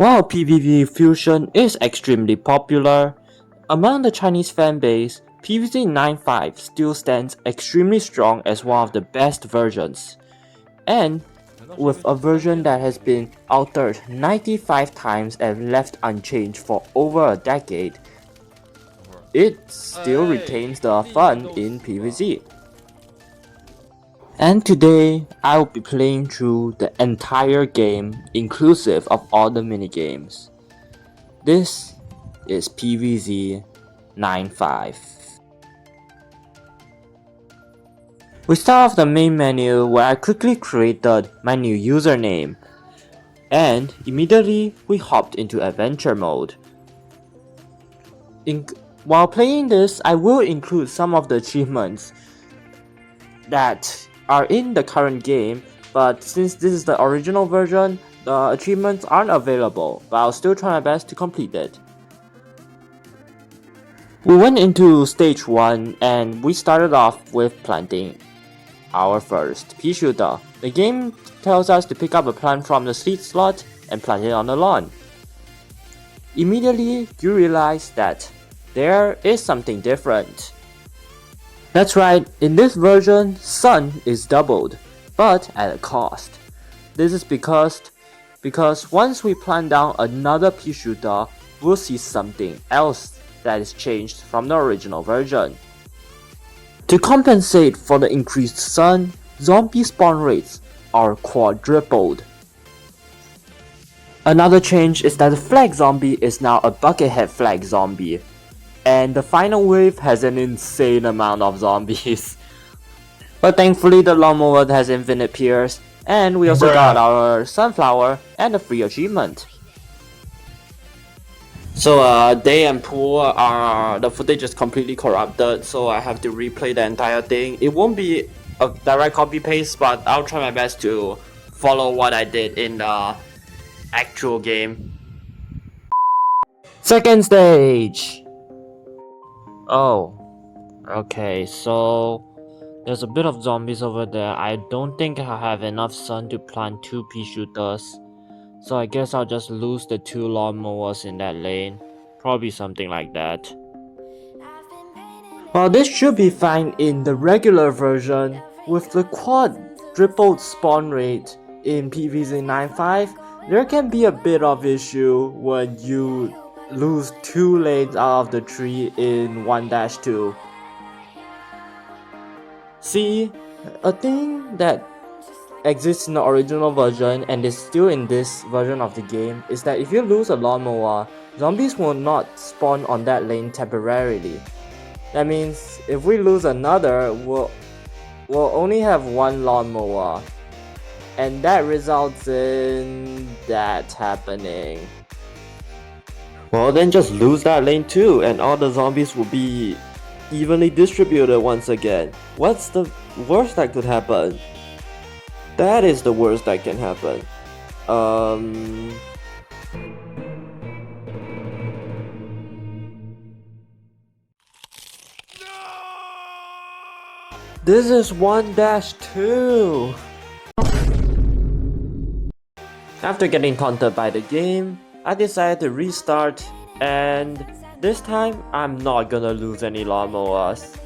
While PVZ Fusion is extremely popular, among the Chinese fanbase, PVZ 9.5 still stands extremely strong as one of the best versions. And with a version that has been altered 95 times and left unchanged for over a decade, it still retains the fun in PVZ. And today, I will be playing through the entire game inclusive of all the minigames. This is PVZ 9.5. We start off the main menu where I quickly created my new username. And immediately we hopped into adventure mode. While playing this, I will include some of the achievements that are in the current game, but since this is the original version, the achievements aren't available, but I'll still try my best to complete it. We went into stage 1 and we started off with planting our first pea shooter. The game tells us to pick up a plant from the seed slot and plant it on the lawn. Immediately, you realize that there is something different. That's right, in this version, sun is doubled, but at a cost. This is because once we plant down another pea shooter, we'll see something else that is changed from the original version. To compensate for the increased sun, zombie spawn rates are quadrupled. Another change is that the flag zombie is now a buckethead flag zombie. And the final wave has an insane amount of zombies. But thankfully the lawnmower has infinite peers, and we also got our sunflower and a free achievement. So Day and Pool the footage is completely corrupted, so I have to replay the entire thing. It won't be a direct copy paste, but I'll try my best to follow what I did in the actual game. Second stage! Oh, okay, so there's a bit of zombies over there. I don't think I have enough sun to plant 2 pea shooters, so I guess I'll just lose the 2 lawnmowers in that lane. Probably something like that. Well, this should be fine in the regular version. With the quadrupled spawn rate in PVZ 9.5, there can be a bit of issue when you lose 2 lanes out of the tree in 1-2. See, a thing that exists in the original version and is still in this version of the game is that if you lose a lawnmower, zombies will not spawn on that lane temporarily. That means if we lose another, we'll only have 1 lawnmower, and that results in that happening. Well, then just lose that lane too, and all the zombies will be evenly distributed once again. What's the worst that could happen? That is the worst that can happen. This is 1-2. After getting taunted by the game, I decided to restart, and this time I'm not gonna lose any lawnmowers.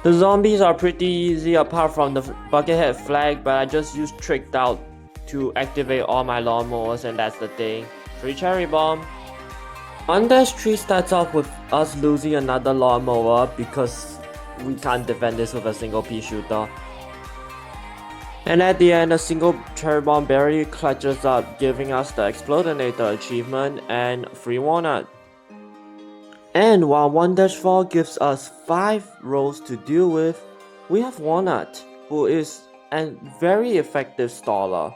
The zombies are pretty easy apart from the buckethead flag, but I just used tricked out to activate all my lawnmowers, and that's the thing. Free cherry bomb. 1-3 starts off with us losing another lawnmower because we can't defend this with a single pea shooter. And at the end, a single cherry bomb barely clutches up, giving us the Explodinator achievement and free walnut. And while 1-4 gives us 5 roles to deal with, we have Walnut, who is a very effective staller.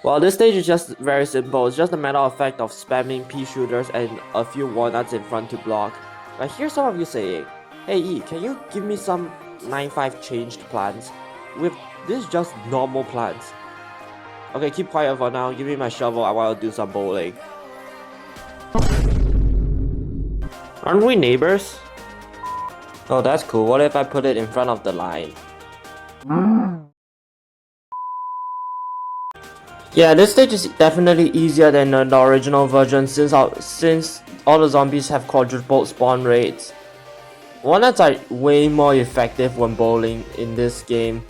Well, this stage is just very simple. It's just a matter of fact of spamming pea shooters and a few walnuts in front to block. But here's some of you saying, "Hey E, can you give me some 9.5 changed plants? This is just normal plants." Okay, keep quiet for now. Give me my shovel. I want to do some bowling. Aren't we neighbors? Oh, that's cool. What if I put it in front of the line? Yeah, this stage is definitely easier than the original version since all the zombies have quadruple spawn rates. Walnuts are way more effective when bowling in this game.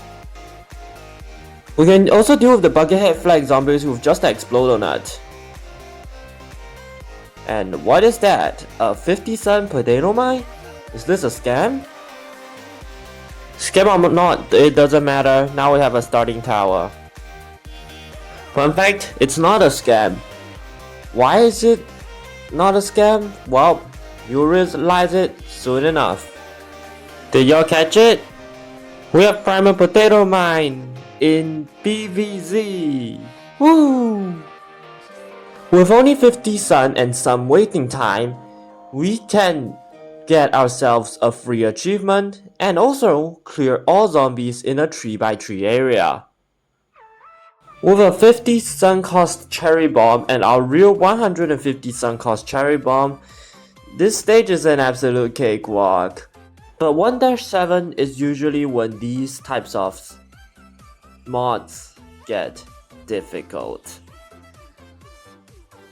We can also deal with the buckethead flag zombies with just the exploder nut. And what is that? A 50-cent potato mine? Is this a scam? Scam or not, it doesn't matter. Now we have a starting tower. Fun fact, it's not a scam. Why is it not a scam? Well, you'll realize it soon enough. Did y'all catch it? We have Primal Potato Mine in PVZ. Woo! With only 50 sun and some waiting time, we can get ourselves a free achievement and also clear all zombies in a 3x3 area. With a 50 sun cost cherry bomb and our real 150 sun cost cherry bomb, this stage is an absolute cakewalk. But 1-7 is usually when these types of mods get difficult.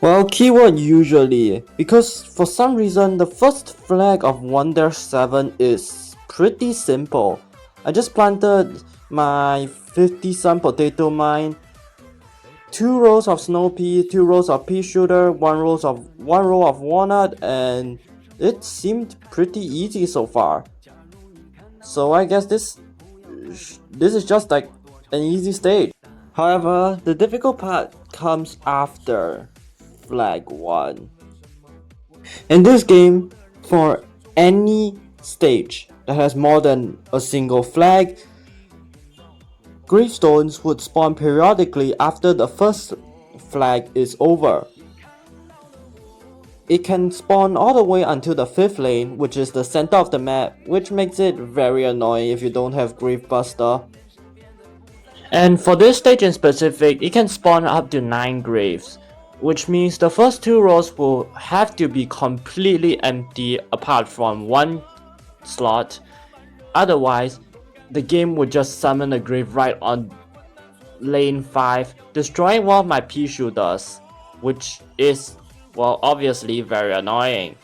Well, keyword usually, because for some reason the first flag of 1-7 is pretty simple. I just planted my 50 sun potato mine, 2 rows of snow pea, 2 rows of pea shooter, 1 row of walnut, and it seemed pretty easy so far. So I guess this is just like an easy stage. However, the difficult part comes after flag 1. In this game, for any stage that has more than a single flag, gravestones would spawn periodically after the first flag is over. It can spawn all the way until the 5th lane, which is the center of the map, which makes it very annoying if you don't have Gravebuster. And for this stage in specific, it can spawn up to 9 graves, which means the first 2 rows will have to be completely empty apart from 1 slot. Otherwise, the game would just summon a grave right on lane 5, destroying one of my pea shooters, which is, well, obviously very annoying.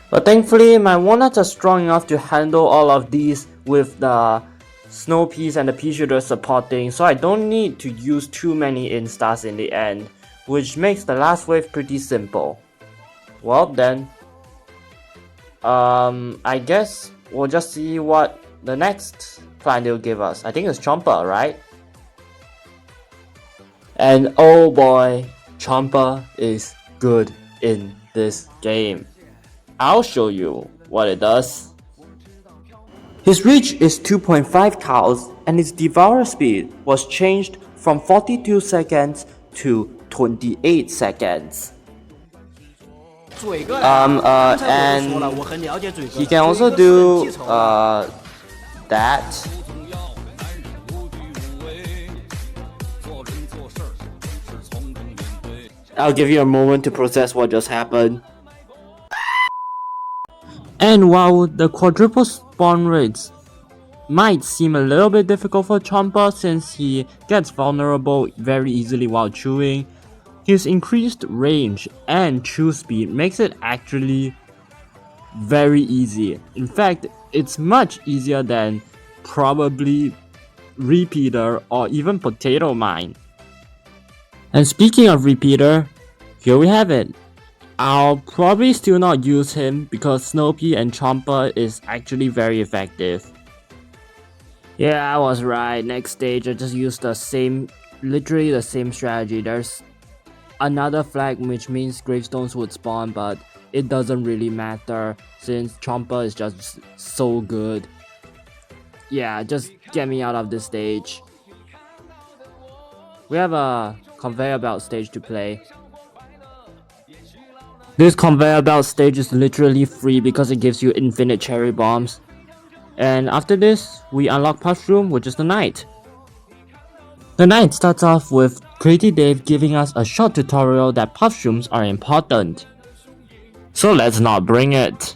But thankfully, my walnuts are strong enough to handle all of these with the snow peas and the pea shooters supporting, so I don't need to use too many instas in the end, which makes the last wave pretty simple. Well then, I guess we'll just see what the next plan they'll give us. I think it's Chomper, right? And oh boy, Chomper is good in this game. I'll show you what it does. His reach is 2.5 cows and his devour speed was changed from 42 seconds to 28 seconds. And he can also do that. I'll give you a moment to process what just happened. And while the quadruple spawn rates might seem a little bit difficult for Chomper since he gets vulnerable very easily while chewing, his increased range and chew speed makes it actually very easy. In fact, it's much easier than probably Repeater or even Potato Mine. And speaking of Repeater, here we have it. I'll probably still not use him because Snowpea and Chomper is actually very effective. Yeah, I was right. Next stage, I just used literally the same strategy. There's another flag which means gravestones would spawn, but it doesn't really matter since Chomper is just so good. Yeah, just get me out of this stage. We have a conveyor belt stage to play. This conveyor belt stage is literally free because it gives you infinite cherry bombs. And after this, we unlock Pushroom, which is the night. The night starts off with Crazy Dave giving us a short tutorial that Puffshrooms are important. So let's not bring it.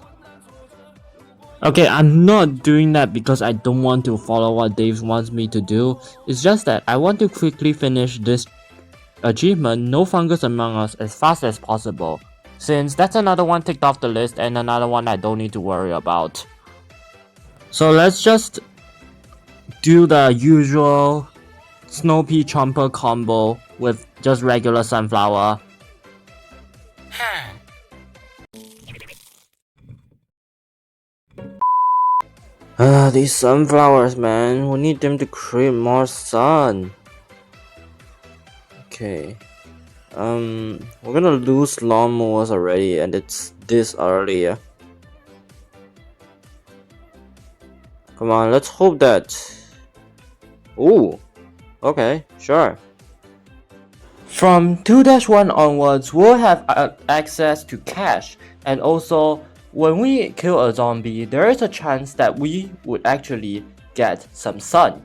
Okay, I'm not doing that because I don't want to follow what Dave wants me to do. It's just that I want to quickly finish this achievement No Fungus Among Us as fast as possible, since that's another one ticked off the list and another one I don't need to worry about. So let's just do the usual Snow Pea Chomper combo with just regular Sunflower. These sunflowers, man. We need them to create more sun. Okay. We're gonna lose lawnmowers already, and it's this early. Come on, let's hope that. Ooh. Okay, sure. From 2-1 onwards, we'll have access to cash, and also when we kill a zombie, there is a chance that we would actually get some sun.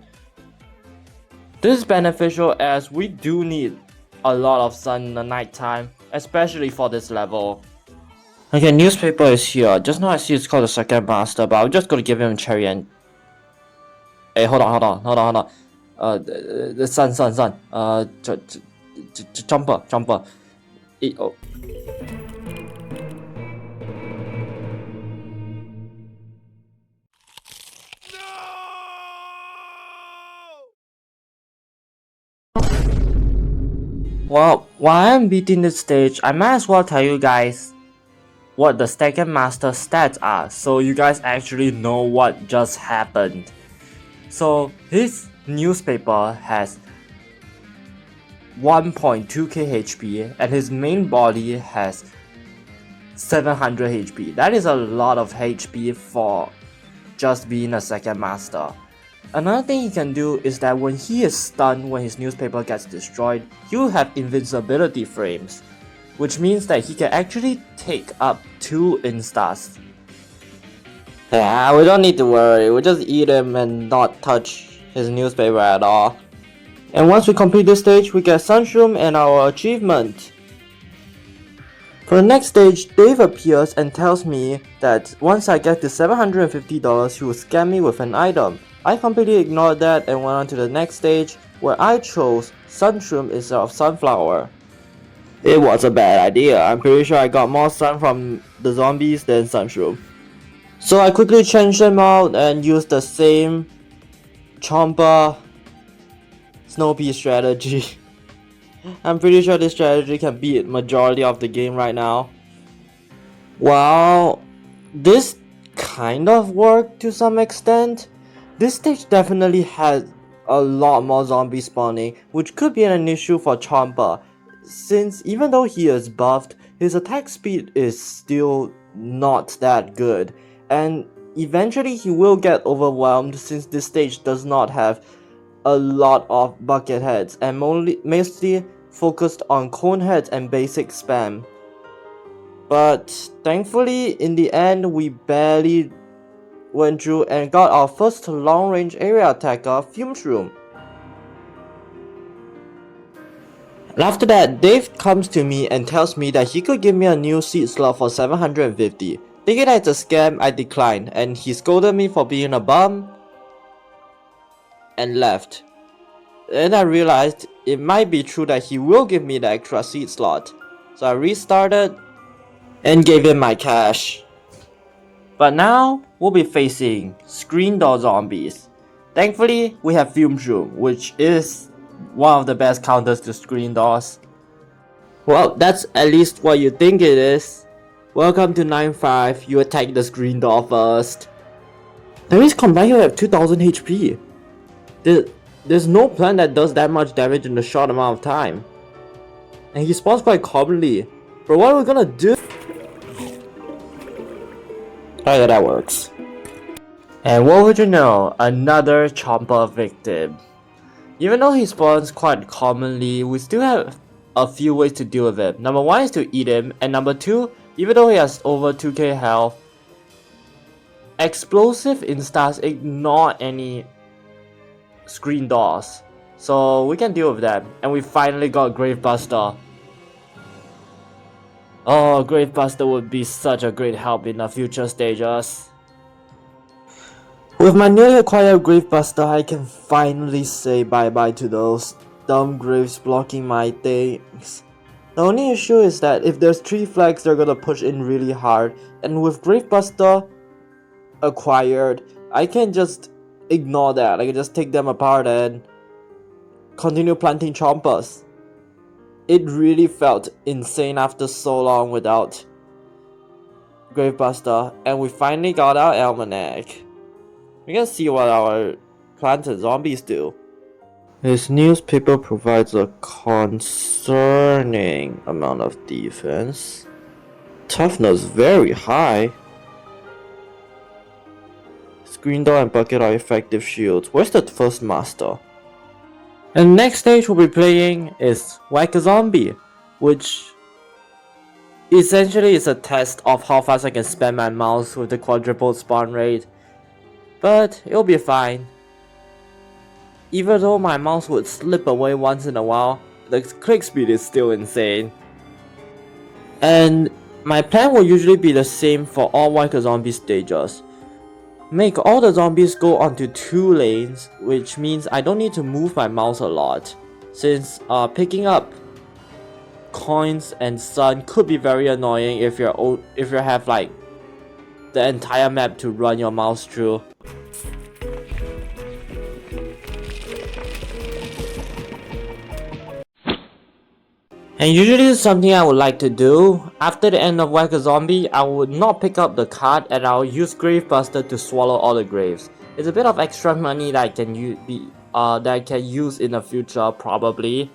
This is beneficial as we do need a lot of sun in the night time, especially for this level. Okay, newspaper is here. Just now I see it's called the second master, but I'm just gonna give him a cherry and... Hey, hold on. The sun. Jumper. Oh. Well, while I'm beating this stage, I might as well tell you guys what the second master stats are, so you guys actually know what just happened. So his newspaper has 1.2k HP and his main body has 700 HP. That is a lot of HP for just being a second master. Another thing he can do is that when he is stunned when his newspaper gets destroyed, he will have invincibility frames, which means that he can actually take up 2 instas. Yeah, we don't need to worry, we'll just eat him and not touch his newspaper at all. And once we complete this stage, we get Sunshroom and our achievement. For the next stage, Dave appears and tells me that once I get to $750, he will scam me with an item. I completely ignored that and went on to the next stage, where I chose Sunshroom instead of Sunflower. It was a bad idea. I'm pretty sure I got more sun from the zombies than Sunshroom. So I quickly changed them out and used the same Chomper Snow Pea strategy. I'm pretty sure this strategy can beat majority of the game right now. Well, this kind of worked to some extent. This stage definitely has a lot more zombies spawning, which could be an issue for Chomper, since even though he is buffed, his attack speed is still not that good, and eventually he will get overwhelmed since this stage does not have a lot of bucket heads and mostly focused on cone heads and basic spam. But thankfully, in the end, we barely went through and got our first long range area attacker, Fume. After that, Dave comes to me and tells me that he could give me a new seed slot for 750. Thinking that it's a scam, I declined, and he scolded me for being a bum and left. Then I realized it might be true that he will give me the extra seed slot. So I restarted and gave him my cash. But now, we'll be facing screen door zombies. Thankfully, we have Fume Shroom, which is one of the best counters to screen doors. Well, that's at least what you think it is. Welcome to 9-5, you attack the screen door first. That means combined you have 2000 HP. There's no plant that does that much damage in a short amount of time. And he spawns quite commonly. But what are we gonna do? Oh yeah, that works. And what would you know? Another Chomper victim. Even though he spawns quite commonly, we still have a few ways to deal with it. Number 1 is to eat him, and number 2, even though he has over 2k health, explosive instas ignore any screen doors, so we can deal with them. And we finally got Gravebuster. Oh, Gravebuster would be such a great help in the future stages. With my newly acquired Gravebuster, I can finally say bye bye to those dumb graves blocking my things. The only issue is that if there's 3 flags, they're gonna push in really hard, and with Gravebuster acquired, I can just ignore that. I can just take them apart and continue planting chompers. It really felt insane after so long without Gravebuster, and we finally got our almanac. We can see what our planted zombies do. This newspaper provides a concerning amount of defense. Toughness very high. Screen door and bucket are effective shields. Where's the first master? And next stage we'll be playing is Whack a Zombie, which essentially is a test of how fast I can spam my mouse with the quadruple spawn rate. But it'll be fine. Even though my mouse would slip away once in a while, the click speed is still insane. And my plan will usually be the same for all Whack a Zombie stages. Make all the zombies go onto 2 lanes, which means I don't need to move my mouse a lot, since picking up coins and sun could be very annoying if you have like the entire map to run your mouse through. And usually it's something I would like to do. After the end of Whack a Zombie, I would not pick up the card and I'll use Gravebuster to swallow all the graves. It's a bit of extra money that I can use in the future probably.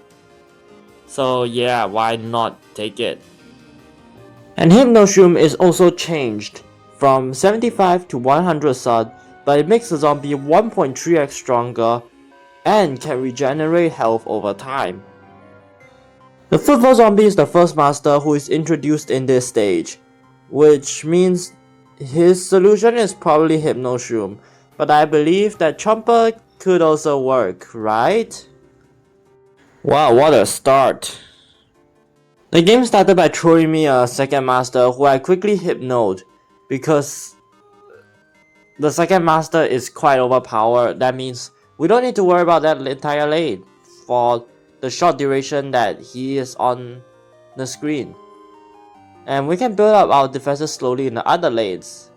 So yeah, why not take it? And Hypnoshroom is also changed from 75 to 100 sun, but it makes the zombie 1.3x stronger and can regenerate health over time. The football zombie is the first master who is introduced in this stage, which means his solution is probably Hypnoshroom, but I believe that Chomper could also work, right? Wow, what a start. The game started by throwing me a second master who I quickly hypnoed because the second master is quite overpowered. That means we don't need to worry about that entire lane for the short duration that he is on the screen. And we can build up our defenses slowly in the other lanes.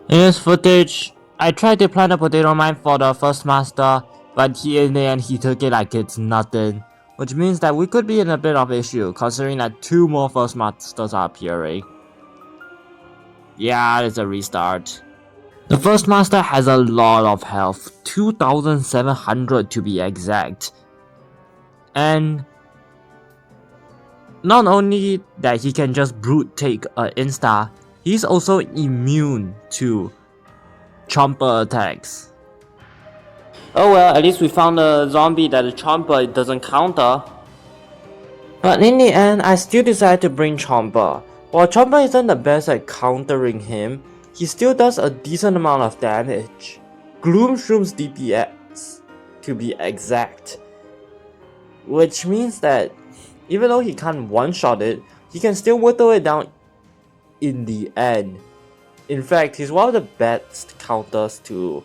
In this footage, I tried to plant a potato mine for the first master, but in the end he took it like it's nothing. Which means that we could be in a bit of issue, considering that 2 more first masters are appearing. Yeah, it's a restart. The first master has a lot of health, 2,700 to be exact. And not only that he can just brute take an insta, he's also immune to Chomper attacks. Oh well, at least we found a zombie that the Chomper doesn't counter. But in the end, I still decided to bring Chomper. While Chomper isn't the best at countering him, he still does a decent amount of damage. Gloomshroom's DPS, to be exact. Which means that even though he can't one-shot it, he can still whittle it down in the end. In fact, he's one of the best counters to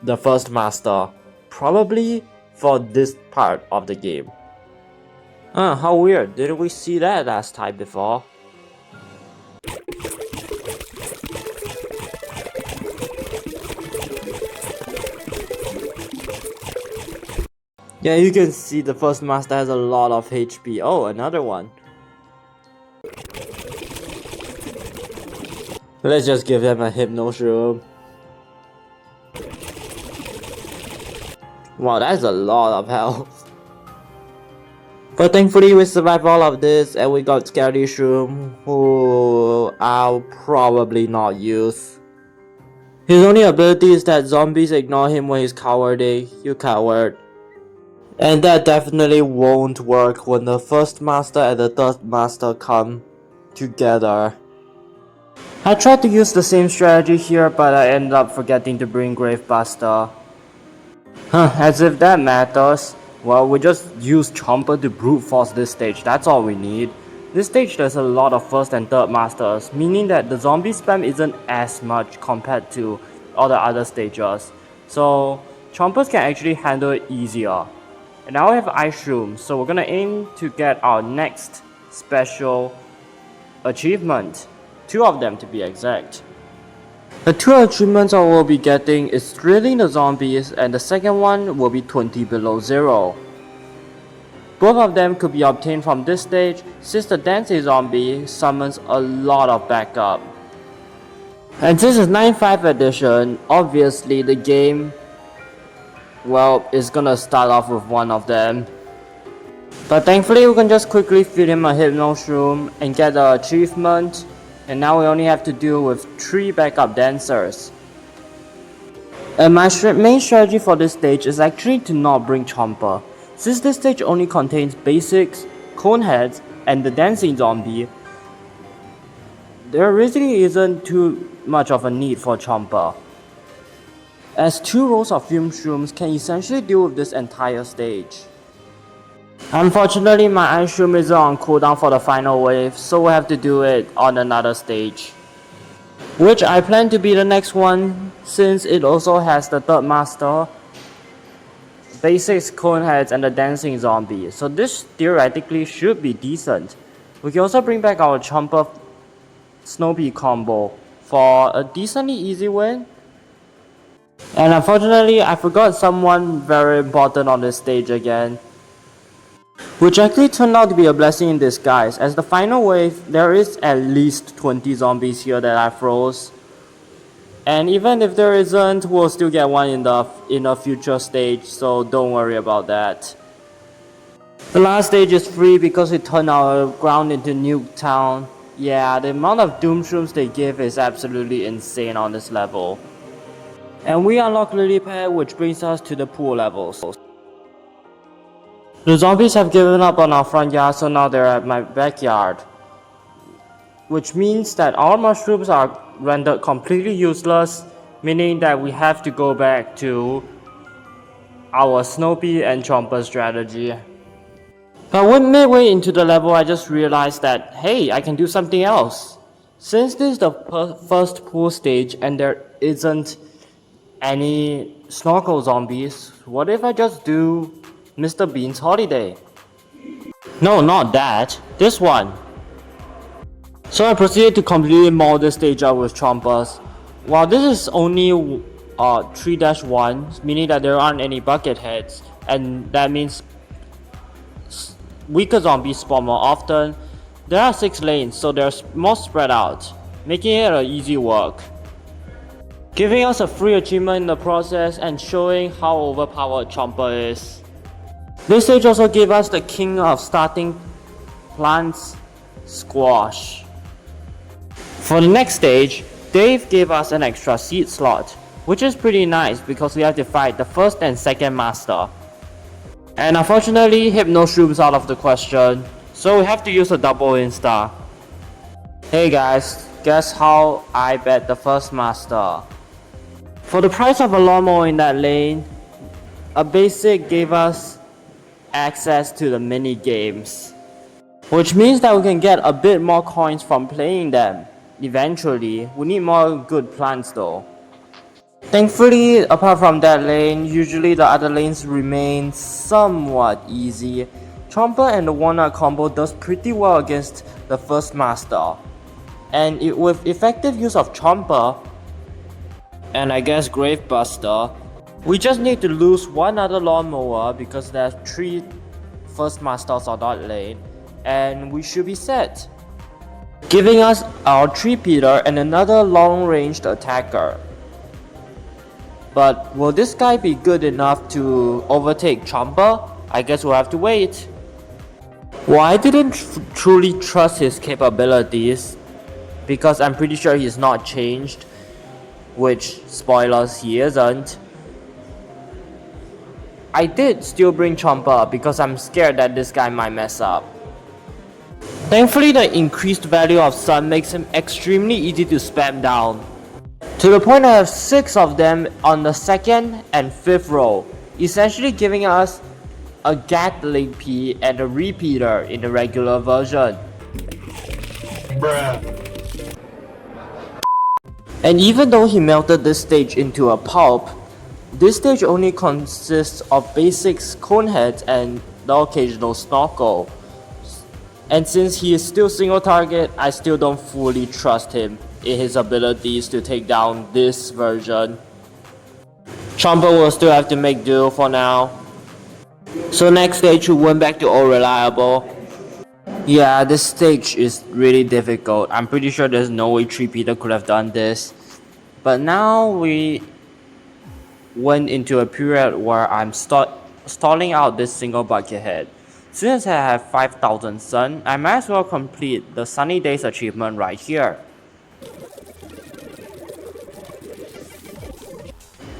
the first master, probably for this part of the game. How weird, didn't we see that last time before? Yeah, you can see the first master has a lot of HP. Oh, another one. Let's just give them a Hypnoshroom. Wow, that's a lot of health. But thankfully we survived all of this and we got Scaredy Shroom, who I'll probably not use. His only ability is that zombies ignore him when he's cowardly. You coward. And that definitely won't work when the first master and the third master come together. I tried to use the same strategy here, but I ended up forgetting to bring Gravebuster. As if that matters. Well, we just use Chomper to brute force this stage, that's all we need. This stage there's a lot of first and third masters, meaning that the zombie spam isn't as much compared to all the other stages. So Chompers can actually handle it easier. And now we have Ice Room, so we're gonna aim to get our next special achievement. 2 of them to be exact. The 2 achievements I will be getting is Thrilling the Zombies, and the second one will be 20 below 0. Both of them could be obtained from this stage since the Dancing Zombie summons a lot of backup. And since it's 9.5 edition, obviously the game, well, is gonna start off with one of them. But thankfully we can just quickly feed him a Hypno Shroom and get the achievement. And now we only have to deal with 3 backup dancers. And my main strategy for this stage is actually to not bring Chomper. Since this stage only contains basics, Coneheads, and the Dancing Zombie, there really isn't too much of a need for Chomper, as 2 rows of Fume Shrooms can essentially deal with this entire stage. Unfortunately, my Ice Shroom isn't on cooldown for the final wave, so we'll have to do it on another stage, which I plan to be the next one since it also has the third master, basics, Coneheads, and the Dancing Zombie, so this theoretically should be decent. We can also bring back our Chomper Snowpea combo for a decently easy win. And unfortunately, I forgot someone very important on this stage again, which actually turned out to be a blessing in disguise, as the final wave there is at least 20 zombies here that I froze. And even if there isn't, we'll still get one in a future stage, so don't worry about that. The last stage is free because we turned our ground into Nuke Town. Yeah, the amount of Doom Shrooms they give is absolutely insane on this level. And we unlock Lily Pad, which brings us to the pool levels. The zombies have given up on our front yard, so now they're at my backyard. Which means that our mushrooms are rendered completely useless, meaning that we have to go back to our Snowpea and Chomper strategy. But when midway into the level, I just realized that, hey, I can do something else. Since this is the first pool stage and there isn't any snorkel zombies, what if I just do Mr. Bean's Holiday? No, not that. This one. So I proceeded to completely maul this stage out with Chompers. While this is only 3-1, meaning that there aren't any bucket heads, and that means weaker zombies spawn more often, there are 6 lanes, so they're more spread out, making it an easy work, giving us a free achievement in the process and showing how overpowered Chomper is. This stage also gave us the king of starting plants, Squash. For the next stage, Dave gave us an extra seed slot, which is pretty nice because we have to fight the first and second master. And unfortunately, Hypno Shroom's out of the question, so we have to use a double insta. Hey guys, guess how I bet the first master? For the price of a lawnmower in that lane, a basic gave us access to the mini games, which means that we can get a bit more coins from playing them. Eventually, we need more good plants though. Thankfully, apart from that lane, usually the other lanes remain somewhat easy. Chomper and the Walnut combo does pretty well against the first master. And with effective use of Chomper, and I guess Gravebuster, we just need to lose one other lawnmower because there's 3 first masters on that lane, and we should be set, giving us our 3-peater and another long-ranged attacker. But will this guy be good enough to overtake Chomper? I guess we'll have to wait. Well, I didn't truly trust his capabilities because I'm pretty sure he's not changed, which, spoilers, he isn't. I did still bring Chomper because I'm scared that this guy might mess up. Thankfully, the increased value of Sun makes him extremely easy to spam down, to the point I have 6 of them on the 2nd and 5th row, essentially giving us a Gatling P and a repeater in the regular version. Bruh. And even though he melted this stage into a pulp, this stage only consists of basics, cone heads, and the occasional snorkel. And since he is still single target, I still don't fully trust him in his abilities to take down this version. Chomper will still have to make do for now. So next stage we went back to all reliable. Yeah, this stage is really difficult. I'm pretty sure there's no way 3-Peter could have done this. But now we went into a period where I'm stalling out this single bucket head. Since I have 5,000 sun, I might as well complete the Sunny Days achievement right here.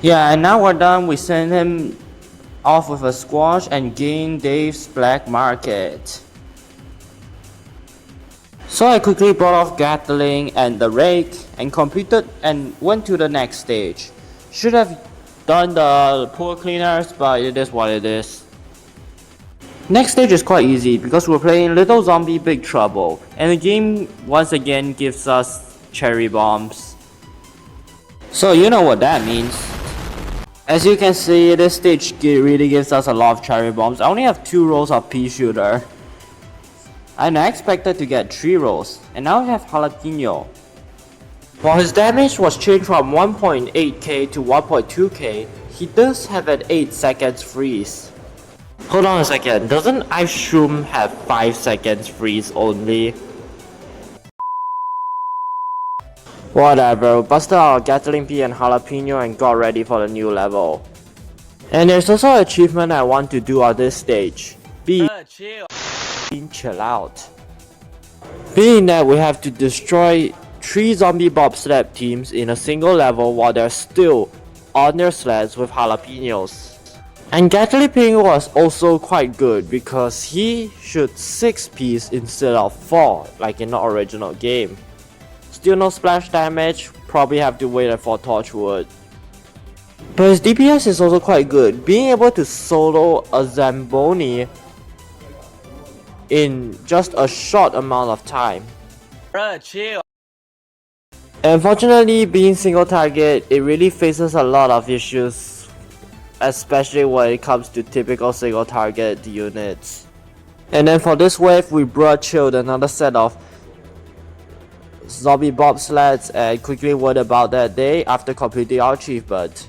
Yeah, and now we're done. We send him off with a squash and gain Dave's black market. So I quickly brought off Gatling and the rake and completed and went to the next stage. Should have done the pool cleaners, but it is what it is. Next stage is quite easy because we're playing Little Zombie Big Trouble, and the game once again gives us cherry bombs. So you know what that means. As you can see, this stage really gives us a lot of cherry bombs. I only have 2 rolls of pea shooter. And I expected to get 3 rolls, and now we have jalapeno. While his damage was changed from 1.8k to 1.2k, he does have an 8 seconds freeze. Hold on a second, doesn't Ice Shroom have 5 seconds freeze only? Whatever, busted our Gatling P and jalapeno and got ready for the new level. And there's also an achievement I want to do on this stage. Chill out. Being that we have to destroy 3 zombie bobsled teams in a single level while they're still on their sleds with jalapenos. And Gatling P was also quite good because he shoots 6 Ps instead of 4 like in the original game. Still no splash damage, probably have to wait for Torchwood. But his DPS is also quite good, being able to solo a Zamboni in just a short amount of time. Bruh, chill. Unfortunately, being single target, it really faces a lot of issues, especially when it comes to typical single target units. And then for this wave, we brought chilled another set of zombie bobsleds and quickly word about that day after completing our achievement.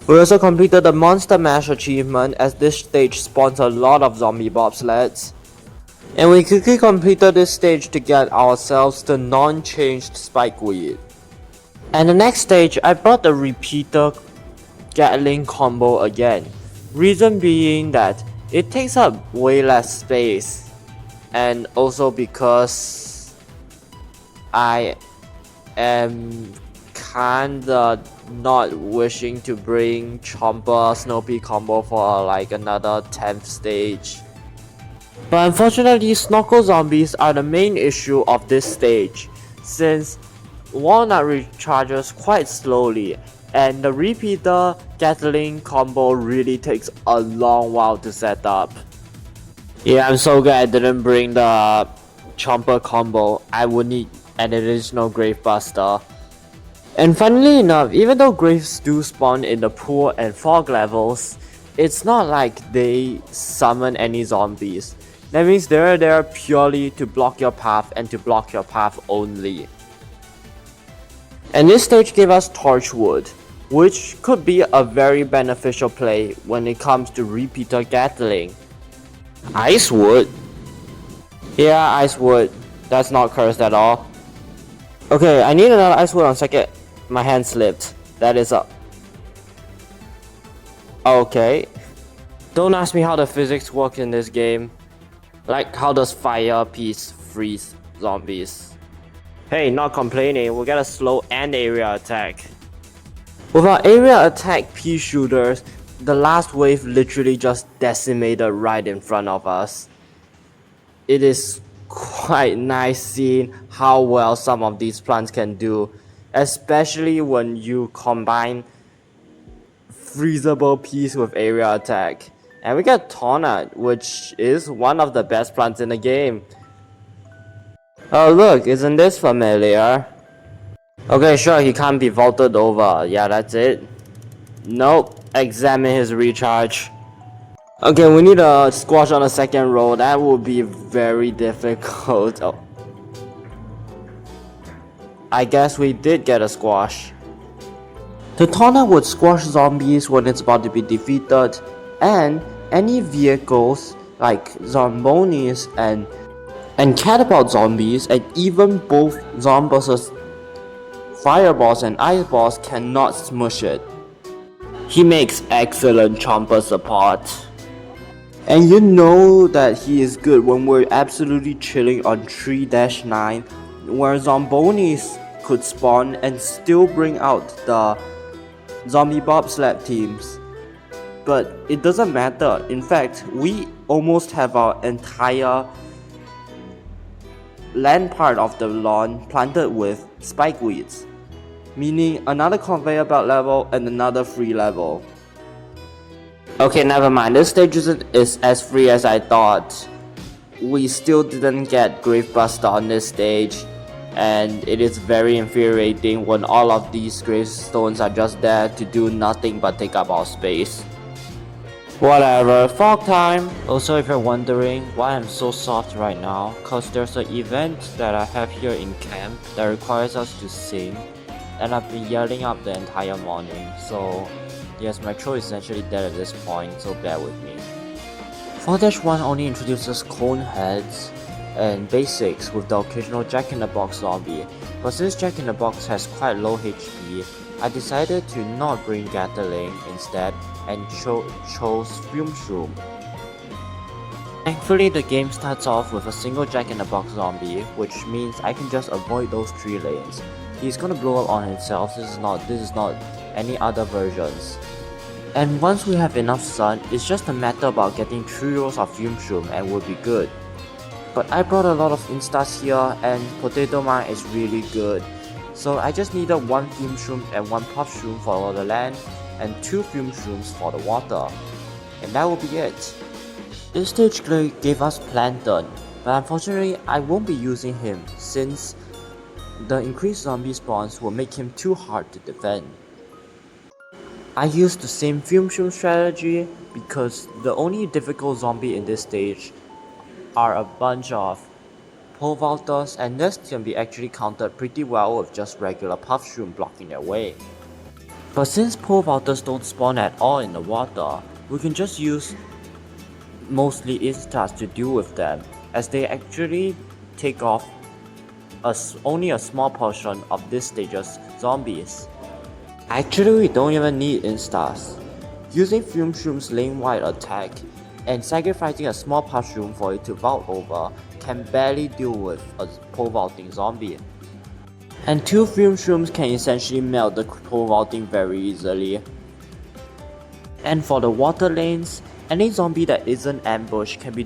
We also completed the Monster Mash achievement as this stage spawns a lot of zombie bobsleds. And we quickly completed this stage to get ourselves the non-changed spikeweed. And the next stage, I brought the repeater Gatling combo again. Reason being that it takes up way less space, and also because I am kinda not wishing to bring Chomper Snoopy combo for like another 10th stage. But unfortunately, snorkel zombies are the main issue of this stage, since Walnut recharges quite slowly, and the repeater Gatling combo really takes a long while to set up. Yeah, I'm so glad I didn't bring the Chomper combo. I would need an additional Gravebuster. And funnily enough, even though graves do spawn in the pool and fog levels, it's not like they summon any zombies. That means they're there purely to block your path and to block your path only. And this stage gave us Torchwood, which could be a very beneficial play when it comes to repeater Gatling. Icewood? Yeah, Icewood. That's not cursed at all. Okay, I need another Icewood on second. My hand slipped. That is up. Okay. Don't ask me how the physics work in this game. Like, how does fire piece freeze zombies? Hey, not complaining, we got a slow and area attack. With our area attack pea shooters, the last wave literally just decimated right in front of us. It is quite nice seeing how well some of these plants can do, especially when you combine freezable peas with area attack. And we got Tornad, which is one of the best plants in the game. Oh look, isn't this familiar? Okay, sure, he can't be vaulted over. Yeah, that's it. Nope, examine his recharge. Okay, we need a squash on the second row. That would be very difficult. Oh. I guess we did get a squash. The Tornad would squash zombies when it's about to be defeated, and any vehicles like Zombonis and catapult zombies, and even both Zombuses, fireballs and ice balls cannot smush it. He makes excellent chomper support. And you know that he is good when we're absolutely chilling on 3-9, where Zombonis could spawn and still bring out the zombie bobsled teams. But it doesn't matter. In fact, we almost have our entire land part of the lawn planted with spikeweeds, meaning another conveyor belt level and another free level. Okay, never mind, this stage is as free as I thought. We still didn't get Gravebuster on this stage, and it is very infuriating when all of these gravestones are just there to do nothing but take up our space. Whatever, fog time! Also, if you're wondering why I'm so soft right now, cause there's an event that I have here in camp that requires us to sing, and I've been yelling up the entire morning, so yes, my throat is essentially dead at this point, so bear with me. 4-1 only introduces cone heads and basics with the occasional Jack-in-the-Box zombie, but since Jack-in-the-Box has quite low HP, I decided to not bring Gatling instead and chose Fume Shroom. Thankfully, the game starts off with a single Jack-in-the-Box zombie, which means I can just avoid those 3 lanes. He's gonna blow up on himself. This is not any other versions. And once we have enough sun, it's just a matter about getting 3 rolls of Fume Shroom and we'll be good. But I brought a lot of instas here and Potato Mine is really good. So I just needed 1 Fume Shroom and 1 Puff Shroom for the land and 2 Fume Shrooms for the water. And that will be it. This stage gave us Plankton, but unfortunately I won't be using him since the increased zombie spawns will make him too hard to defend. I used the same Fume Shroom strategy because the only difficult zombie in this stage are a bunch of pole vaulters, and this can be actually countered pretty well with just regular Puff Shroom blocking their way. But since pole vaulters don't spawn at all in the water, we can just use mostly instas to deal with them, as they actually take off only a small portion of this stage's zombies. Actually, we don't even need instas. Using Fume Shroom's lane-wide attack and sacrificing a small Puff Shroom for it to vault over can barely deal with a pole vaulting zombie. And 2 Fume Shrooms can essentially melt the pole vaulting very easily. And for the water lanes, any zombie that isn't ambushed can be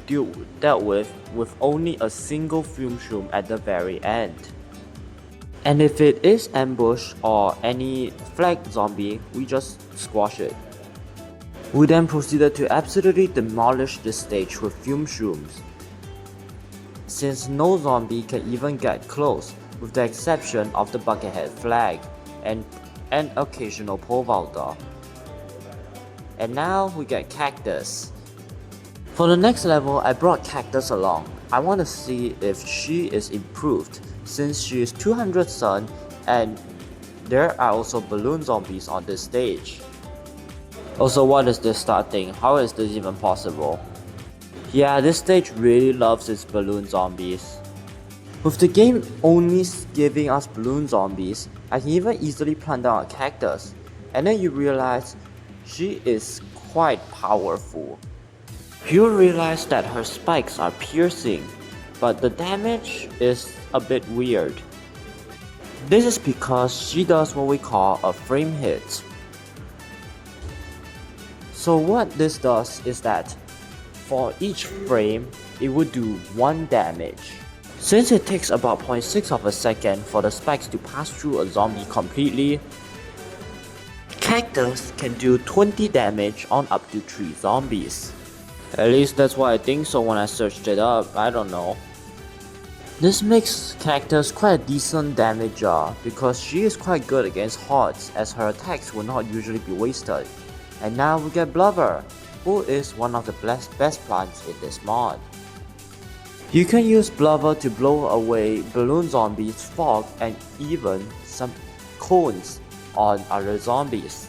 dealt with only a single Fume Shroom at the very end. And if it is ambush or any flagged zombie, we just squash it. We then proceeded to absolutely demolish this stage with Fume Shrooms, since no zombie can even get close, with the exception of the Buckethead flag and an occasional pole vaulter. And now we get Cactus. For the next level, I brought Cactus along. I want to see if she is improved, since she is 200 sun and there are also balloon zombies on this stage. Also, what is this starting? How is this even possible? Yeah, this stage really loves its balloon zombies. With the game only giving us balloon zombies, I can even easily plant down a cactus. And then you realize she is quite powerful. You realize that her spikes are piercing, but the damage is a bit weird. This is because she does what we call a frame hit. So what this does is that for each frame, it would do 1 damage. Since it takes about 0.6 of a second for the spikes to pass through a zombie completely, Cactus can do 20 damage on up to 3 zombies. At least that's what I think so when I searched it up, I don't know. This makes characters quite a decent damager because she is quite good against hordes as her attacks will not usually be wasted. And now we get Blubber, who is one of the best plants in this mod. You can use Blubber to blow away balloon zombies, fog, and even some cones on other zombies.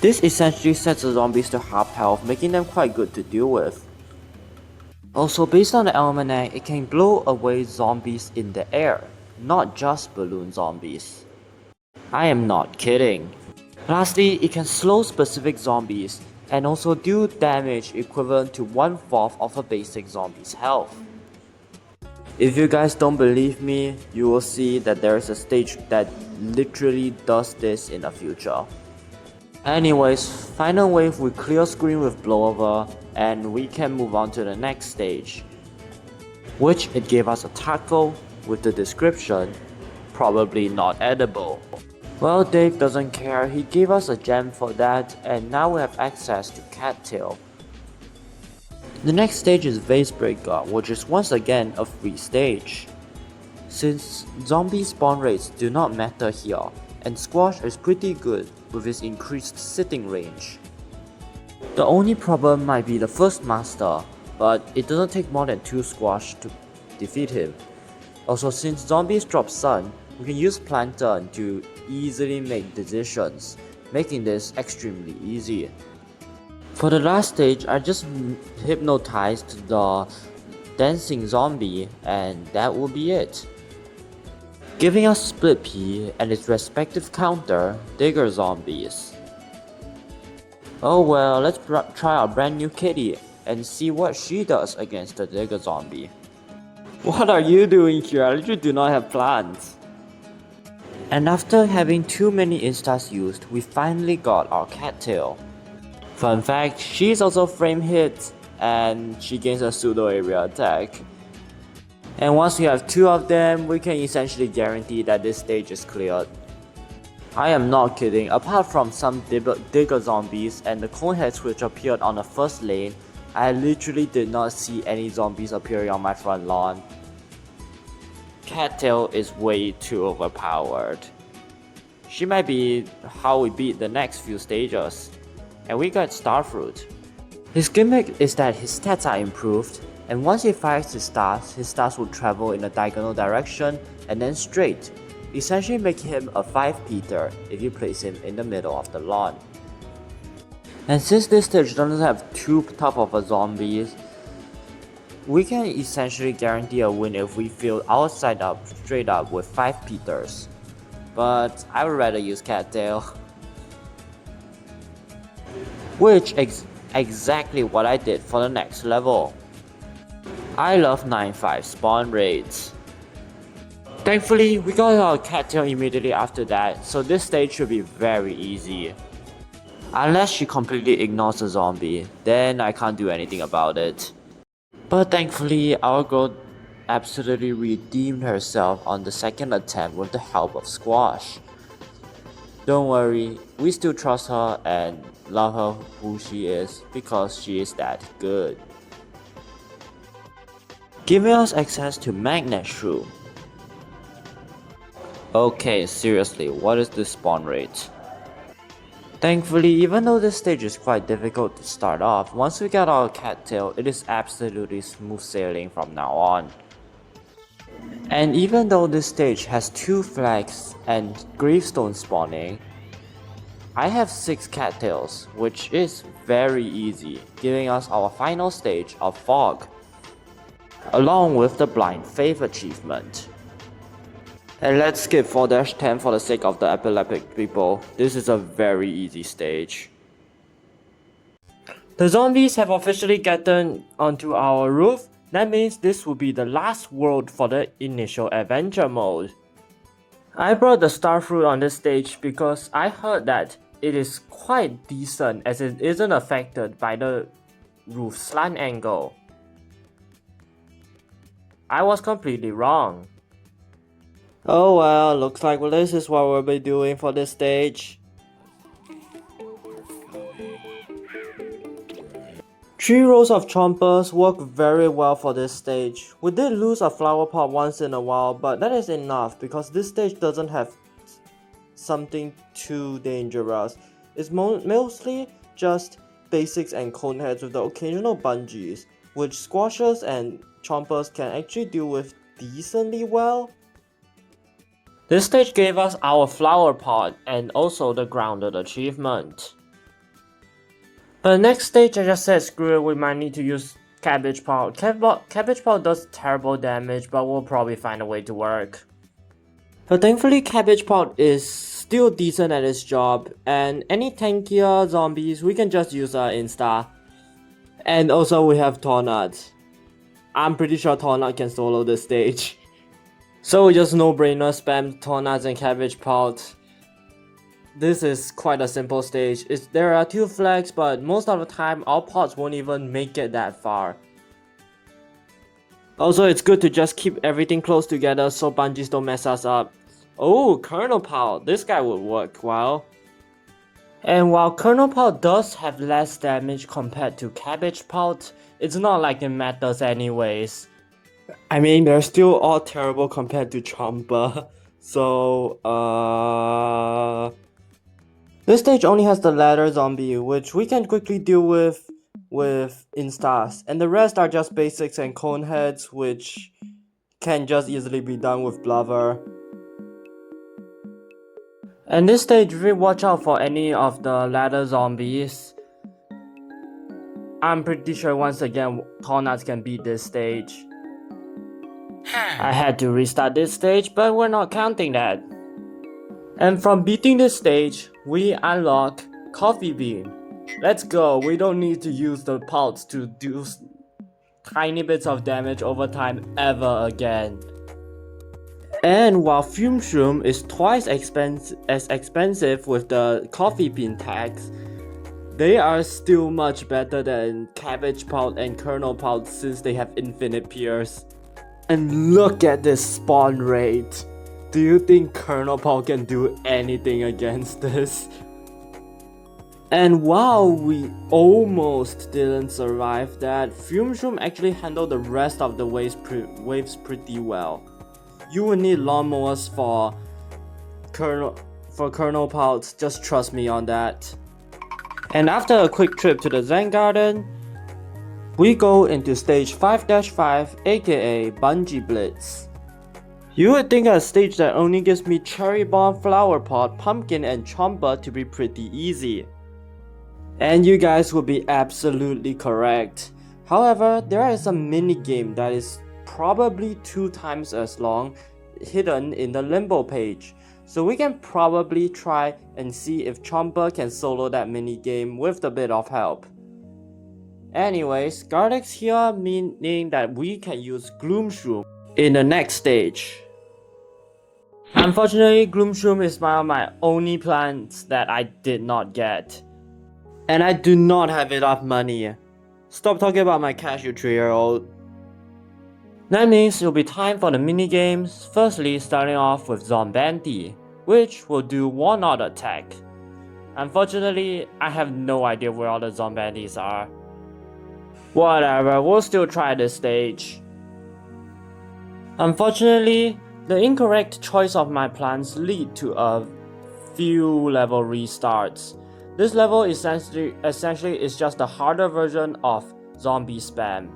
This essentially sets the zombies to half health, making them quite good to deal with. Also, based on the almanac, it can blow away zombies in the air, not just balloon zombies. I am not kidding. Lastly, it can slow specific zombies and also do damage equivalent to 1/4 of a basic zombie's health. If you guys don't believe me, you will see that there is a stage that literally does this in the future. Anyways, final wave with clear screen with blowover and we can move on to the next stage, which it gave us a taco with the description, probably not edible. Well, Dave doesn't care, he gave us a gem for that and now we have access to Cattail. The next stage is Vase Breaker, which is once again a free stage. Since zombie spawn rates do not matter here, and Squash is pretty good with its increased sitting range. The only problem might be the first master, but it doesn't take more than 2 Squash to defeat him. Also, since zombies drop sun, we can use Plankton to easily make decisions, making this extremely easy. For the last stage, I just hypnotized the dancing zombie and that will be it. Giving us Split Pea and its respective counter, Digger Zombies. Oh well, let's try our brand new kitty and see what she does against the Digger Zombie. What are you doing here? I literally do not have plans. And after having too many instas used, we finally got our Cattail. Fun fact, she's also frame hit and she gains a pseudo area attack. And once we have 2 of them, we can essentially guarantee that this stage is cleared. I am not kidding, apart from some digger zombies and the coneheads which appeared on the first lane, I literally did not see any zombies appearing on my front lawn. Cattail is way too overpowered. She might be how we beat the next few stages. And we got Starfruit. His gimmick is that his stats are improved, and once he fires his stars will travel in a diagonal direction and then straight, essentially making him a 5-peater if you place him in the middle of the lawn. And since this stage doesn't have too tough of a zombies, we can essentially guarantee a win if we fill our side up straight up with 5-peaters. But I would rather use Cattail. Which is exactly what I did for the next level. I love 9-5 spawn rates. Thankfully, we got our Cattail immediately after that, so this stage should be very easy. Unless she completely ignores the zombie, then I can't do anything about it. But thankfully, our girl absolutely redeemed herself on the second attempt with the help of Squash. Don't worry, we still trust her and love her who she is because she is that good. Giving us access to Magnet Shroom. Okay, seriously, what is the spawn rate? Thankfully, even though this stage is quite difficult to start off, once we get our Cattail, it is absolutely smooth sailing from now on. And even though this stage has 2 flags and gravestone spawning, I have 6 Cattails, which is very easy, giving us our final stage of Fog, along with the Blind Faith achievement. And let's skip 4-10 for the sake of the epileptic people. This is a very easy stage. The zombies have officially gotten onto our roof. That means this will be the last world for the initial adventure mode. I brought the Starfruit on this stage because I heard that it is quite decent as it isn't affected by the roof slant angle. I was completely wrong. Oh well, looks like this is what we'll be doing for this stage. 3 rows of chompers work very well for this stage. We did lose a flower pot once in a while, but that is enough because this stage doesn't have something too dangerous. It's mostly just basics and coneheads with the occasional bungees, which squashers and chompers can actually deal with decently well. This stage gave us our flower pot and also the grounded achievement. But the next stage I just said screw it, we might need to use cabbage pot. Cabbage pot does terrible damage, but we'll probably find a way to work. But thankfully cabbage pot is still decent at its job, and any tankier zombies we can just use insta. And also we have Tornad. I'm pretty sure Tornad can solo this stage. So we just no-brainer spam Tornads and cabbage pot. This is quite a simple stage. There are 2 flags, but most of the time our pots won't even make it that far. Also, it's good to just keep everything close together so bungees don't mess us up. Oh, Colonel Pal, this guy would work well. And while Colonel Pal does have less damage compared to Cabbage Pot, it's not like it matters anyways. I mean, they're still all terrible compared to Chomper. So, this stage only has the ladder zombie, which we can quickly deal with instas, and the rest are just basics and coneheads, which can just easily be done with blubber. And this stage, if we watch out for any of the ladder zombies, I'm pretty sure once again Tornads can beat this stage. I had to restart this stage, but we're not counting that. And from beating this stage, we unlock Coffee Bean. Let's go, we don't need to use the pulse to do tiny bits of damage over time ever again. And while Fume Shroom is twice as expensive with the Coffee Bean tags, they are still much better than Cabbage Pot and Kernel Pot since they have infinite pierce. And look at this spawn rate. Do you think Colonel Paul can do anything against this? And while we almost didn't survive that, Fume Shroom actually handled the rest of the waves pretty well. You will need lawnmowers for Colonel Paul, just trust me on that. And after a quick trip to the Zen Garden, we go into stage 5-5, aka Bungee Blitz. You would think a stage that only gives me Cherry Bomb, Flower Pot, Pumpkin, and Chomper to be pretty easy. And you guys would be absolutely correct. However, there is a mini game that is probably 2 times as long hidden in the Limbo page. So we can probably try and see if Chomper can solo that mini game with a bit of help. Anyways, Gardex here meaning that we can use Gloom Shroom in the next stage. Unfortunately, Gloom Shroom is one of my only plants that I did not get. And I do not have enough money. Stop talking about my cash, you 3-year-old. That means it'll be time for the mini games. Firstly, starting off with Zombanti, which will do 1-odd attack. Unfortunately, I have no idea where all the Zombantis are. Whatever, we'll still try this stage. Unfortunately, the incorrect choice of my plants lead to a few level restarts. This level essentially is just a harder version of zombie spam.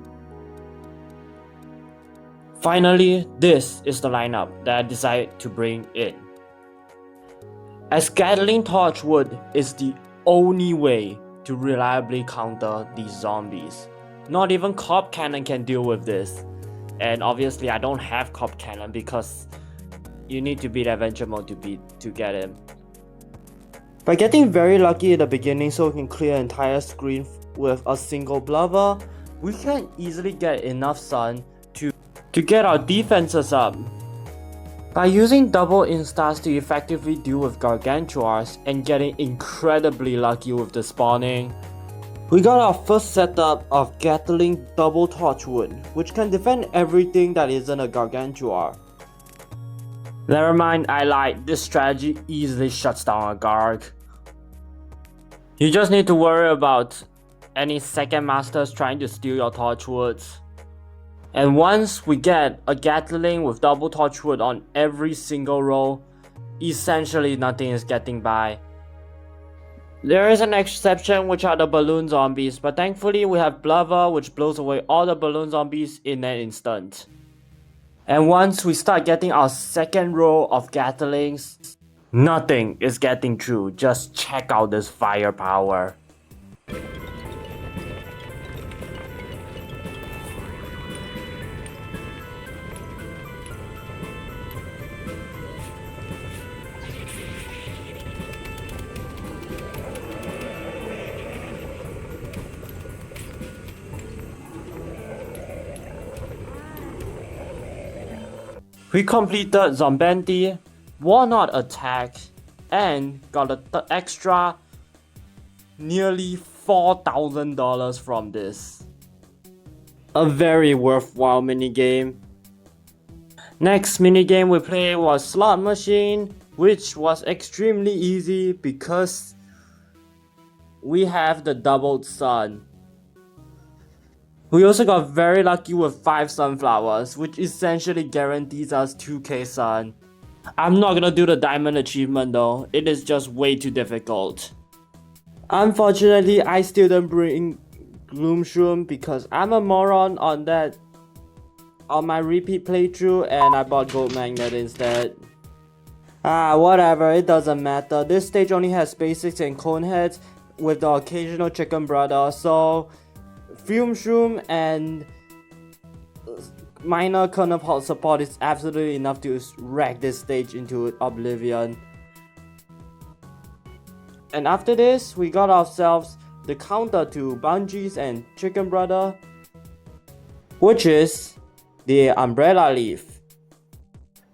Finally, this is the lineup that I decided to bring in. As Gatling Torchwood is the only way to reliably counter these zombies. Not even Cop Cannon can deal with this. And obviously I don't have Cop Cannon because you need to beat Adventure Mode to get him. By getting very lucky at the beginning so we can clear an entire screen with a single blubber, we can easily get enough sun to get our defenses up. By using double instas to effectively deal with Gargantuars and getting incredibly lucky with the spawning, we got our first setup of Gatling Double Torchwood, which can defend everything that isn't a Gargantuar. Never mind, I lied, this strategy easily shuts down a Garg. You just need to worry about any second masters trying to steal your torchwoods. And once we get a Gatling with double torchwood on every single row, essentially nothing is getting by. There is an exception, which are the balloon zombies, but thankfully we have Blubber, which blows away all the balloon zombies in an instant. And once we start getting our second row of Gatlings, nothing is getting through. Just check out this firepower. We completed Zombenti, Walnut Attack, and got an extra nearly $4,000 from this. A very worthwhile minigame. Next minigame we played was Slot Machine, which was extremely easy because we have the doubled sun. We also got very lucky with 5 sunflowers, which essentially guarantees us 2k sun. I'm not gonna do the diamond achievement though, it is just way too difficult. Unfortunately, I still didn't bring Gloomshroom because I'm a moron on my repeat playthrough, and I bought Gold Magnet instead. Whatever, it doesn't matter. This stage only has basics and Coneheads with the occasional Chicken Brother, so Fume Shroom and minor kernel pod support is absolutely enough to wreck this stage into oblivion. And after this, we got ourselves the counter to Bungees and Chicken Brother, which is the Umbrella Leaf.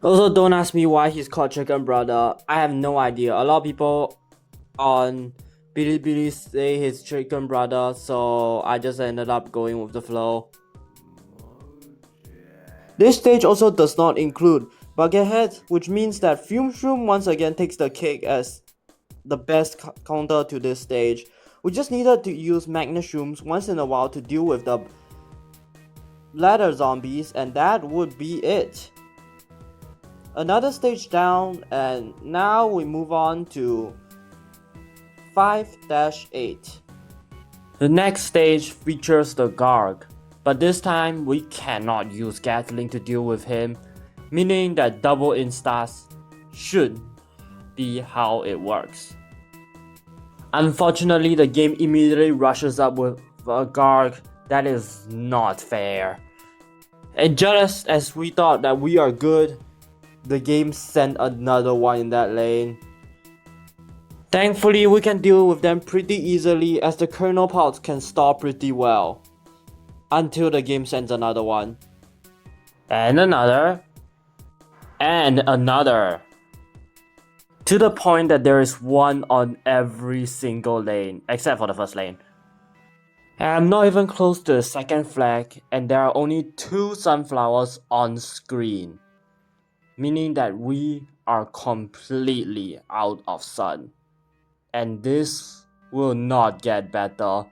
Also, don't ask me why he's called Chicken Brother. I have no idea. A lot of people on Bilibili say his Chicken Brother, so I just ended up going with the flow. This stage also does not include Buckethead, which means that Fume Shroom once again takes the cake as the best counter to this stage. We just needed to use Magnet Shrooms once in a while to deal with the ladder zombies, and that would be it. Another stage down, and now we move on to 5-8. The next stage features the Garg, but this time we cannot use Gatling to deal with him, meaning that double instas should be how it works. Unfortunately, the game immediately rushes up with a Garg. That is not fair. And just as we thought that we are good, the game sent another one in that lane. Thankfully, we can deal with them pretty easily as the kernel pods can stall pretty well. Until the game sends another one. And another. And another. To the point that there is one on every single lane, except for the first lane. And I'm not even close to the second flag, and there are only 2 sunflowers on screen. Meaning that we are completely out of sun. And this will not get better.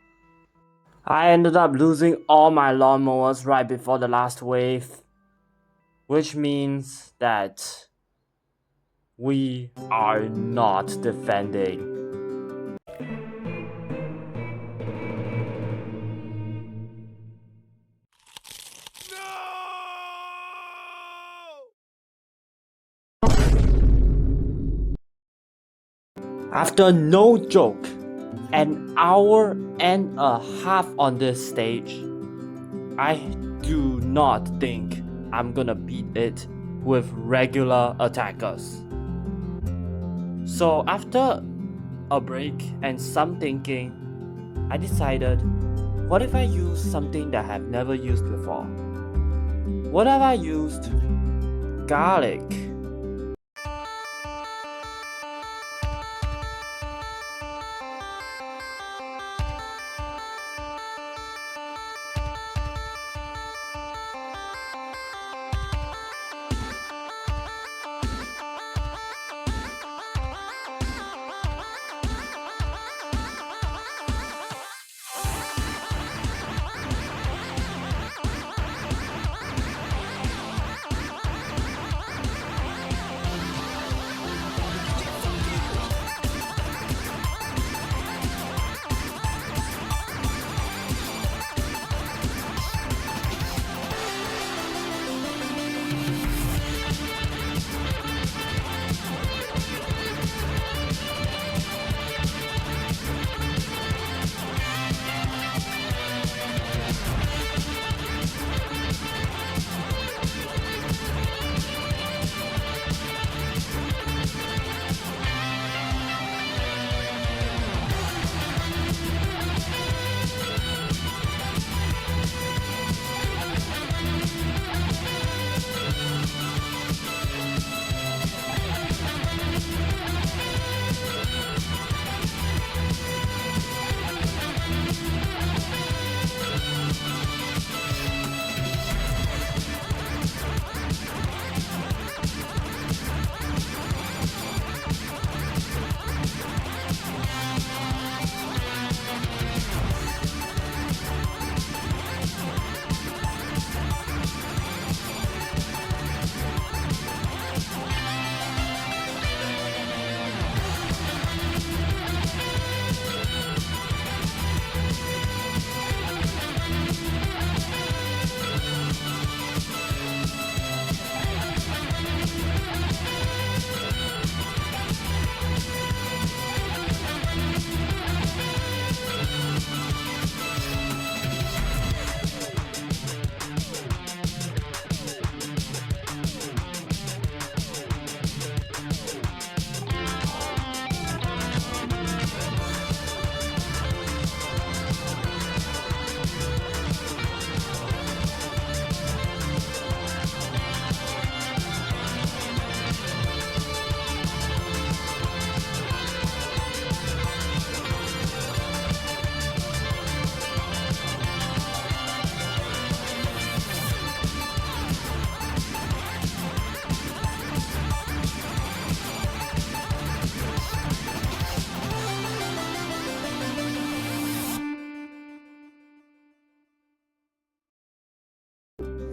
I ended up losing all my lawnmowers right before the last wave, which means that we are not defending. After no joke, an hour and a half on this stage, I do not think I'm gonna beat it with regular attackers. So after a break and some thinking, I decided, what if I use something that I've never used before? What have I used? Garlic.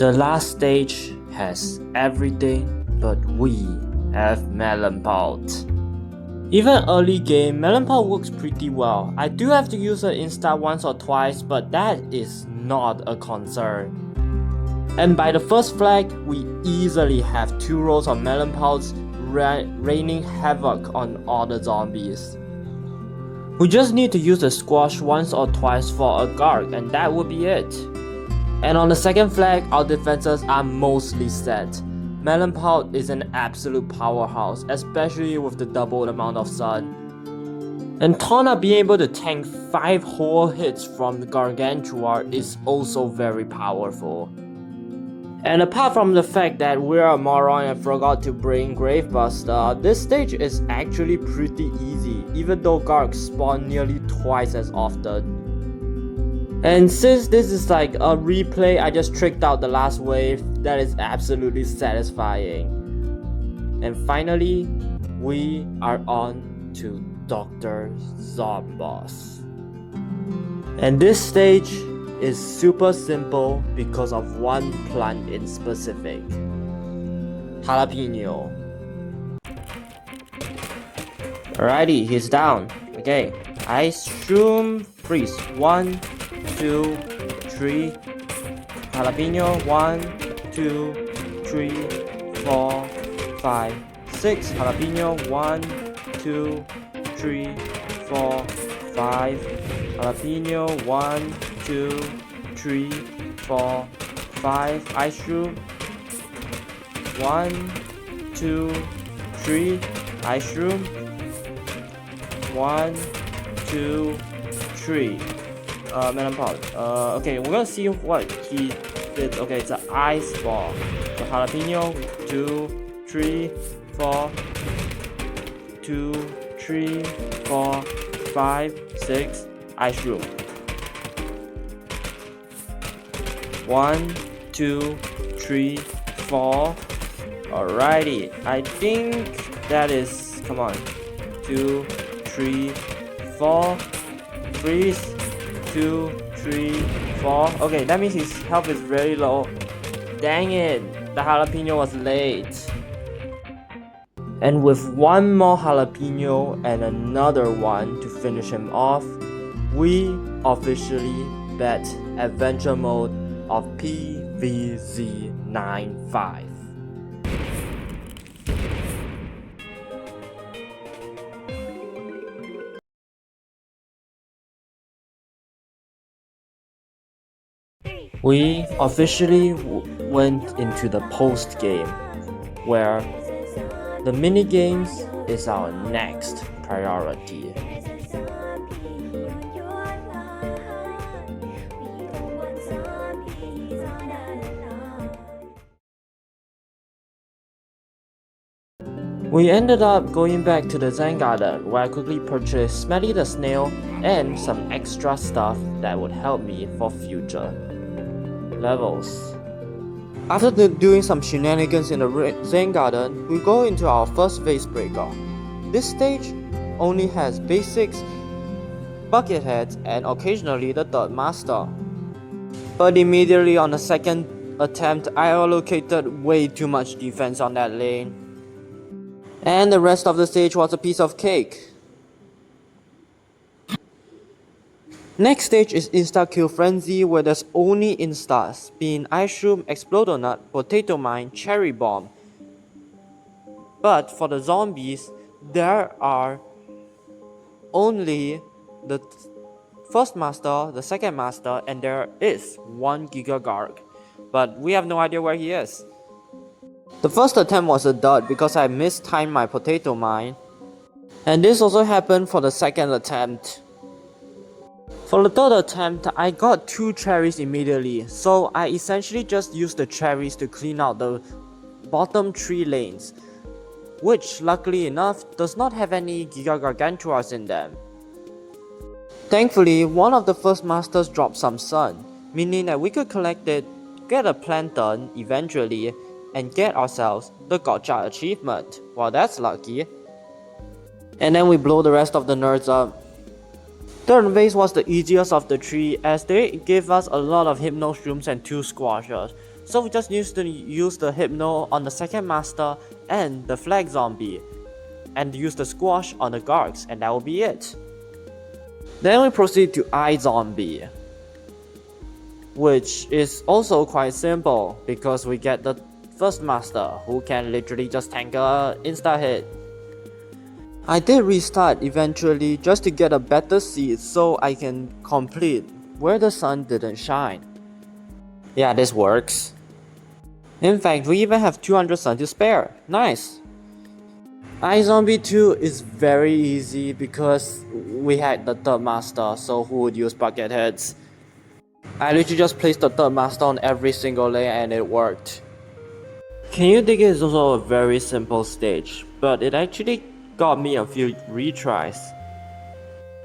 The last stage has everything, but we have Melon Pot. Even early game, Melon Pot works pretty well. I do have to use it insta once or twice, but that is not a concern. And by the first flag, we easily have 2 rows of Melon Pots raining havoc on all the zombies. We just need to use the squash once or twice for a guard, and that would be it. And on the second flag, our defenses are mostly set. Melon Pot is an absolute powerhouse, especially with the doubled amount of sun. And Tawna being able to tank 5 whole hits from the Gargantua is also very powerful. And apart from the fact that we're a moron and forgot to bring Gravebuster, this stage is actually pretty easy, even though Gargs spawn nearly twice as often. And since this is like a replay, I just tricked out the last wave. That is absolutely satisfying. And finally, we are on to Dr. Zomboss. And this stage is super simple because of one plant in specific. Jalapeno. Alrighty, he's down. Okay, Ice Shroom Freeze. 1, 2, 3. Jalapeno. 1, 2, 3, 4, 5, 6. Jalapeno. 1, 2, 3, 4, 5. Jalapeno. 1, 2, 3, 4, 5. Ice Shroom. 1, 2, 3. Ice Shroom. 1, 2, 3. Melon Pot. Okay, we're gonna see what he did. Okay, it's an ice ball. So jalapeno. 2, 3, 4. 2, 3, 4, 5, 6. Ice Room. 1, 2, 3, 4. Alrighty, I think that is. Come on. 2, 3, 4. Freeze. 2, 3, 4. Okay, that means his health is very low. Dang it, the jalapeno was late. And with one more jalapeno and another one to finish him off, we officially bet adventure mode of PVZ 95. We officially went into the post game, where the mini games is our next priority. We ended up going back to the Zen Garden, where I quickly purchased Smelly the Snail and some extra stuff that would help me for future levels. After doing some shenanigans in the Zen Garden, we go into our first vase breaker. This stage only has basics, bucket heads, and occasionally the third master. But immediately on the second attempt, I allocated way too much defense on that lane. And the rest of the stage was a piece of cake. Next stage is Insta Kill Frenzy, where there's only instas, being Ice Shroom, Explodonut, Potato Mine, Cherry Bomb. But for the zombies, there are only the first master, the second master, and there is one Giga Garg. But we have no idea where he is. The first attempt was a dud because I mistimed my Potato Mine. And this also happened for the second attempt. For the third attempt, I got 2 cherries immediately, so I essentially just used the cherries to clean out the bottom 3 lanes, which luckily enough does not have any Giga Gargantuas in them. Thankfully, one of the first masters dropped some sun, meaning that we could collect it, get a Plankton eventually, and get ourselves the Gotcha achievement. Well, that's lucky. And then we blow the rest of the nerds up. Third vase was the easiest of the 3, as they gave us a lot of Hypno Shrooms and 2 squashers. So we just used to use the Hypno on the second master and the flag zombie, and use the squash on the Gargs, and that will be it. Then we proceed to iZombie, which is also quite simple because we get the first master who can literally just tank a insta hit. I did restart eventually just to get a better seed so I can complete where the sun didn't shine. Yeah, this works. In fact, we even have 200 sun to spare. Nice! iZombie 2 is very easy because we had the third master, so who would use bucket heads? I literally just placed the third master on every single lane and it worked. Can You Dig It is also a very simple stage, but it actually got me a few retries.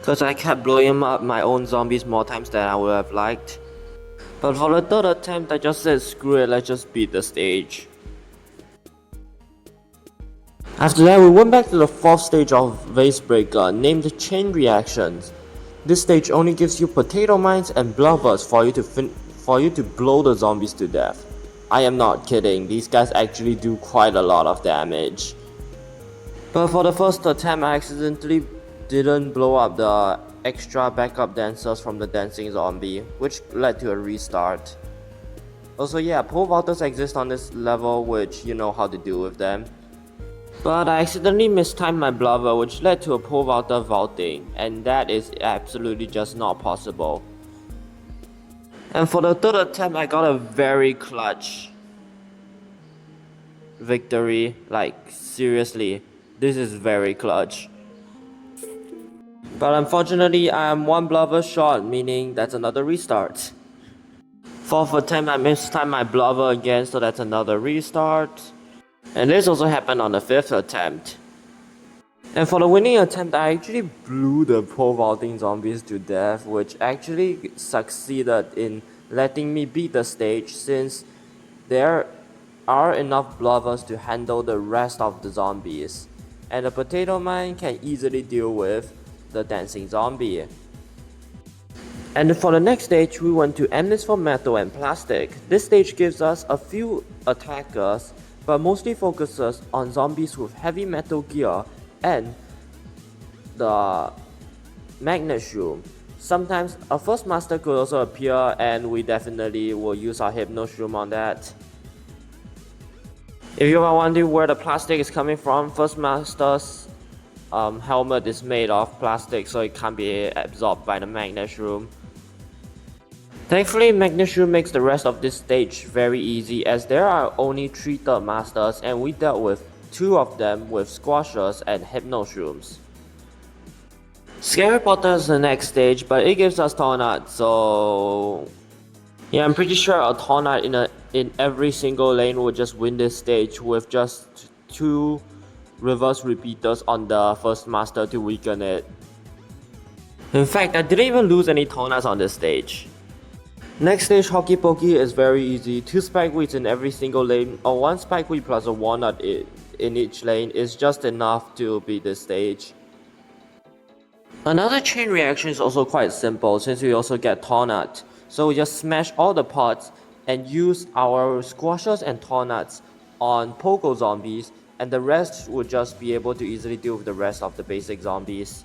Cause I kept blowing up my own zombies more times than I would have liked. But for the third attempt I just said screw it, let's just beat the stage. After that we went back to the fourth stage of Vase Breaker named Chain Reactions. This stage only gives you potato mines and blovers for you to blow the zombies to death. I am not kidding, these guys actually do quite a lot of damage. But for the first attempt I accidentally didn't blow up the extra backup dancers from the dancing zombie, which led to a restart. Also yeah, pole vaulters exist on this level, which you know how to do with them. But I accidentally mistimed my blover, which led to a pole vaulter vaulting, and that is absolutely just not possible. And for the third attempt I got a very clutch victory, like seriously, this is very clutch. But unfortunately I am one blover short, meaning that's another restart. Fourth attempt I mistimed my blover again, so that's another restart. And this also happened on the fifth attempt. And for the winning attempt I actually blew the pole vaulting zombies to death, which actually succeeded in letting me beat the stage since there are enough blovers to handle the rest of the zombies. And the potato mine can easily deal with the dancing zombie. And for the next stage we went to Endless for Metal and Plastic. This stage gives us a few attackers, but mostly focuses on zombies with heavy metal gear and the magnet shroom. Sometimes a first master could also appear, and we definitely will use our hypno shroom on that. If you are wondering where the plastic is coming from, first master's helmet is made of plastic, so it can't be absorbed by the magnet shroom. Thankfully, magnet shroom makes the rest of this stage very easy, as there are only 3 third masters and we dealt with 2 of them with squashers and hypno shrooms. Scary Potter is the next stage, but it gives us Tornado, so yeah, I'm pretty sure a Tornado in every single lane will just win this stage with just 2 reverse repeaters on the first master to weaken it. In fact, I didn't even lose any Tornadoes on this stage. Next stage, Hockey Pokey, is very easy. 2 spike weeds in every single lane, or 1 spike weed plus a walnut in each lane is just enough to beat this stage. Another chain reaction is also quite simple since we also get Tornado. So we just smash all the pots and use our squashers and Tornadoes on Pogo zombies, and the rest would just be able to easily deal with the rest of the basic zombies.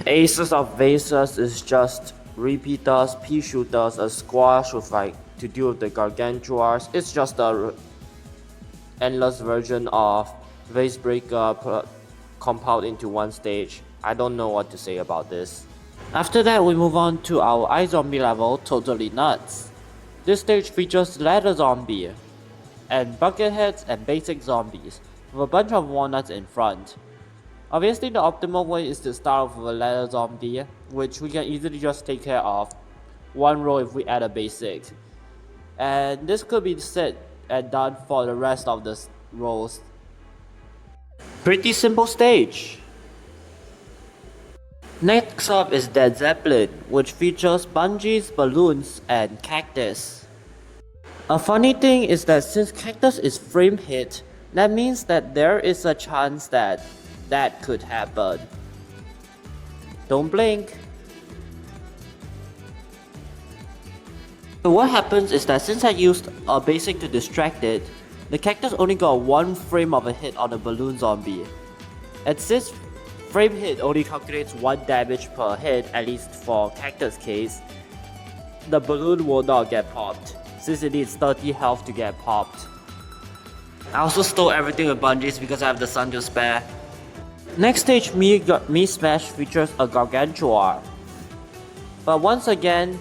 Aces of Vases is just repeaters, pea shooters, a squash with like to deal with the gargantuars. It's just a endless version of Vase Breaker compiled into one stage. I don't know what to say about this. After that we move on to our iZombie level, Totally Nuts. This stage features ladder zombie and bucket heads and basic zombies with a bunch of walnuts in front. Obviously the optimal way is to start off with a ladder zombie, which we can easily just take care of one row if we add a basic. And this could be said and done for the rest of the rows. Pretty simple stage. Next up is Dead Zeppelin, which features bungees, balloons, and cactus. A funny thing is that since cactus is frame hit, that means that there is a chance that could happen. Don't blink. So what happens is that since I used a basic to distract it, the cactus only got 1 frame of a hit on the balloon zombie. And since frame hit only calculates 1 damage per hit, at least for cactus case, the balloon will not get popped, since it needs 30 health to get popped. I also stole everything with bungees because I have the sun to spare. Next stage, Me Smash features a Gargantua. But once again,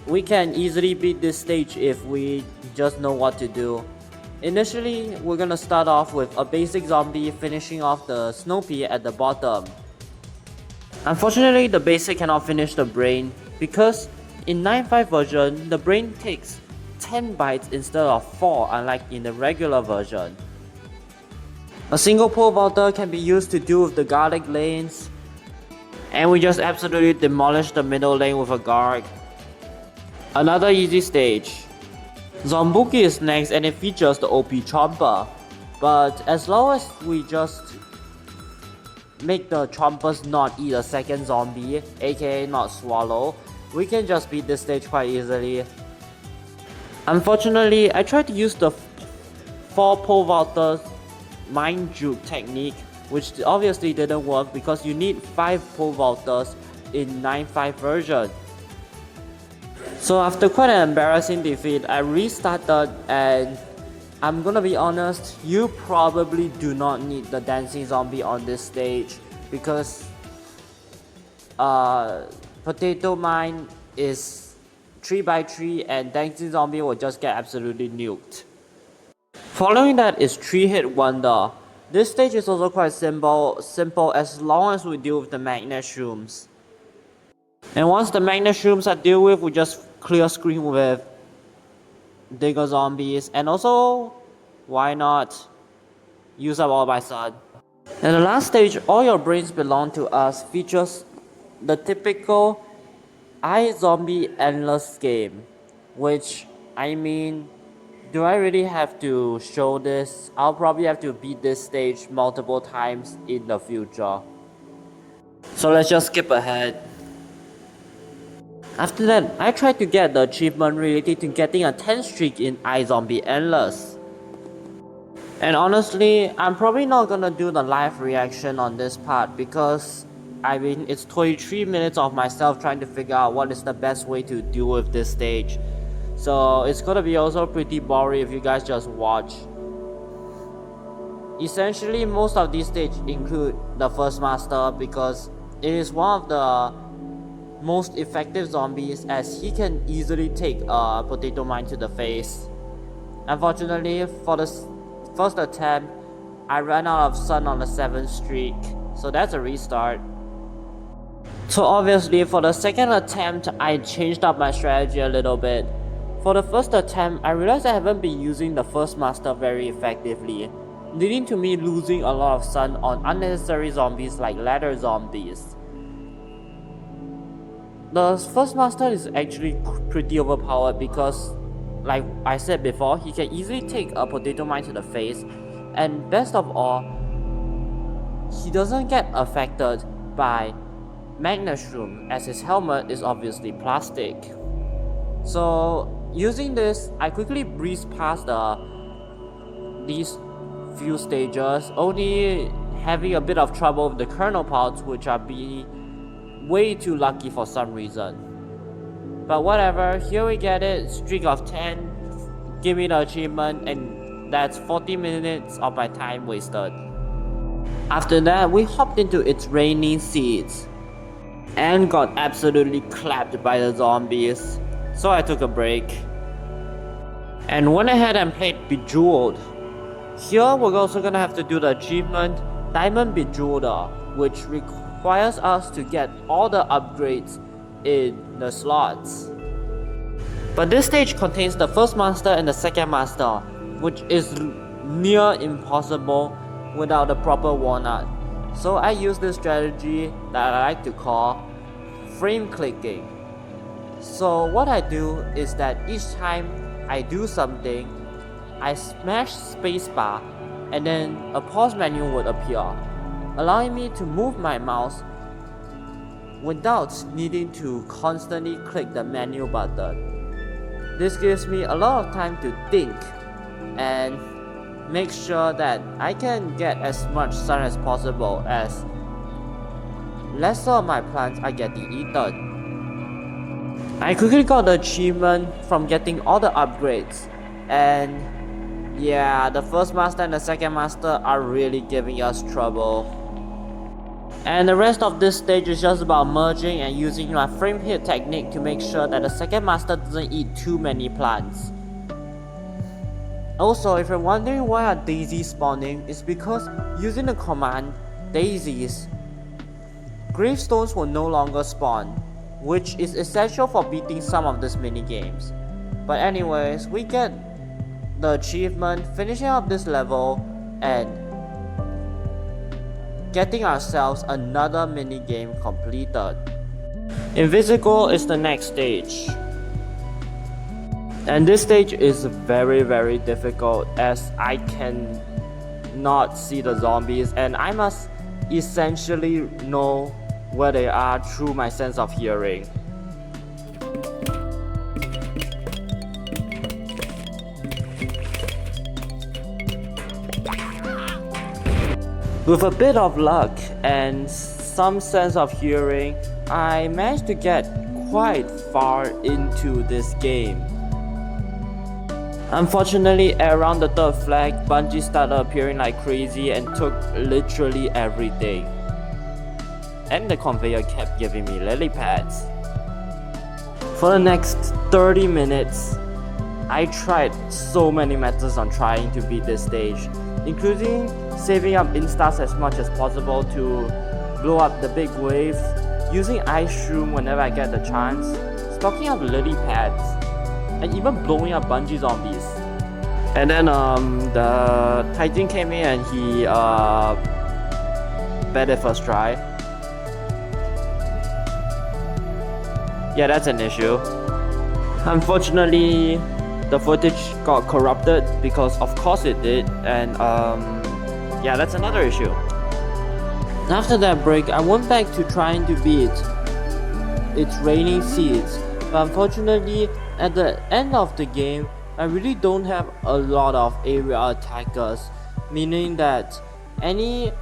we can easily beat this stage if we just know what to do. Initially, we're gonna start off with a basic zombie finishing off the Snoopy at the bottom. Unfortunately, the basic cannot finish the brain because in 9.5 version, the brain takes 10 bites instead of 4, unlike in the regular version. A single pole vaulter can be used to deal with the garlic lanes, and we just absolutely demolish the middle lane with a guard. Another easy stage. Zombuki is next and it features the OP Chomper, but as long as we just make the Chompers not eat a second zombie, aka not swallow, we can just beat this stage quite easily. Unfortunately, I tried to use the 4 pole vaulters mind juke technique, which obviously didn't work because you need 5 pole vaulters in 9.5 version. So after quite an embarrassing defeat, I restarted, and I'm gonna be honest, you probably do not need the dancing zombie on this stage because Potato Mine is 3x3 and dancing zombie will just get absolutely nuked. Following that is 3-hit wonder. This stage is also quite simple as long as we deal with the magnet shrooms. And once the magnet shrooms are dealt with, we just clear screen with digger zombies, and also, why not use up all my sun. And the last stage, All Your Brains Belong to Us, features the typical iZombie endless game, which, I mean, do I really have to show this? I'll probably have to beat this stage multiple times in the future. So let's just skip ahead. After that, I tried to get the achievement related to getting a 10 streak in iZombie Endless. And honestly, I'm probably not gonna do the live reaction on this part because I mean, it's 23 minutes of myself trying to figure out what is the best way to deal with this stage. So it's gonna be also pretty boring if you guys just watch. Essentially, most of these stages include the First Master because it is one of the most effective zombies as he can easily take a potato mine to the face. Unfortunately, for the first attempt, I ran out of sun on the 7th streak, so that's a restart. So obviously, for the second attempt, I changed up my strategy a little bit. For the first attempt, I realized I haven't been using the First Master very effectively, leading to me losing a lot of sun on unnecessary zombies like ladder zombies. The First Master is actually pretty overpowered because, like I said before, he can easily take a potato mine to the face, and best of all, he doesn't get affected by magnet shroom as his helmet is obviously plastic. So using this, I quickly breezed past these few stages, only having a bit of trouble with the kernel parts, which are way too lucky for some reason. But whatever, here we get it, streak of 10, give me the achievement, and that's 40 minutes of my time wasted. After that, we hopped into It's Raining Seeds and got absolutely clapped by the zombies, so I took a break and went ahead and played Bejeweled. Here we're also gonna have to do the achievement Diamond Bejeweler, which requires us to get all the upgrades in the slots. But this stage contains the First Master and the Second Master, which is near impossible without the proper walnut. So I use this strategy that I like to call frame clicking. So what I do is that each time I do something, I smash spacebar and then a pause menu would appear, allowing me to move my mouse without needing to constantly click the menu button. This gives me a lot of time to think and make sure that I can get as much sun as possible, as lesser of my plants are getting eaten. I quickly got the achievement from getting all the upgrades, and yeah, the first master and the second master are really giving us trouble. And the rest of this stage is just about merging and using my frame hit technique to make sure that the second master doesn't eat too many plants. Also, if you're wondering why are daisies spawning, it's because using the command daisies, gravestones will no longer spawn, which is essential for beating some of these mini games. But anyways, we get the achievement, finishing up this level and getting ourselves another mini game completed. Invisible is the next stage. And this stage is very difficult, as I can not see the zombies and I must essentially know where they are through my sense of hearing. With a bit of luck and some sense of hearing, I managed to get quite far into this game. Unfortunately, around the third flag, Bungie started appearing like crazy and took literally everything. And the conveyor kept giving me lily pads. For the next 30 minutes, I tried so many methods on trying to beat this stage, including saving up instars as much as possible to blow up the big waves, using ice shroom whenever I get the chance, stocking up lily pads, and even blowing up Bungie zombies. And then the Titan came in and he bet it first try. Yeah, that's an issue. Unfortunately, the footage got corrupted because of course it did, and yeah, that's another issue. After that break, I went back to trying to beat It's Raining Seeds, but unfortunately at the end of the game, I really don't have a lot of area attackers, meaning that any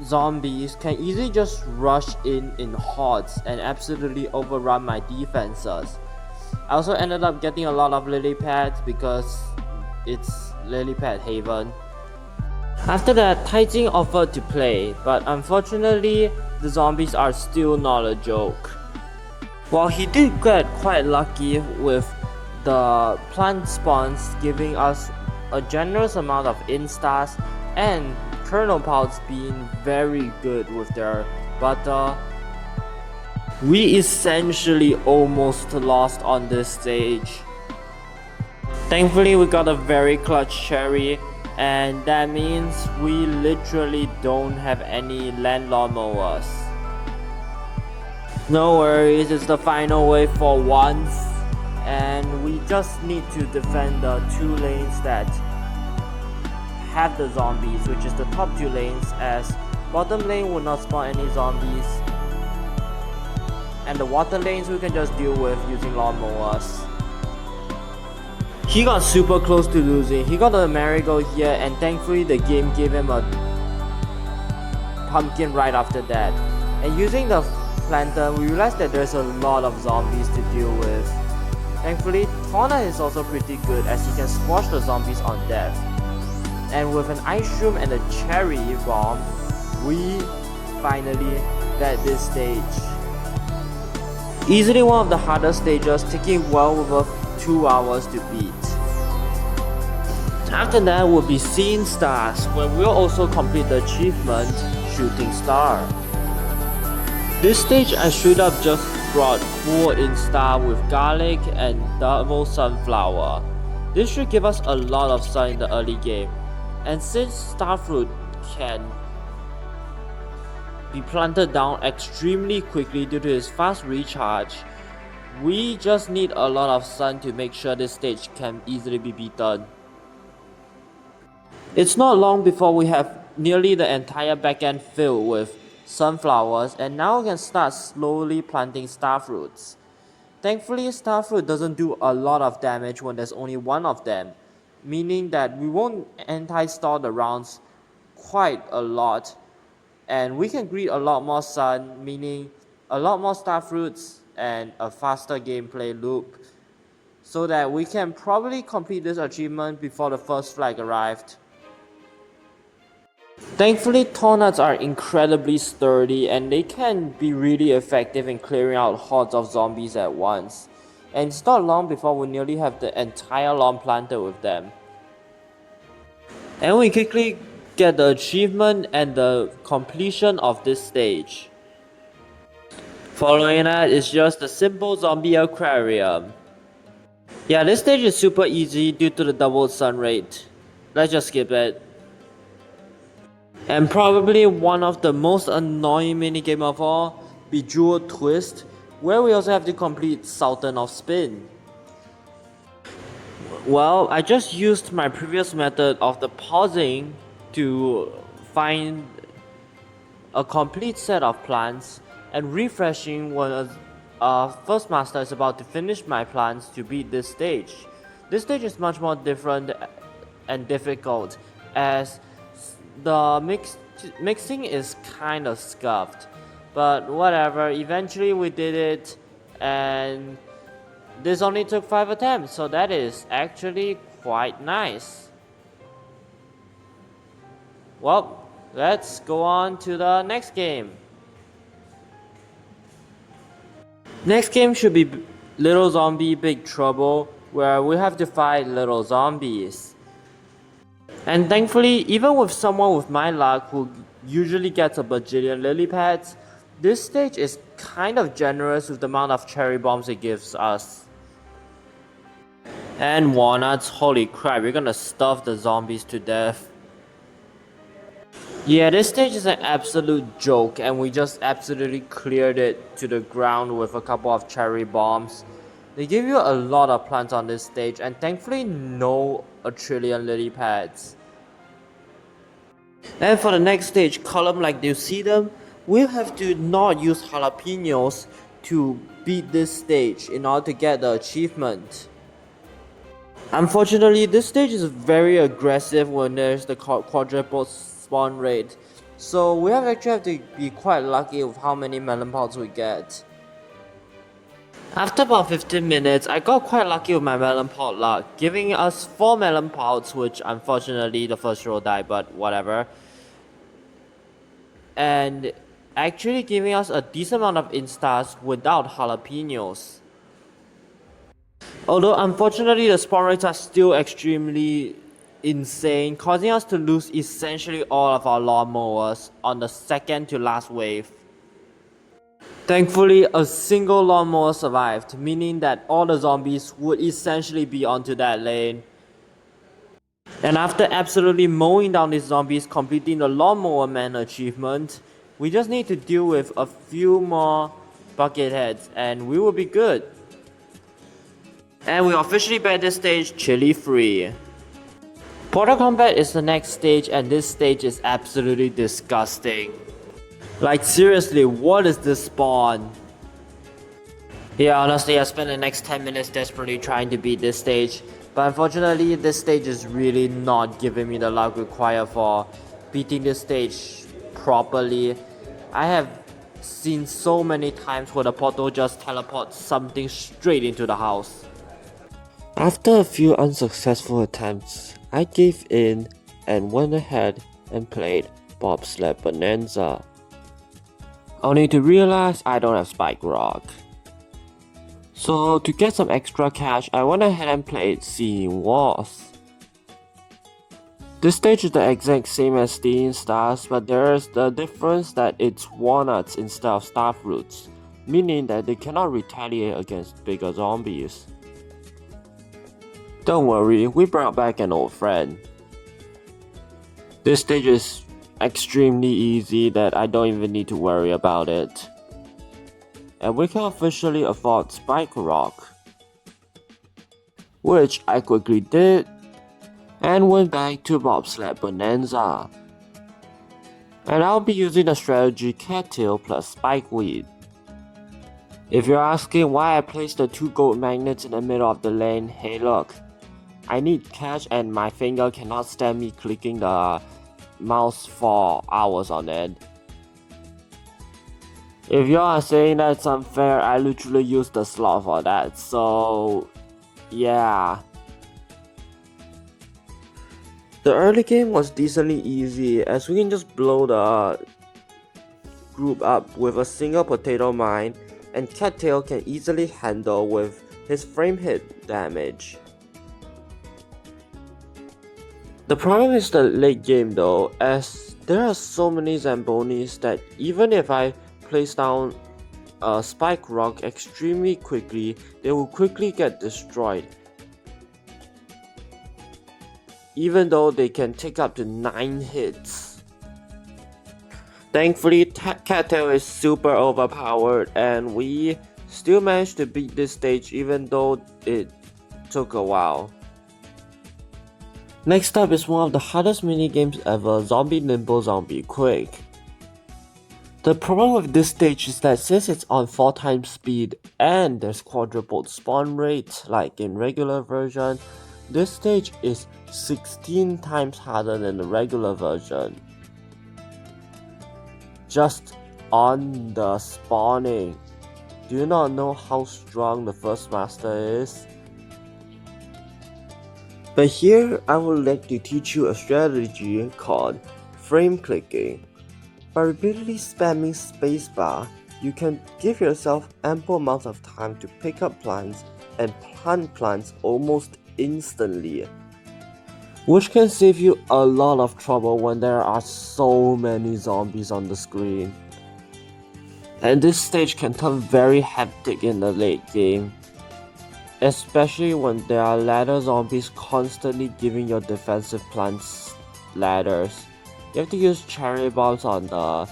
zombies can easily just rush in hordes and absolutely overrun my defenses. I also ended up getting a lot of lily pads because it's lily pad haven. After that, Titan offered to play, but unfortunately the zombies are still not a joke. While he did get quite lucky with the plant spawns giving us a generous amount of instars and kernel pods being very good with their butter, we essentially almost lost on this stage. Thankfully, we got a very clutch cherry, and that means we literally don't have any land lawnmowers. No worries, it's the final wave for once, and we just need to defend the two lanes that have the zombies, which is the top two lanes, as bottom lane will not spawn any zombies, and the water lanes we can just deal with using lawnmowers. He got super close to losing. He got a marigold here, and thankfully the game gave him a pumpkin right after that. And using the lantern, we realized that there's a lot of zombies to deal with. Thankfully, Fauna is also pretty good, as he can squash the zombies on death. And with an ice shroom and a cherry bomb, we finally bet this stage. Easily one of the hardest stages, taking well over 2 hours to beat. After that will be Seeing Stars, where we'll also complete the achievement Shooting Star. This stage I should have just brought full instar with garlic and double sunflower. This should give us a lot of sun in the early game, and since starfruit can be planted down extremely quickly due to its fast recharge, we just need a lot of sun to make sure this stage can easily be beaten. It's not long before we have nearly the entire backend filled with sunflowers, and now we can start slowly planting starfruits. Thankfully, Starfruit doesn't do a lot of damage when there's only one of them, meaning that we won't anti-stall the rounds quite a lot, and we can greet a lot more sun, meaning a lot more Starfruits and a faster gameplay loop, so that we can probably complete this achievement before the first flag arrived. Thankfully, Tornads are incredibly sturdy and they can be really effective in clearing out hordes of zombies at once. And it's not long before we nearly have the entire lawn planted with them. And we quickly get the achievement and the completion of this stage. Following that is just a simple zombie aquarium. Yeah, this stage is super easy due to the double sun rate. Let's just skip it. And probably one of the most annoying minigame of all, Bejeweled Twist, where we also have to complete Sultan of Spin. Well, I just used my previous method of the pausing to find a complete set of plants and refreshing when first master is about to finish my plants to beat this stage. This stage is much more different and difficult as the mixing is kind of scuffed, but whatever, eventually we did it, and this only took 5 attempts, so that is actually quite nice. Well, let's go on to the next game. Next game should be Little Zombie Big Trouble, where we have to fight little zombies. And thankfully, even with someone with my luck who usually gets a bajillion lily pads, this stage is kind of generous with the amount of cherry bombs it gives us. And walnuts, holy crap, we're gonna stuff the zombies to death. Yeah, this stage is an absolute joke and we just absolutely cleared it to the ground with a couple of cherry bombs. They give you a lot of plants on this stage and thankfully no a trillion lily pads. And for the next stage, column like you see them, we'll have to not use jalapenos to beat this stage in order to get the achievement. Unfortunately, this stage is very aggressive when there's the quadruple spawn rate, so we actually have to be quite lucky with how many melon pods we get. After about 15 minutes, I got quite lucky with my melon pod luck, giving us 4 melon pods, which unfortunately the first row died, but whatever. And actually giving us a decent amount of instars without jalapenos. Although unfortunately the spawn rates are still extremely insane, causing us to lose essentially all of our lawnmowers on the second to last wave. Thankfully, a single lawnmower survived, meaning that all the zombies would essentially be onto that lane. And after absolutely mowing down these zombies, completing the Lawnmower Man achievement, we just need to deal with a few more bucket heads and we will be good. And we officially beat this stage chili free. Portal Combat is the next stage and this stage is absolutely disgusting. Like seriously, what is this spawn? Yeah, honestly, I spent the next 10 minutes desperately trying to beat this stage. But unfortunately, this stage is really not giving me the luck required for beating this stage properly. I have seen so many times where the portal just teleports something straight into the house. After a few unsuccessful attempts, I gave in and went ahead and played Bobsled Bonanza. Only to realize I don't have Spike Rock. So to get some extra cash, I went ahead and played Seeing Walls. This stage is the exact same as Stealing Stars, but there is the difference that it's walnuts instead of starfruits, meaning that they cannot retaliate against bigger zombies. Don't worry, we brought back an old friend. This stage is extremely easy that I don't even need to worry about it. And we can officially afford Spike Rock, which I quickly did, and went back to Bobsled Bonanza. And I'll be using the strategy Cattail plus Spikeweed. If you're asking why I placed the 2 gold magnets in the middle of the lane, hey look, I need cash and my finger cannot stand me clicking the mouse for hours on end. If you are saying that's unfair, I literally used the slot for that, so yeah. The early game was decently easy as we can just blow the group up with a single potato mine, and Cattail can easily handle with his frame hit damage. The problem is the late game though, as there are so many Zambonis that even if I place down a spike rock extremely quickly, they will quickly get destroyed. Even though they can take up to 9 hits. Thankfully, Cattail is super overpowered and we still managed to beat this stage even though it took a while. Next up is one of the hardest minigames ever, Zombie Nimble Zombie Quick. The problem with this stage is that since it's on 4 times speed and there's quadrupled spawn rate like in regular version, this stage is 16 times harder than the regular version. Just on the spawning. Do you not know how strong the first master is? But here I would like to teach you a strategy called frame clicking. By repeatedly spamming spacebar, you can give yourself ample amounts of time to pick up plants and plant plants almost instantly, which can save you a lot of trouble when there are so many zombies on the screen. And this stage can turn very hectic in the late game, especially when there are ladder zombies constantly giving your defensive plants ladders. You have to use cherry bombs on the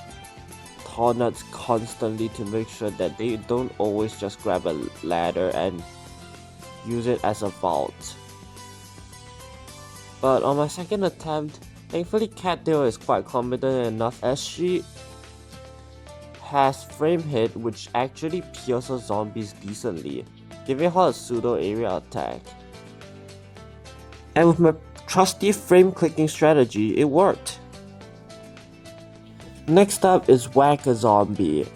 tornadoes constantly to make sure that they don't always just grab a ladder and use it as a vault. But on my second attempt, thankfully Cattail is quite competent enough as she has frame hit which actually pierces zombies decently, giving her a pseudo area attack. And with my trusty frame clicking strategy, it worked. Next up is Whack a Zombie,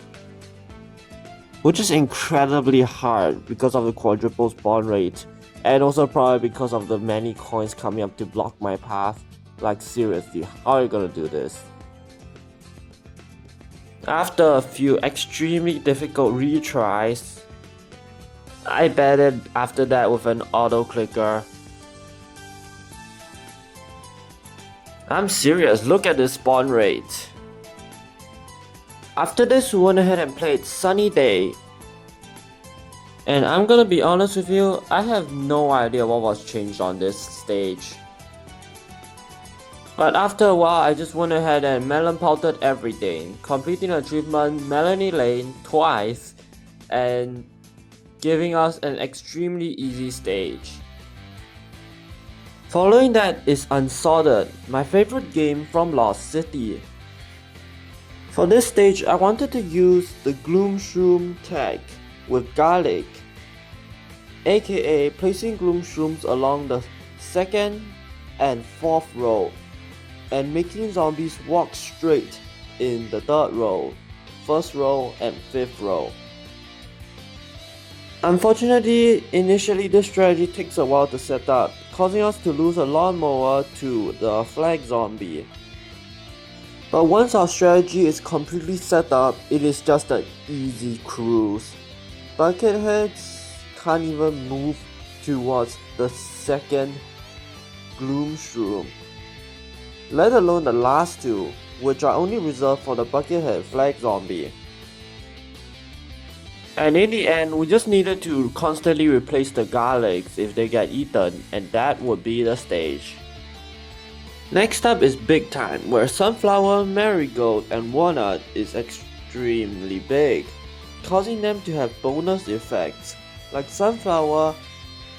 which is incredibly hard because of the quadruple spawn rate, and also probably because of the many coins coming up to block my path. Like seriously, how are you gonna do this? After a few extremely difficult retries, I batted after that with an auto clicker. I'm serious, look at this spawn rate. After this, we went ahead and played Sunny Day. And I'm gonna be honest with you, I have no idea what was changed on this stage. But after a while, I just went ahead and melon pelted everything, completing achievement Melanie Lane twice, and giving us an extremely easy stage. Following that is Unsorted, my favorite game from Lost City. For this stage, I wanted to use the Gloom Shroom tag with Garlic, aka placing Gloom Shrooms along the 2nd and 4th row, and making zombies walk straight in the 3rd row, 1st row, and 5th row. Unfortunately, initially this strategy takes a while to set up, causing us to lose a lawnmower to the flag zombie. But once our strategy is completely set up, it is just an easy cruise. Bucketheads can't even move towards the 2nd Gloom Shroom, let alone the last 2, which are only reserved for the Buckethead flag zombie. And in the end, we just needed to constantly replace the garlics if they get eaten, and that would be the stage. Next up is Big Time, where Sunflower, Marigold, and Walnut is extremely big, causing them to have bonus effects, like Sunflower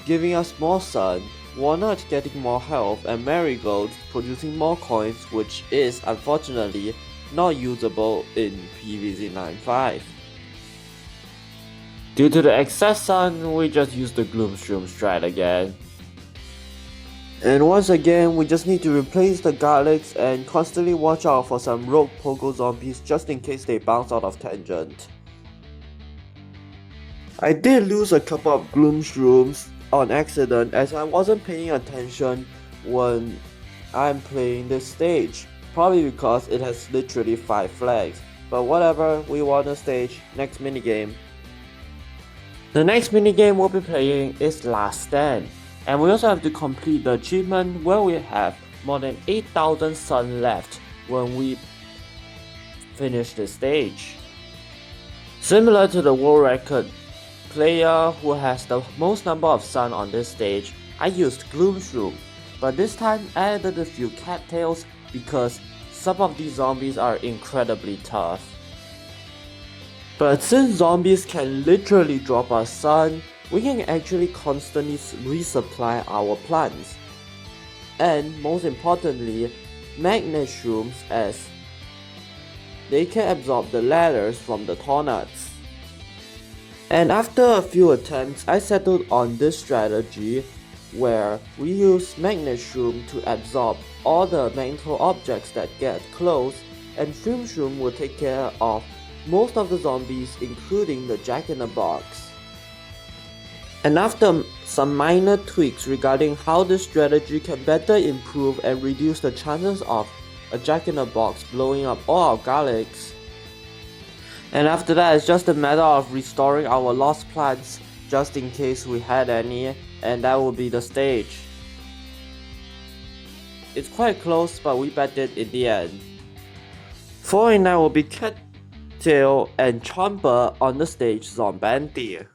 giving us more sun, Walnut getting more health, and Marigold producing more coins, which is unfortunately not usable in PVZ 9.5. Due to the excess sun, we just use the Gloomshroom strat again. And once again, we just need to replace the garlics and constantly watch out for some rogue pogo zombies just in case they bounce out of tangent. I did lose a couple of Gloomshrooms on accident as I wasn't paying attention when I'm playing this stage, probably because it has literally 5 flags, but whatever, we won the stage. Next minigame. The next minigame we'll be playing is Last Stand, and we also have to complete the achievement where we have more than 8,000 sun left when we finish the stage. Similar to the world record player who has the most number of sun on this stage, I used Gloomshroom, but this time I added a few cattails because some of these zombies are incredibly tough. But since zombies can literally drop us sun, we can actually constantly resupply our plants. And most importantly, magnet shrooms, as they can absorb the ladders from the tornads. And after a few attempts, I settled on this strategy where we use magnet shroom to absorb all the mental objects that get close, and shroom shroom will take care of most of the zombies, including the jack-in-the-box. And after some minor tweaks regarding how this strategy can better improve and reduce the chances of a jack-in-the-box blowing up all our garlics, and after that it's just a matter of restoring our lost plants just in case we had any, and that will be the stage. It's quite close, but we bet it in the end. Following that will be Cattail and Chomper on the stage Zombandi.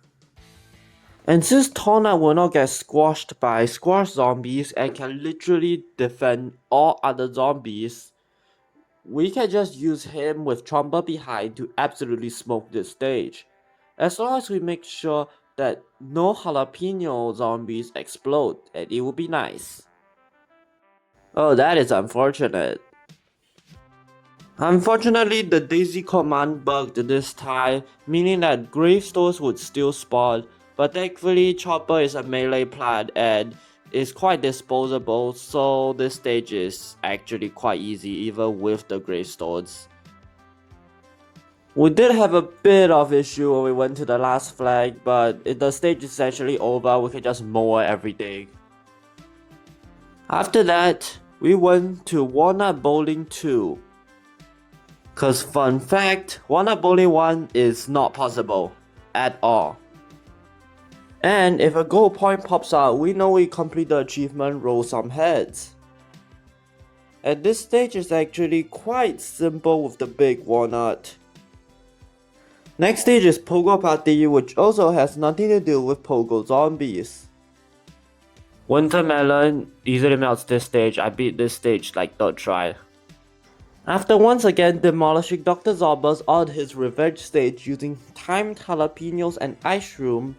And since Tornad will not get squashed by squash zombies and can literally defend all other zombies, we can just use him with Chomper behind to absolutely smoke this stage, as long as we make sure that no jalapeno zombies explode, and it will be nice. Oh, that is unfortunate. Unfortunately, the Daisy command bugged this time, meaning that gravestones would still spawn, but thankfully Chopper is a melee plant and is quite disposable, so this stage is actually quite easy even with the gravestones. We did have a bit of issue when we went to the last flag, but if the stage is actually over, we can just mow everything. After that, we went to Walnut Bowling 2. Cause fun fact, Walnut Bowling 1 is not possible at all. And if a gold point pops out, we know we complete the achievement Roll Some Heads. And this stage is actually quite simple with the big walnut. Next stage is Pogo Party, which also has nothing to do with Pogo Zombies. Wintermelon easily melts this stage. I beat this stage like third try. After once again demolishing Dr. Zobbers on his revenge stage using timed jalapenos and ice room,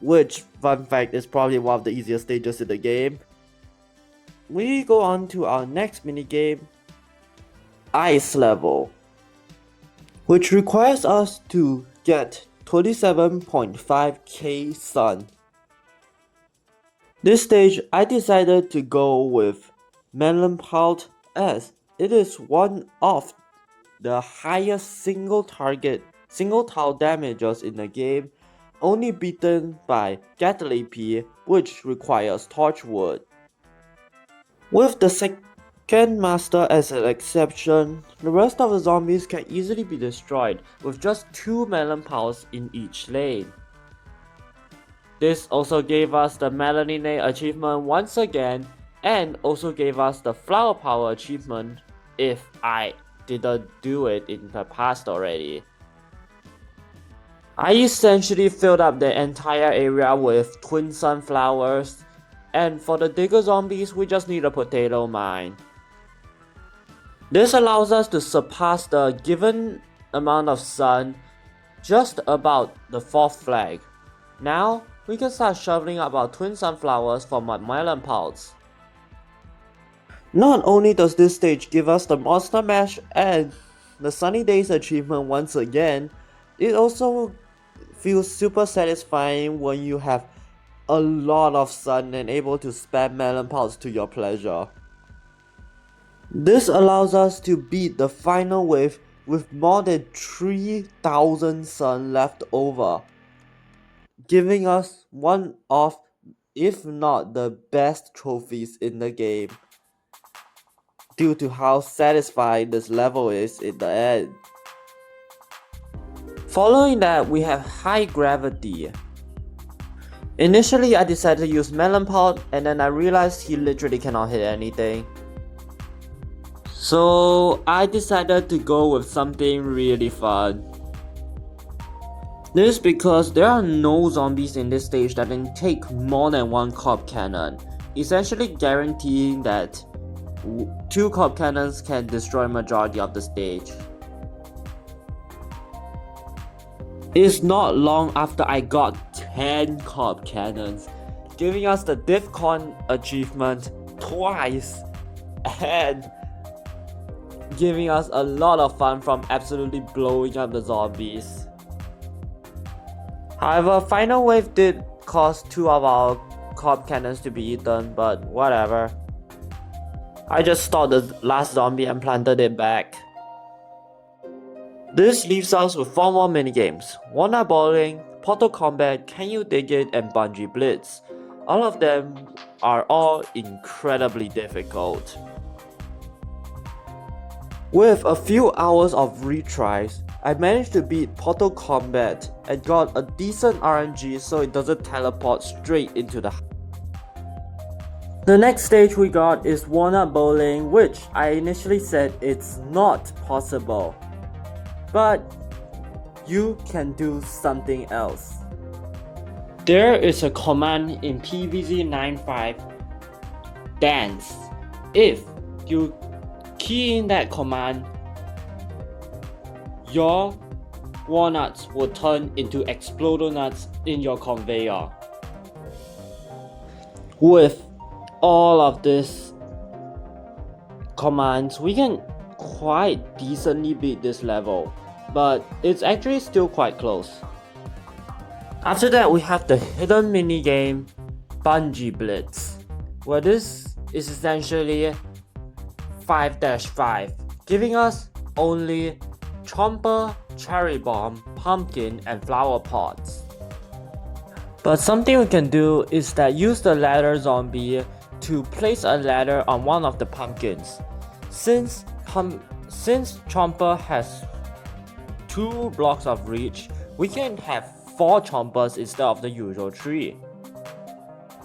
which, fun fact, is probably one of the easiest stages in the game, we go on to our next minigame, Ice Level, which requires us to get 27.5k sun. This stage I decided to go with Melon Palt as it is one of the highest single tile damages in the game, only beaten by Gatlipi, which requires Torchwood. With the second master as an exception, the rest of the zombies can easily be destroyed with just 2 melon piles in each lane. This also gave us the Melanine achievement once again, and also gave us the Flower Power achievement if I didn't do it in the past already. I essentially filled up the entire area with twin sunflowers, and for the digger zombies we just need a potato mine. This allows us to surpass the given amount of sun just about the 4th flag. Now we can start shoveling up our twin sunflowers from our melon pots. Not only does this stage give us the Monster Mash and the Sunny Days achievement once again, it also feels super satisfying when you have a lot of sun and able to spam melon pods to your pleasure. This allows us to beat the final wave with more than 3,000 sun left over, giving us one of, if not the best trophies in the game, due to how satisfying this level is in the end. Following that, we have high gravity. Initially, I decided to use melon pod, and then I realized he literally cannot hit anything. So I decided to go with something really fun. This is because there are no zombies in this stage that can take more than one corp cannon, essentially guaranteeing that 2 corp cannons can destroy majority of the stage. It's not long after I got 10 corp cannons, giving us the DIFCON achievement twice and giving us a lot of fun from absolutely blowing up the zombies. However, final wave did cause 2 of our corp cannons to be eaten, but whatever. I just stopped the last zombie and planted it back. This leaves us with 4 more minigames: One-Up Bowling, Portal Combat, Can You Dig It, and Bungee Blitz. All of them are all incredibly difficult. With a few hours of retries, I managed to beat Portal Combat and got a decent RNG so it doesn't teleport straight into the. The next stage we got is One-Up Bowling, which I initially said it's not possible. But you can do something else. There is a command in PVZ 9.5, dance. If you key in that command, your walnuts will turn into explodonuts in your conveyor. With all of these commands, we can quite decently beat this level, but it's actually still quite close. After that, we have the hidden minigame Bungee Blitz, where this is essentially 5-5, giving us only Chomper, Cherry Bomb, Pumpkin, and Flower Pots. But something we can do is that use the ladder zombie to place a ladder on one of the pumpkins. Since Chomper has 2 blocks of reach, we can have 4 Chompers instead of the usual 3.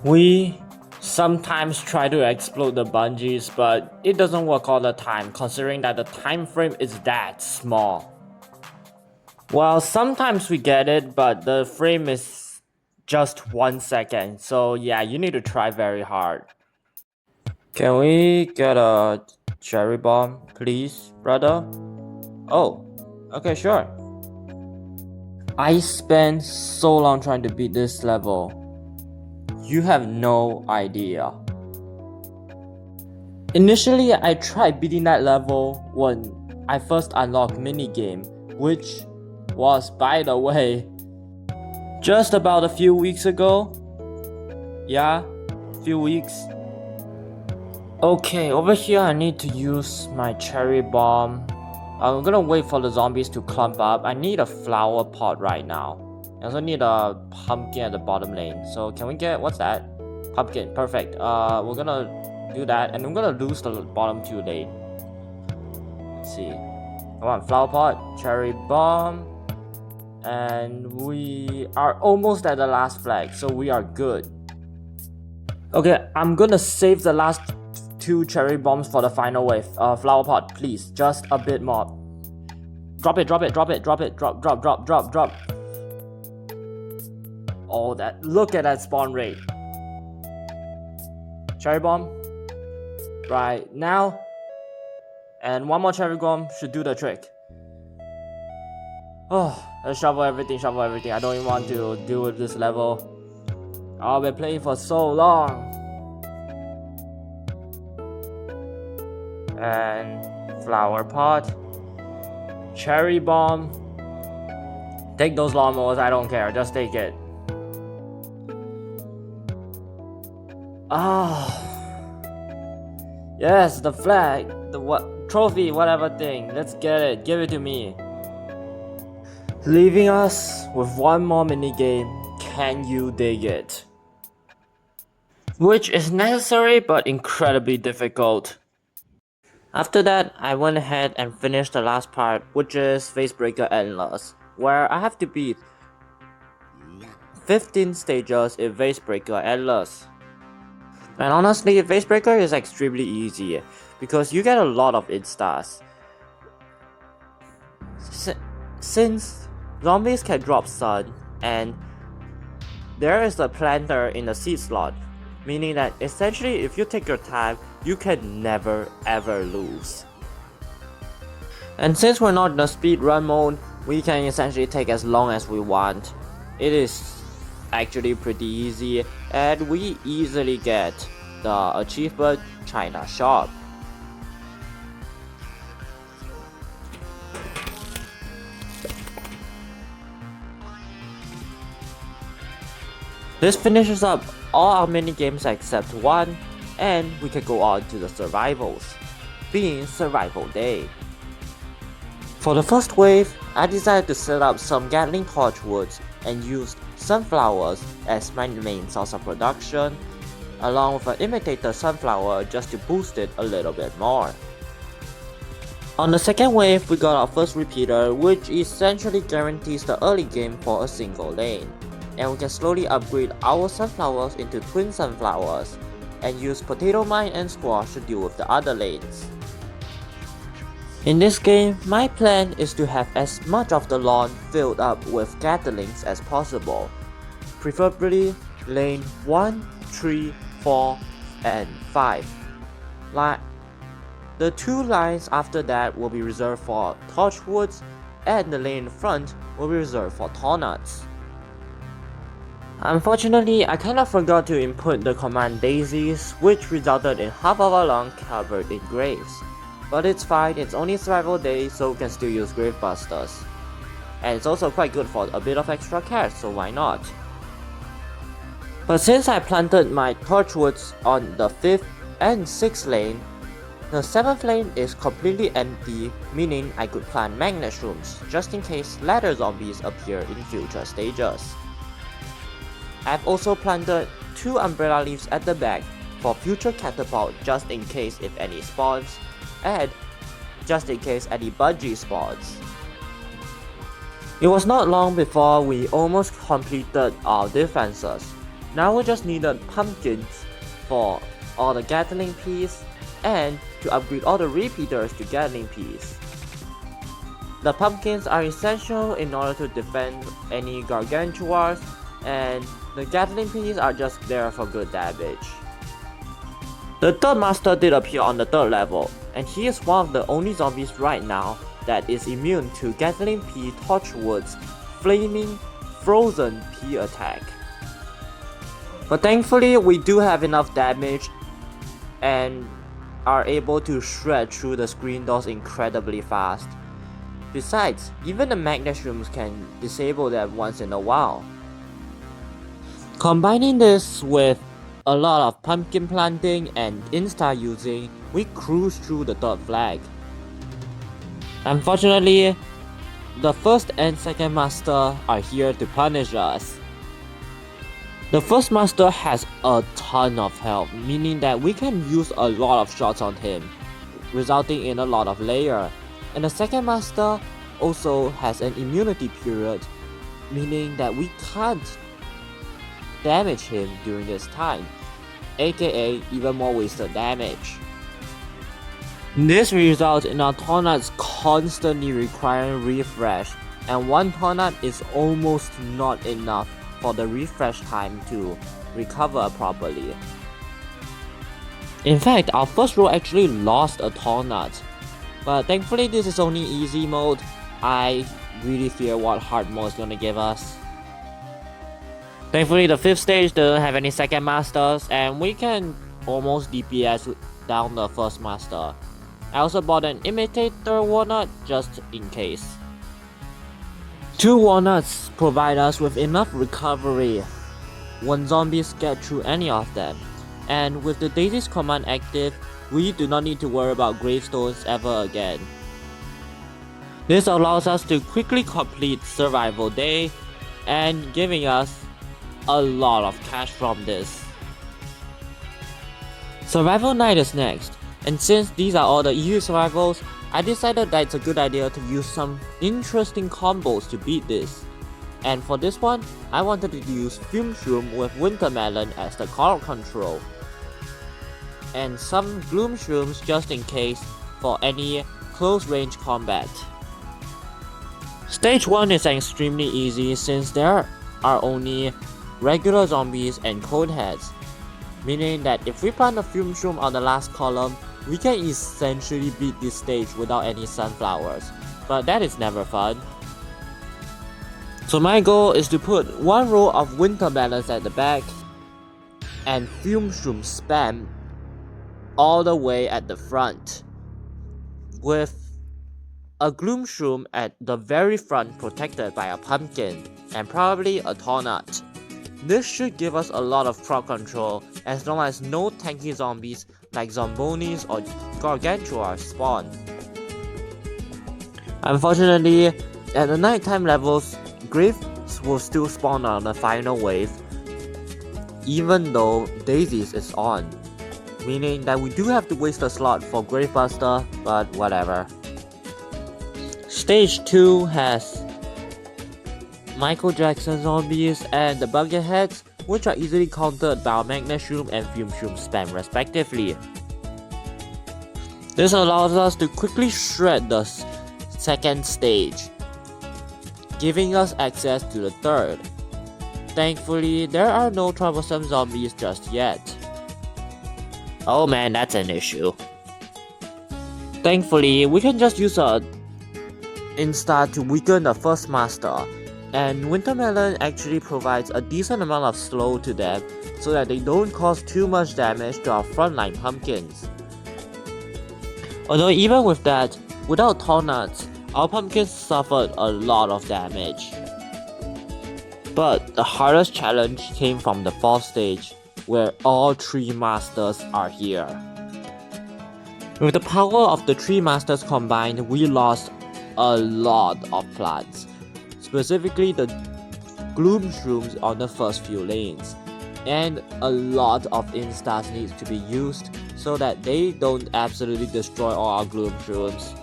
We sometimes try to explode the bungees, but it doesn't work all the time considering that the time frame is that small. Well, sometimes we get it, but the frame is just 1 second, so yeah, you need to try very hard. Can we get a cherry bomb, please, brother? Oh, okay, sure. I spent so long trying to beat this level. You have no idea. Initially, I tried beating that level when I first unlocked minigame, which was, by the way, just about a few weeks ago. Yeah, few weeks. Okay, over here I need to use my cherry bomb. I'm gonna wait for the zombies to clump up. I need a flower pot right now. I also need a pumpkin at the bottom lane. So can we get, what's that? Pumpkin, perfect. We're gonna do that, and I'm gonna lose the bottom 2 lane. Let's see. Come on, flower pot, cherry bomb. And we are almost at the last flag, so we are good. Okay, I'm gonna save the last 2 cherry bombs for the final wave. Flower pot, please, just a bit more. Drop it, drop it, drop it, drop it, drop, drop, drop, drop, drop. Oh, that, look at that spawn rate. Cherry bomb, right now. And 1 more cherry bomb should do the trick. Oh, let's shovel everything, shovel everything. I don't even want to deal with this level. I've been playing for so long. And flower pot, cherry bomb, Take those lawnmowers, I don't care, just take it. Ah. Yes, the flag, the trophy, whatever thing. Let's get it, give it to me. Leaving us with one more minigame, can you dig it? Which is necessary but incredibly difficult. After that, I went ahead and finished the last part, which is Facebreaker Endless, where I have to beat 15 stages in Facebreaker Endless. And honestly, Facebreaker is extremely easy, because you get a lot of instars. Since zombies can drop sun, and there is a planter in the seed slot, meaning that essentially if you take your time, you can never ever lose. And since we're not in the speedrun mode, we can essentially take as long as we want. It is actually pretty easy, and we easily get the achievement China Shop. This finishes up all our mini games except one, and we can go on to the survivals, being Survival Day. For the first wave, I decided to set up some Gatling torchwoods and used sunflowers as my main source of production, along with an imitator sunflower just to boost it a little bit more. On the second wave, we got our first repeater, which essentially guarantees the early game for a single lane, and we can slowly upgrade our sunflowers into twin sunflowers, and use potato mine and squash to deal with the other lanes. In this game, my plan is to have as much of the lawn filled up with Gatlings as possible, preferably lane 1, 3, 4, and 5. The two lines after that will be reserved for torchwoods, and the lane in front will be reserved for tornuts. Unfortunately, I kinda forgot to input the command daisies, which resulted in half of our lawn covered in graves. But it's fine, it's only survival day, so we can still use grave busters. And it's also quite good for a bit of extra cash, so why not? But since I planted my torchwoods on the 5th and 6th lane, the 7th lane is completely empty, meaning I could plant magnet shrooms just in case ladder zombies appear in future stages. I've also planted 2 umbrella leaves at the back for future catapult just in case if any spawns, and just in case any bungee spawns. It was not long before we almost completed our defenses. Now we just needed pumpkins for all the Gatling peas and to upgrade all the repeaters to Gatling peas. The pumpkins are essential in order to defend any gargantuars, and the Gatling peas are just there for good damage. The third master did appear on the 3rd level, and he is one of the only zombies right now that is immune to Gatling pea torchwood's flaming frozen pea attack. But thankfully we do have enough damage and are able to shred through the screen doors incredibly fast. Besides, even the magnet shrooms can disable them once in a while. Combining this with a lot of pumpkin planting and insta using, we cruise through the 3rd flag. Unfortunately, the 1st and 2nd master are here to punish us. The 1st master has a ton of health, meaning that we can use a lot of shots on him, resulting in a lot of layer. And the 2nd master also has an immunity period, meaning that we can't damage him during this time, aka even more wasted damage. This results in our tornuts constantly requiring refresh, and one tornut is almost not enough for the refresh time to recover properly. In fact, our first row actually lost a tornut, but thankfully this is only easy mode. I really fear what hard mode is gonna give us. Thankfully the 5th stage doesn't have any 2nd masters, and we can almost DPS down the 1st master. I also bought an imitator walnut just in case. 2 walnuts provide us with enough recovery when zombies get through any of them, and with the Daisy's command active, we do not need to worry about gravestones ever again. This allows us to quickly complete Survival Day and giving us a lot of cash from this. Survival Night is next, and since these are all the easy survivals, I decided that it's a good idea to use some interesting combos to beat this. And for this one, I wanted to use Fume Shroom with Winter Melon as the crowd control, and some Gloom Shrooms just in case for any close range combat. Stage 1 is extremely easy since there are only regular zombies and coneheads, meaning that if we plant a Fume Shroom on the last column, we can essentially beat this stage without any sunflowers, but that is never fun. So my goal is to put one row of Winter Melons at the back and Fume Shroom spam all the way at the front, with a Gloom Shroom at the very front protected by a pumpkin and probably a Tornut. This should give us a lot of crowd control as long as no tanky zombies like Zombonis or Gargantua spawn. Unfortunately, at the nighttime levels, Graves will still spawn on the final wave, even though Daisy's is on, meaning that we do have to waste a slot for Gravebuster, but whatever. Stage 2 has Michael Jackson zombies and the Bucketheads, which are easily countered by our Magnet Shroom and Fume Shroom spam respectively. This allows us to quickly shred the second stage, giving us access to the third. Thankfully, there are no troublesome zombies just yet. Oh man, that's an issue. Thankfully, we can just use a Insta to weaken the first master, and Winter Melon actually provides a decent amount of slow to them so that they don't cause too much damage to our frontline pumpkins. Although even with that, without Tornuts, our pumpkins suffered a lot of damage. But the hardest challenge came from the 4th stage, where all 3 masters are here. With the power of the 3 masters combined, we lost a lot of plants, specifically the Gloom Shrooms on the first few lanes, and a lot of instas needs to be used so that they don't absolutely destroy all our Gloom Shrooms.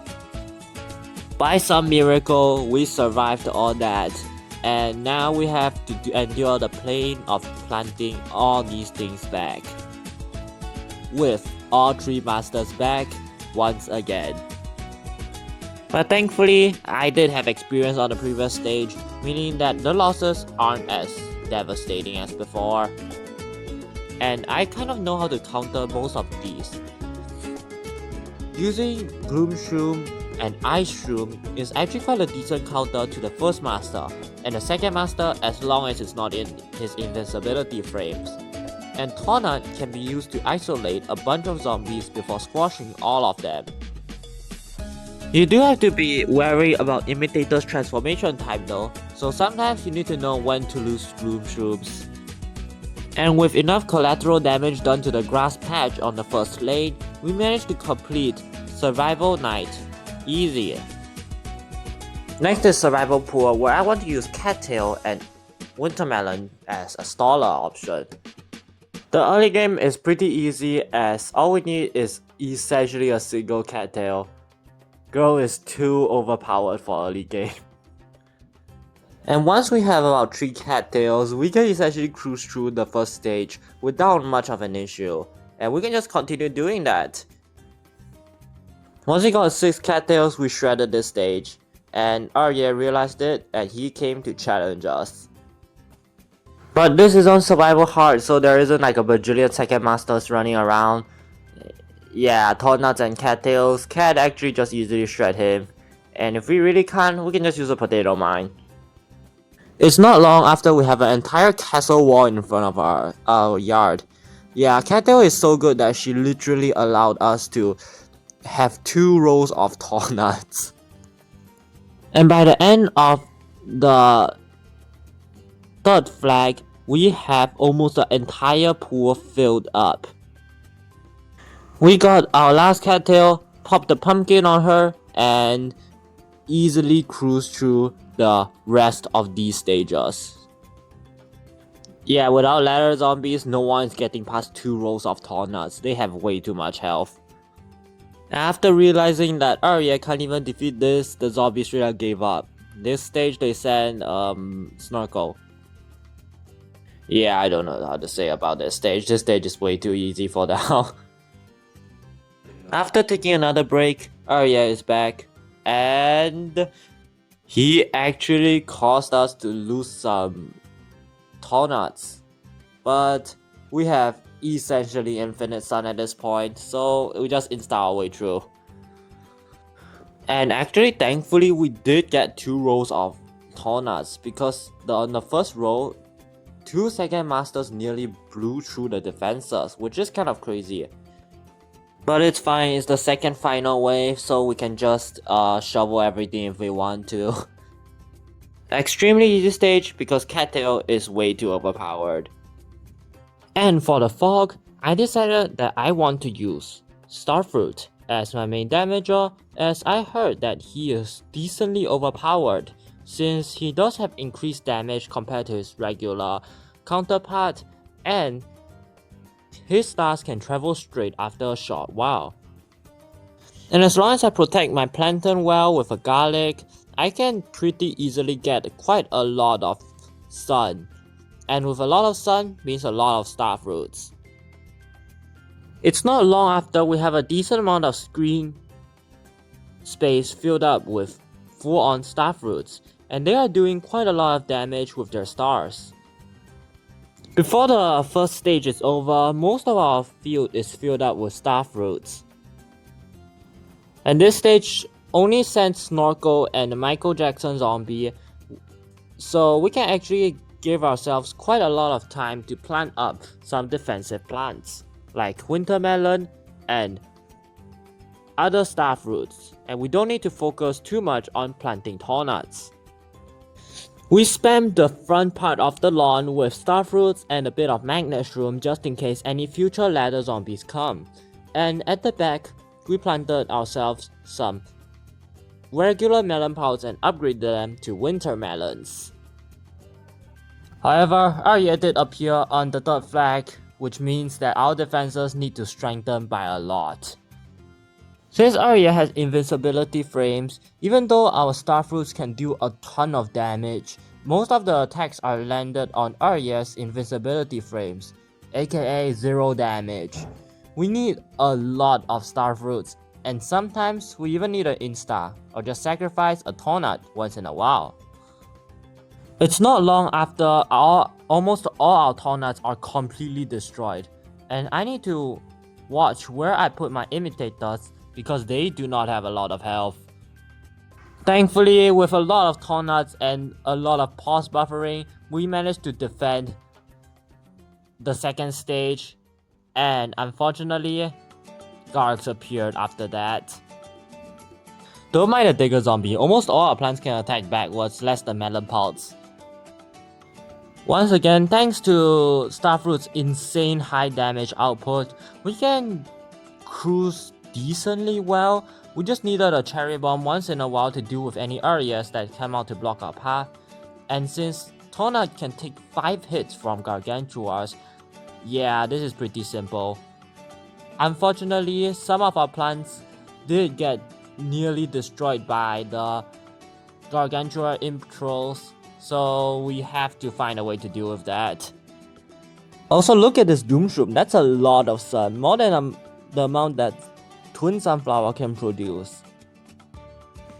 By some miracle, we survived all that, and now we have to endure the pain of planting all these things back, with all 3 masters back once again. But thankfully, I did have experience on the previous stage, meaning that the losses aren't as devastating as before, and I kind of know how to counter most of these. Using Gloom Shroom and Ice Shroom is actually quite a decent counter to the first master, and the second master as long as it's not in his invincibility frames. And Tornut can be used to isolate a bunch of zombies before squashing all of them. You do have to be wary about Imitator's transformation time though, so sometimes you need to know when to lose Gloom Shrooms. And with enough collateral damage done to the grass patch on the first lane, we managed to complete Survival Night easy. Next is Survival Pool, where I want to use Cattail and Winter Melon as a staller option. The early game is pretty easy as all we need is essentially a single Cattail. Girl is too overpowered for early game. And once we have about 3 cattails, we can essentially cruise through the first stage without much of an issue, and we can just continue doing that. Once we got 6 cattails, we shredded this stage, and Arya realized it and he came to challenge us. But this is on survival hard, so there isn't like a bajillion second masters running around. Yeah, Tornuts and cattails can actually just easily shred him, and if we really can't, we can just use a potato mine. It's not long after we have an entire castle wall in front of our yard. Yeah, Cattail is so good that she literally allowed us to have 2 rows of Tornuts. And by the end of the third flag, we have almost the entire pool filled up. We got our last cattail, popped the pumpkin on her, and easily cruised through the rest of these stages. Yeah, without ladder zombies, no one's getting past 2 rows of tall nuts. They have way too much health. After realizing that Arya can't even defeat this, the zombies straight up gave up. This stage they sent Snorkel. Yeah, I don't know how to say about this stage. This stage is way too easy for now. After taking another break, Arya is back, and he actually caused us to lose some tall nuts. But we have essentially infinite sun at this point, so we just insta our way through. And actually, thankfully, we did get 2 rows of tall nuts, because on the first row, 2 second masters nearly blew through the defenses, which is kind of crazy. But it's fine, it's the second final wave, so we can just shovel everything if we want to. Extremely easy stage because Cattail is way too overpowered. And for the fog, I decided that I want to use Starfruit as my main damager, as I heard that he is decently overpowered since he does have increased damage compared to his regular counterpart, and his stars can travel straight after a short while. And as long as I protect my plankton well with a garlic, I can pretty easily get quite a lot of sun. And with a lot of sun means a lot of starfruits. It's not long after we have a decent amount of screen space filled up with full-on starfruits, and they are doing quite a lot of damage with their stars. Before the first stage is over, most of our field is filled up with starfruits. And this stage only sends Snorkel and the Michael Jackson zombie, so we can actually give ourselves quite a lot of time to plant up some defensive plants, like wintermelon and other starfruits, and we don't need to focus too much on planting tall nuts. We spammed the front part of the lawn with starfruits and a bit of magnet shroom just in case any future ladder zombies come, and at the back, we planted ourselves some regular melon pods and upgraded them to winter melons. However, Arya did appear on the third flag, which means that our defenses need to strengthen by a lot. Since Arya has invincibility frames, even though our starfruits can do a ton of damage, most of the attacks are landed on Arya's invincibility frames, aka 0 damage. We need a lot of starfruits, and sometimes we even need an insta, or just sacrifice a tornad once in a while. It's not long after almost all our tornads are completely destroyed, and I need to watch where I put my imitators because they do not have a lot of health. Thankfully, with a lot of tornads and a lot of pause buffering, we managed to defend the second stage, and unfortunately, Gargs appeared after that. Don't mind the Digger Zombie, almost all our plants can attack backwards, less than Melon Pulse. Once again, thanks to Starfruit's insane high damage output, we can cruise decently well. We just needed a Cherry Bomb once in a while to deal with any areas that come out to block our path. And since Tornad can take 5 hits from Gargantuars, yeah, this is pretty simple. Unfortunately, some of our plants did get nearly destroyed by the Gargantua Imp Trolls, so we have to find a way to deal with that. Also, look at this Doomshroom, that's a lot of sun, more than the amount that Twin Sunflower can produce.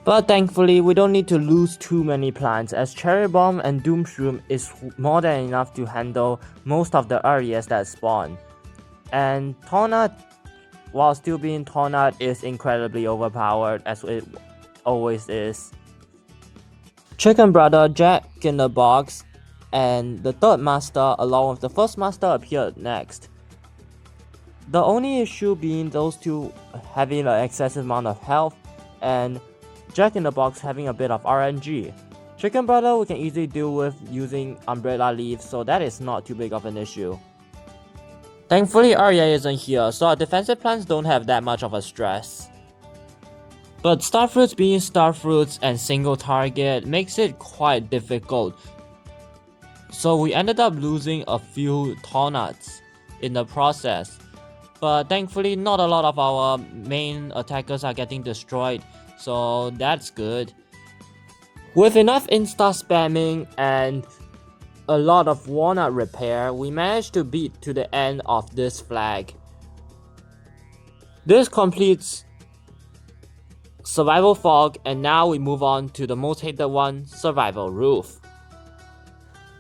But thankfully, we don't need to lose too many plants, as Cherry Bomb and Doomshroom is more than enough to handle most of the areas that spawn. And Tornad, while still being Tornad, is incredibly overpowered, as it always is. Chicken Brother, Jack in the Box, and the third master along with the first master appeared next. The only issue being those two having an excessive amount of health, and Jack in the Box having a bit of RNG. Chicken Brother we can easily deal with using umbrella leaves, so that is not too big of an issue. Thankfully Arya isn't here, so our defensive plans don't have that much of a stress. But Starfruits being Starfruits and single target makes it quite difficult. So we ended up losing a few Tornuts in the process. But thankfully not a lot of our main attackers are getting destroyed, so that's good. With enough insta spamming and a lot of walnut repair, we managed to beat to the end of this flag. This completes Survival Fog, and now we move on to the most hated one, Survival Roof.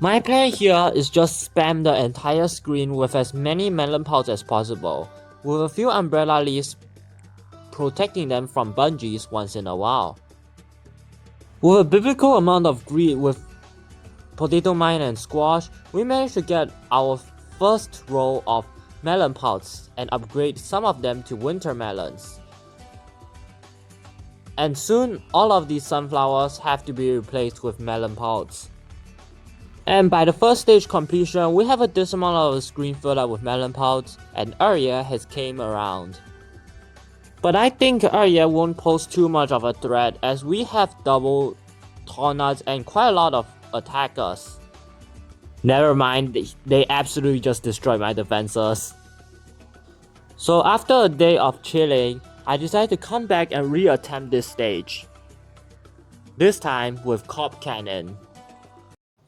My plan here is just spam the entire screen with as many melon pods as possible, with a few umbrella leaves protecting them from bungees once in a while. With a biblical amount of greed with Potato Mine and Squash, we managed to get our first row of melon pods and upgrade some of them to winter melons. And soon, all of these sunflowers have to be replaced with melon pods. And by the first stage completion, we have a decent amount of the screen filled up with melon pods, and Arya has came around. But I think Arya won't pose too much of a threat as we have double Tornuts and quite a lot of attackers. Never mind, they absolutely just destroyed my defenses. So after a day of chilling, I decided to come back and reattempt this stage. This time with Cob Cannon.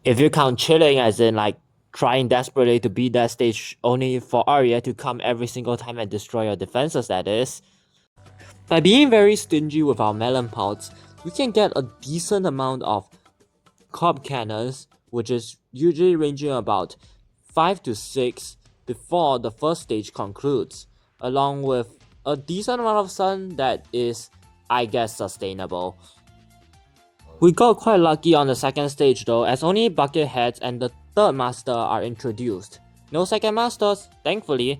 If you count chilling as in like trying desperately to beat that stage only for Arya to come every single time and destroy your defenses, that is. By being very stingy with our melon pods, we can get a decent amount of Cob Cannons, which is usually ranging about 5 to 6 before the first stage concludes, along with a decent amount of sun that is, I guess, sustainable. We got quite lucky on the second stage though, as only Bucket Heads and the third master are introduced. No second masters, thankfully.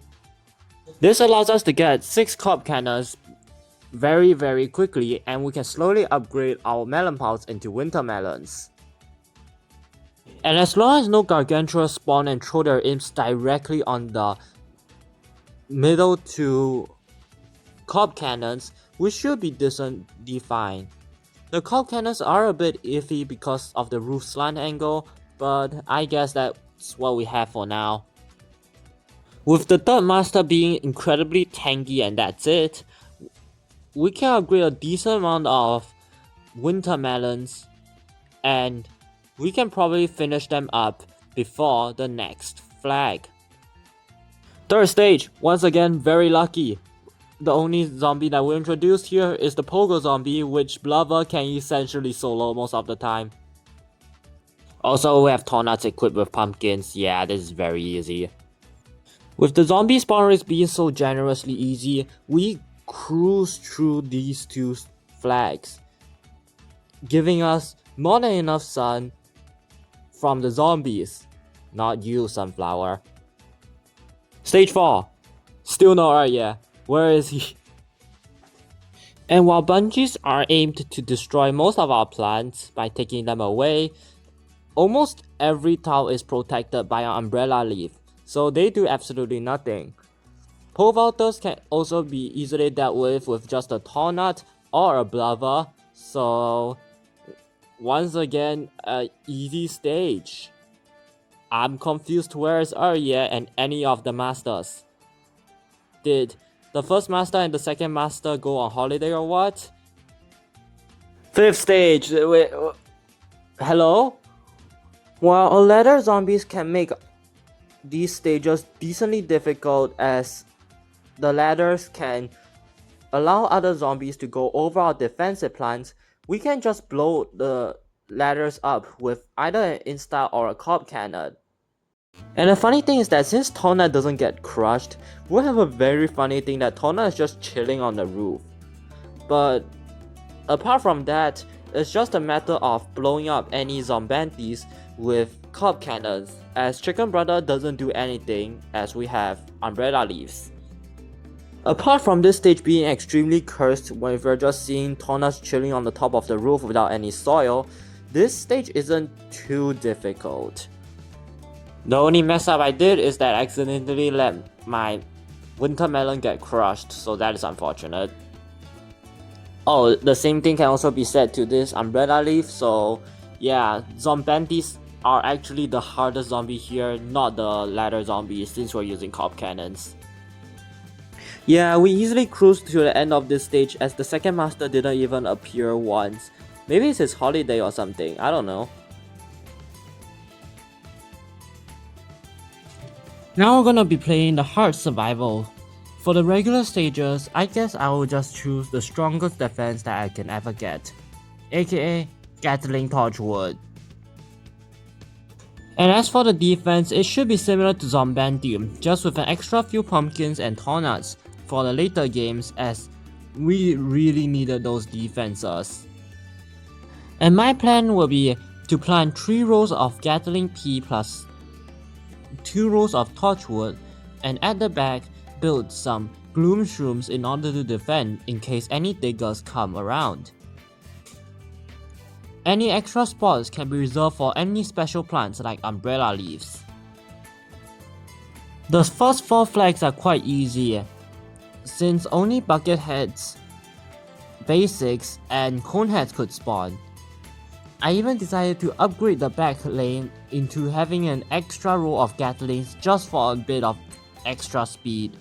This allows us to get 6 Cob Cannons very quickly, and we can slowly upgrade our melon pods into winter melons. And as long as no Gargantua spawn and throw their imps directly on the middle 2 Cob Cannons, we should be decently fine. The Cob Cannons are a bit iffy because of the roof slant angle, but I guess that's what we have for now. With the third master being incredibly tanky and that's it, we can upgrade a decent amount of winter melons and we can probably finish them up before the next flag. Third stage, once again very lucky. The only zombie that we introduced here is the Pogo Zombie, which Blubber can essentially solo most of the time. Also, we have Tornuts equipped with pumpkins. Yeah, this is very easy. With the zombie spawn rates being so generously easy, we cruise through these 2 flags, giving us more than enough sun from the zombies. Not you, Sunflower. Stage 4. Still no Arya. Where is he? And while bungees are aimed to destroy most of our plants by taking them away, almost every tile is protected by an umbrella leaf, so they do absolutely nothing. Pole vaulters can also be easily dealt with just a Tornut or a Blubber, so once again, an easy stage. I'm confused where is Arya and any of the masters. Did the first master and the second master go on holiday or what? 5th stage, wait, hello? While a ladder zombies can make these stages decently difficult as the ladders can allow other zombies to go over our defensive plants, we can just blow the ladders up with either an insta or a Cob Cannon. And the funny thing is that since Tornut doesn't get crushed, we'll have a very funny thing that Tornut is just chilling on the roof. But apart from that, it's just a matter of blowing up any zombanties with Cob Cannons, as Chicken Brother doesn't do anything as we have umbrella leaves. Apart from this stage being extremely cursed when we're just seeing Tornuts chilling on the top of the roof without any soil, this stage isn't too difficult. The only mess up I did is that I accidentally let my winter melon get crushed, so that is unfortunate. Oh, the same thing can also be said to this umbrella leaf, so yeah, zombanties are actually the hardest zombie here, not the ladder zombies, since we're using cop cannons. Yeah, we easily cruised to the end of this stage as the second master didn't even appear once. Maybe it's his holiday or something, I don't know. Now we're gonna be playing the hard survival. For the regular stages, I guess I will just choose the strongest defense that I can ever get, aka Gatling Torchwood. And as for the defense, it should be similar to Zombantium, just with an extra few pumpkins and tornuts for the later games, as we really needed those defenses. And my plan will be to plant 3 rows of Gatling P plus 2 rows of Torchwood, and at the back build some Gloom Shrooms in order to defend in case any diggers come around. Any extra spots can be reserved for any special plants like umbrella leaves. The first 4 flags are quite easy, since only bucket heads, basics, and cone heads could spawn. I even decided to upgrade the back lane into having an extra row of Gatlings just for a bit of extra speed.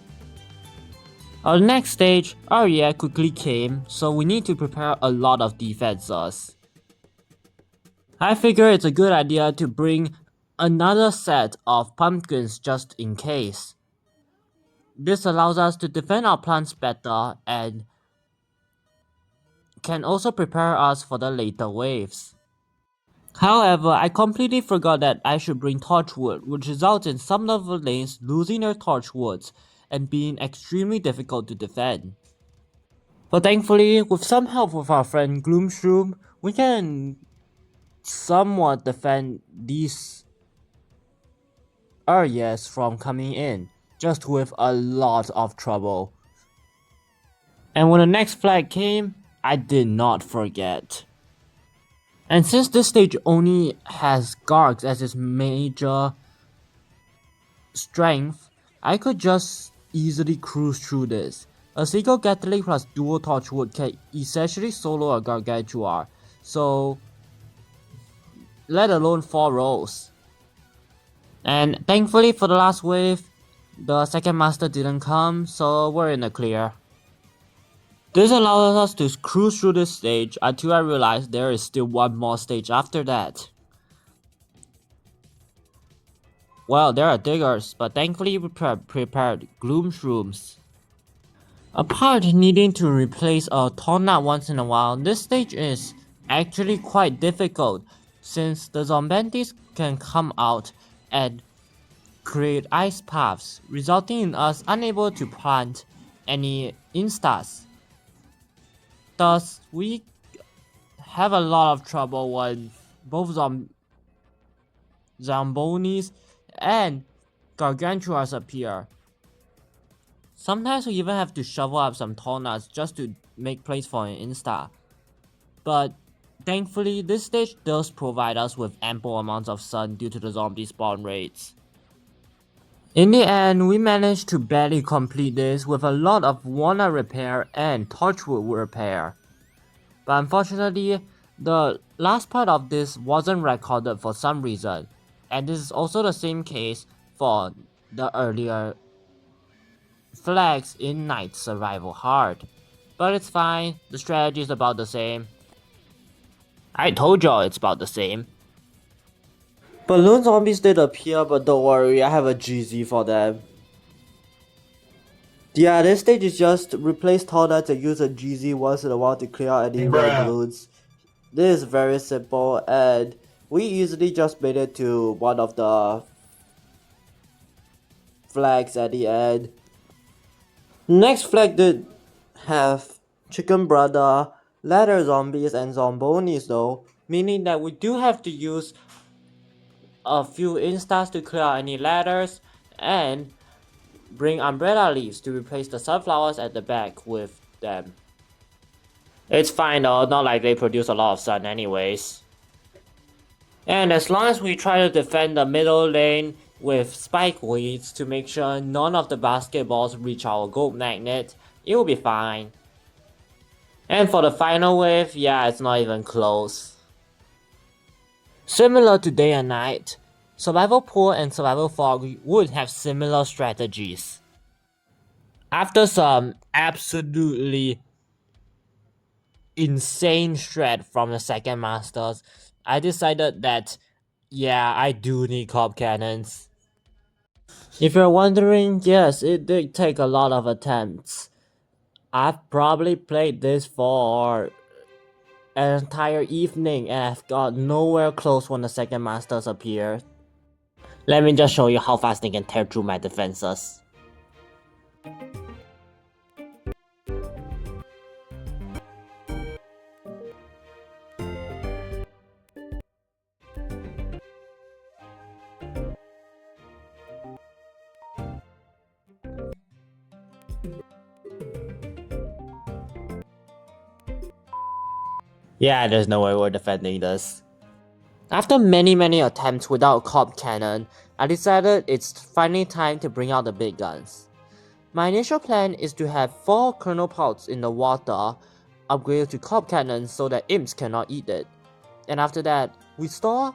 Our next stage, Arya, quickly came, so we need to prepare a lot of defenses. I figure it's a good idea to bring another set of pumpkins just in case. This allows us to defend our plants better and can also prepare us for the later waves. However, I completely forgot that I should bring Torchwood, which results in some of the lanes losing their Torchwoods and being extremely difficult to defend. But thankfully, with some help with our friend Gloomshroom, we can somewhat defend these areas from coming in, just with a lot of trouble. And when the next flag came, I did not forget. And since this stage only has Gargs as its major strength, I could just easily cruise through this. A single Gatling plus dual Torchwood can essentially solo a Gargantua, so let alone 4 rows. And thankfully for the last wave, the second master didn't come, so we're in the clear. This allows us to cruise through this stage until I realize there is still one more stage after that. Well, there are diggers, but thankfully we prepared Gloom Shrooms. Apart needing to replace a Tornado once in a while, this stage is actually quite difficult since the Zombanties can come out and create ice paths, resulting in us unable to plant any instas. Thus, we have a lot of trouble when both Zambonis and Gargantuas appear. Sometimes we even have to shovel up some Tornas just to make place for an insta. But thankfully, this stage does provide us with ample amounts of sun due to the zombie spawn rates. In the end, we managed to barely complete this with a lot of walnut repair and torchwood repair. But unfortunately, the last part of this wasn't recorded for some reason, and this is also the same case for the earlier flags in Night Survival Hard. But it's fine, the strategy is about the same. I told y'all it's about the same. Balloon zombies did appear, but don't worry, I have a GZ for them. Yeah, this stage is just replace Tornuts and use a GZ once in a while to clear out any red balloons. This is very simple, and we easily just made it to one of the flags at the end. Next flag did have Chicken Brother, Ladder Zombies, and Zombonis though, meaning that we do have to use a few instas to clear out any ladders and bring umbrella leaves to replace the sunflowers at the back with them. It's fine though, not like they produce a lot of sun anyways. And as long as we try to defend the middle lane with spike weeds to make sure none of the basketballs reach our gold magnet, it will be fine. And for the final wave, yeah, it's not even close. Similar to day and night, survival pool and survival fog would have similar strategies. After some absolutely insane strat from the second masters, I decided that yeah, I do need corp cannons. If you're wondering, yes, it did take a lot of attempts. I've probably played this for an entire evening and I've got nowhere close when the second masters appeared. Let me just show you how fast they can tear through my defenses. Yeah, there's no way we're defending this. After many attempts without corp cannon, I decided it's finally time to bring out the big guns. My initial plan is to have 4 kernel pods in the water upgraded to corp cannons so that imps cannot eat it. And after that, we store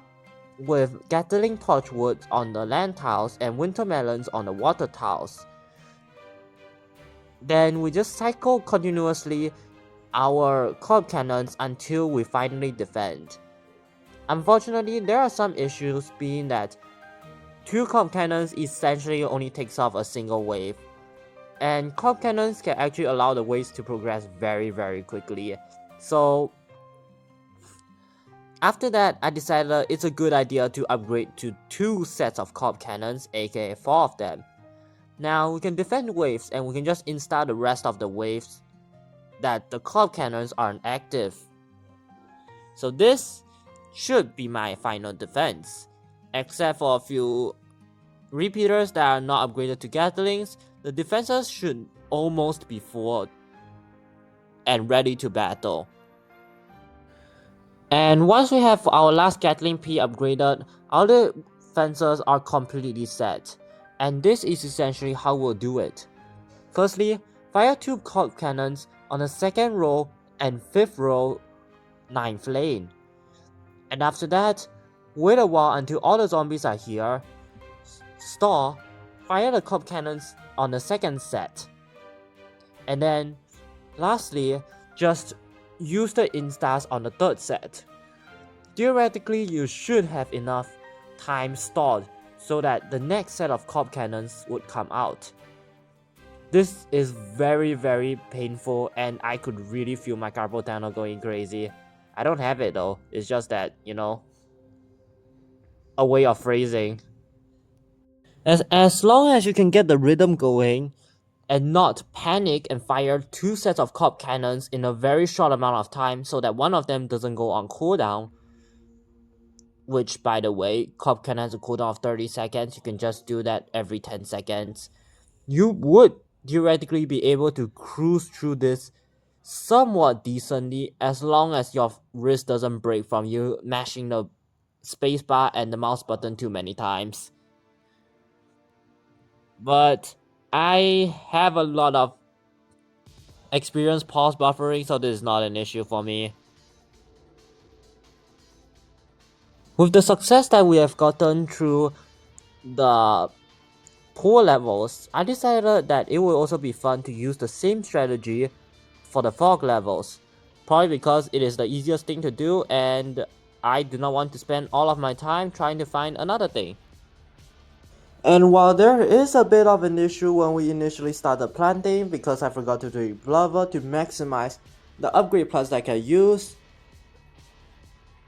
with Gatling torchwood on the land tiles and winter melons on the water tiles. Then we just cycle continuously our corp cannons until we finally defend. Unfortunately, there are some issues, being that 2 corp cannons essentially only takes off a single wave, and corp cannons can actually allow the waves to progress very quickly. So after that, I decided it's a good idea to upgrade to 2 sets of corp cannons, aka 4 of them. Now we can defend waves and we can just install the rest of the waves that the corp cannons aren't active. So this should be my final defense. Except for a few repeaters that are not upgraded to Gatlings, the defenses should almost be full and ready to battle. And once we have our last Gatling P upgraded, our defenses are completely set. And this is essentially how we'll do it. Firstly, fire 2 corp cannons on the 2nd row and 5th row 9th lane. And after that, wait a while until all the zombies are here, store, fire the corp cannons on the 2nd set. And then, lastly, just use the instas on the 3rd set. Theoretically, you should have enough time stored so that the next set of corp cannons would come out. This is very painful and I could really feel my carpal tunnel going crazy. I don't have it though, it's just that, you know, a way of phrasing. As long as you can get the rhythm going and not panic and fire 2 sets of corp cannons in a very short amount of time so that one of them doesn't go on cooldown, which by the way, corp cannon has a cooldown of 30 seconds, you can just do that every 10 seconds. You would theoretically be able to cruise through this somewhat decently as long as your wrist doesn't break from you mashing the spacebar and the mouse button too many times. But I have a lot of experience pause buffering, so this is not an issue for me. With the success that we have gotten through the pool levels, I decided that it would also be fun to use the same strategy for the fog levels. Probably because it is the easiest thing to do and I do not want to spend all of my time trying to find another thing. And while there is a bit of an issue when we initially started planting because I forgot to do blubber to maximize the upgrade plus that I can use,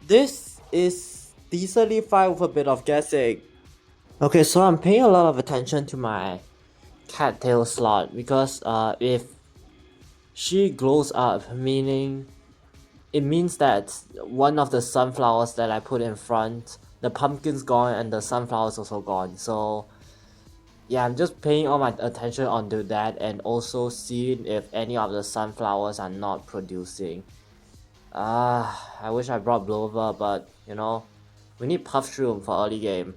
this is decently fine with a bit of guessing. Okay, so I'm paying a lot of attention to my cattail slot because if she glows up, meaning it means that one of the sunflowers that I put in front, the pumpkin's gone and the sunflower's also gone. So yeah, I'm just paying all my attention onto that and also seeing if any of the sunflowers are not producing. I wish I brought blowover, but you know, We need Puff Shroom for early game.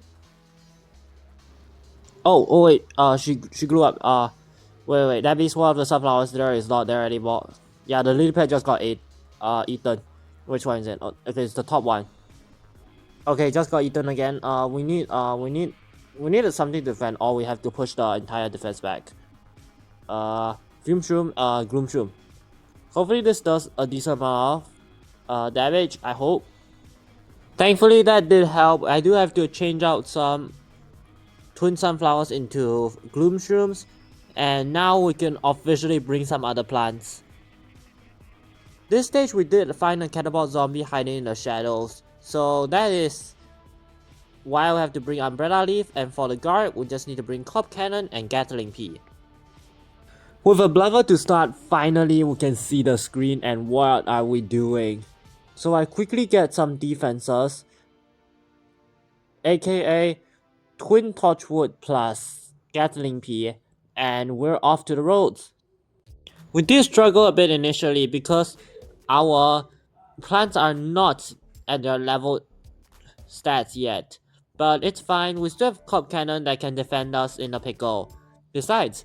Oh wait, she grew up. Wait, that means one of the sunflowers there is not there anymore. Yeah, the lily pad just got eaten. Which one is it? Oh, okay, it's the top one. Okay, just got eaten again. We needed something to defend, or we have to push the entire defense back. Fume Shroom, Gloom Shroom. Hopefully this does a decent amount of damage, I hope. Thankfully that did help. I do have to change out some Twin Sunflowers into Gloom Shrooms, and now we can officially bring some other plants. This stage we did find a Catapult Zombie hiding in the shadows, so that is why we have to bring Umbrella Leaf, and for the guard we just need to bring Cop Cannon and Gatling Pea. With a blubber to start, finally we can see the screen and what are we doing. So I quickly get some defenses, aka Twin Torchwood plus Gatling Pea, and we're off to the roads. We did struggle a bit initially because our plants are not at their level stats yet, but it's fine. We still have Cop Cannon that can defend us in a pickle. Besides,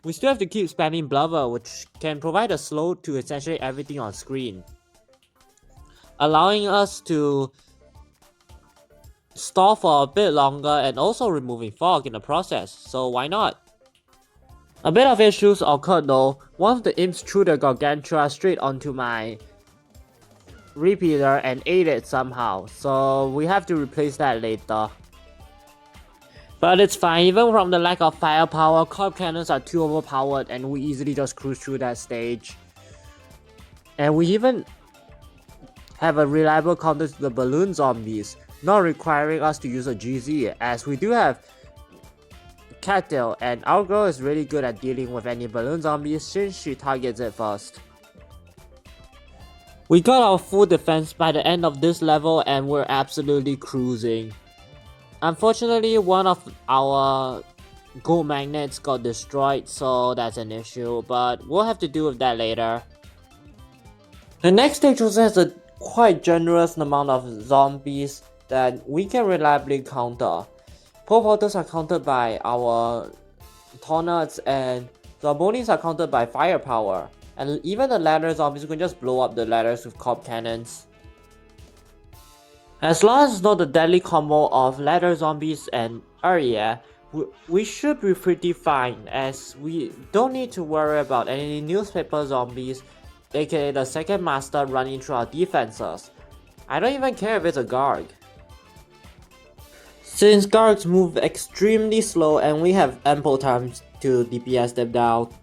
we still have to keep spamming Blubber, which can provide a slow to essentially everything on screen, allowing us to stall for a bit longer and also removing fog in the process, so why not? A bit of issues occurred though. One of the imps threw the Gargantua straight onto my repeater and ate it somehow, so we have to replace that later. But it's fine, even from the lack of firepower, Cop Cannons are too overpowered and we easily just cruise through that stage. And we even have a reliable counter to the balloon zombies, not requiring us to use a GZ, as we do have Cattail, and our girl is really good at dealing with any balloon zombies since she targets it first. We got our full defense by the end of this level and we're absolutely cruising. Unfortunately, one of our gold magnets got destroyed, so that's an issue, but we'll have to deal with that later. The next stage also has a quite generous amount of zombies that we can reliably counter. Pole Vaulters are countered by our Tornads, and Zarbonis are countered by firepower. And even the ladder zombies, we can just blow up the ladders with Cop Cannons. As long as it's not the deadly combo of ladder zombies and area, we should be pretty fine, as we don't need to worry about any newspaper zombies, aka the second master, running through our defenses. I don't even care if it's a Garg, since Gargs move extremely slow and we have ample time to DPS them down.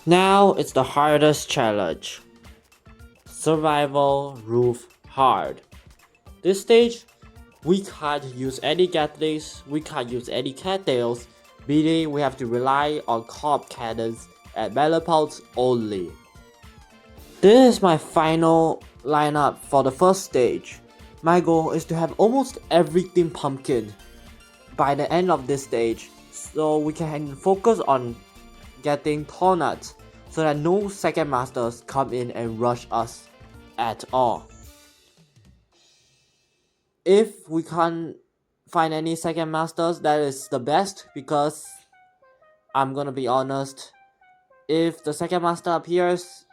Now it's the hardest challenge. Survival Roof Hard. This stage, we can't use any Gatlings, we can't use any Cattails, meaning we have to rely on Cop Cannons and Melopults only. This is my final lineup for the first stage. My goal is to have almost everything pumpkin by the end of this stage, so we can focus on getting Tornads so that no second masters come in and rush us at all. If we can't find any second masters, that is the best, because I'm gonna be honest, if the second master appears,